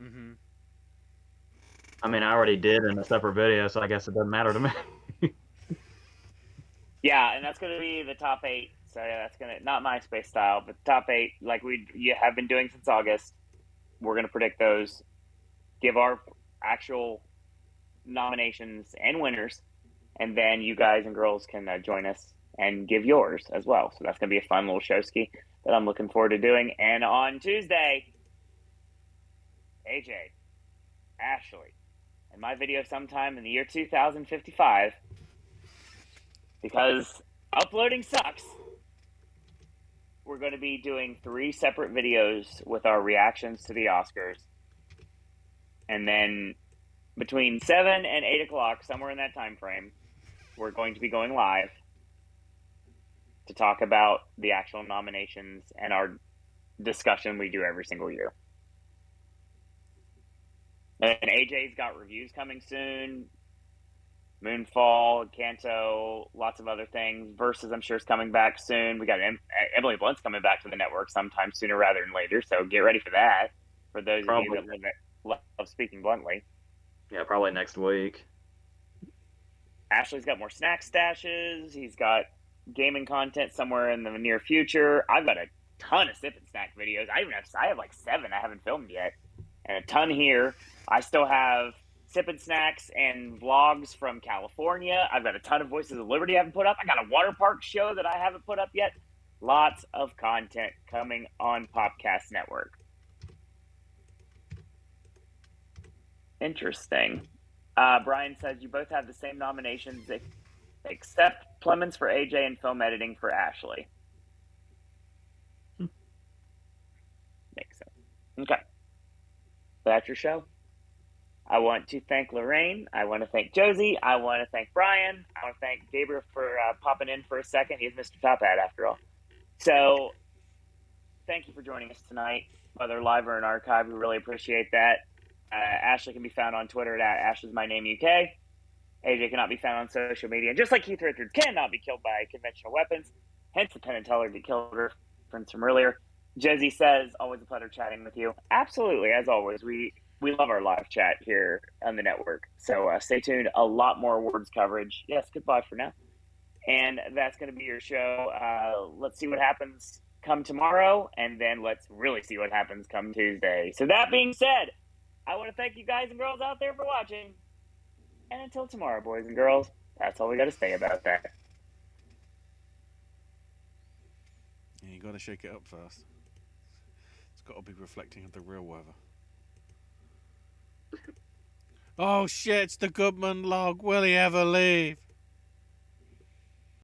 Mm-hmm. I mean, I already did in a separate video, so I guess it doesn't matter to me. Yeah, and that's going to be the top 8. So yeah, that's going to, not MySpace style, but top 8, like you have been doing since August. We're going to predict those, give our actual nominations and winners, and then you guys and girls can join us and give yours as well. So that's going to be a fun little showski that I'm looking forward to doing. And on Tuesday, AJ, Ashley and my video sometime in the year 2055, because uploading sucks, we're going to be doing 3 separate videos with our reactions to the Oscars. And then between 7 and 8 o'clock, somewhere in that time frame, we're going to be going live to talk about the actual nominations and our discussion we do every single year. And AJ's got reviews coming soon. Moonfall, Kanto, lots of other things. Versus, I'm sure, is coming back soon. We got Emily Blunt's coming back to the network sometime sooner rather than later, so get ready for that. For those of you that love speaking bluntly. Yeah, probably next week. Ashley's got more snack stashes. He's got gaming content somewhere in the near future. I've got a ton of sip and snack videos. I have like 7 I haven't filmed yet, and a ton here. I still have sip and snacks and vlogs from California. I've got a ton of Voices of Liberty I haven't put up. I got a water park show that I haven't put up yet. Lots of content coming on Popcast Network. Interesting. Brian says you both have the same nominations except Plemons for AJ and film editing for Ashley. Makes sense. Okay. That's your show. I want to thank Lorraine. I want to thank Josie. I want to thank Brian. I want to thank Gabriel for popping in for a second. He's Mr. Top Hat after all. So thank you for joining us tonight, whether live or in archive. We really appreciate that. Ashley can be found on Twitter at Ashley'sMyNameUK. AJ cannot be found on social media. Just like Keith Richards cannot be killed by conventional weapons, hence the Penn and Teller get killed reference from earlier. Josie says, always a pleasure chatting with you. Absolutely, as always. We love our live chat here on the network. So stay tuned. A lot more awards coverage. Yes, goodbye for now. And that's going to be your show. Let's see what happens come tomorrow, and then let's really see what happens come Tuesday. So that being said, I want to thank you guys and girls out there for watching. And until tomorrow, boys and girls, that's all we got to say about that. Yeah, you got to shake it up first. It's got to be reflecting of the real weather. Oh shit, it's the Goodman log. Will he ever leave?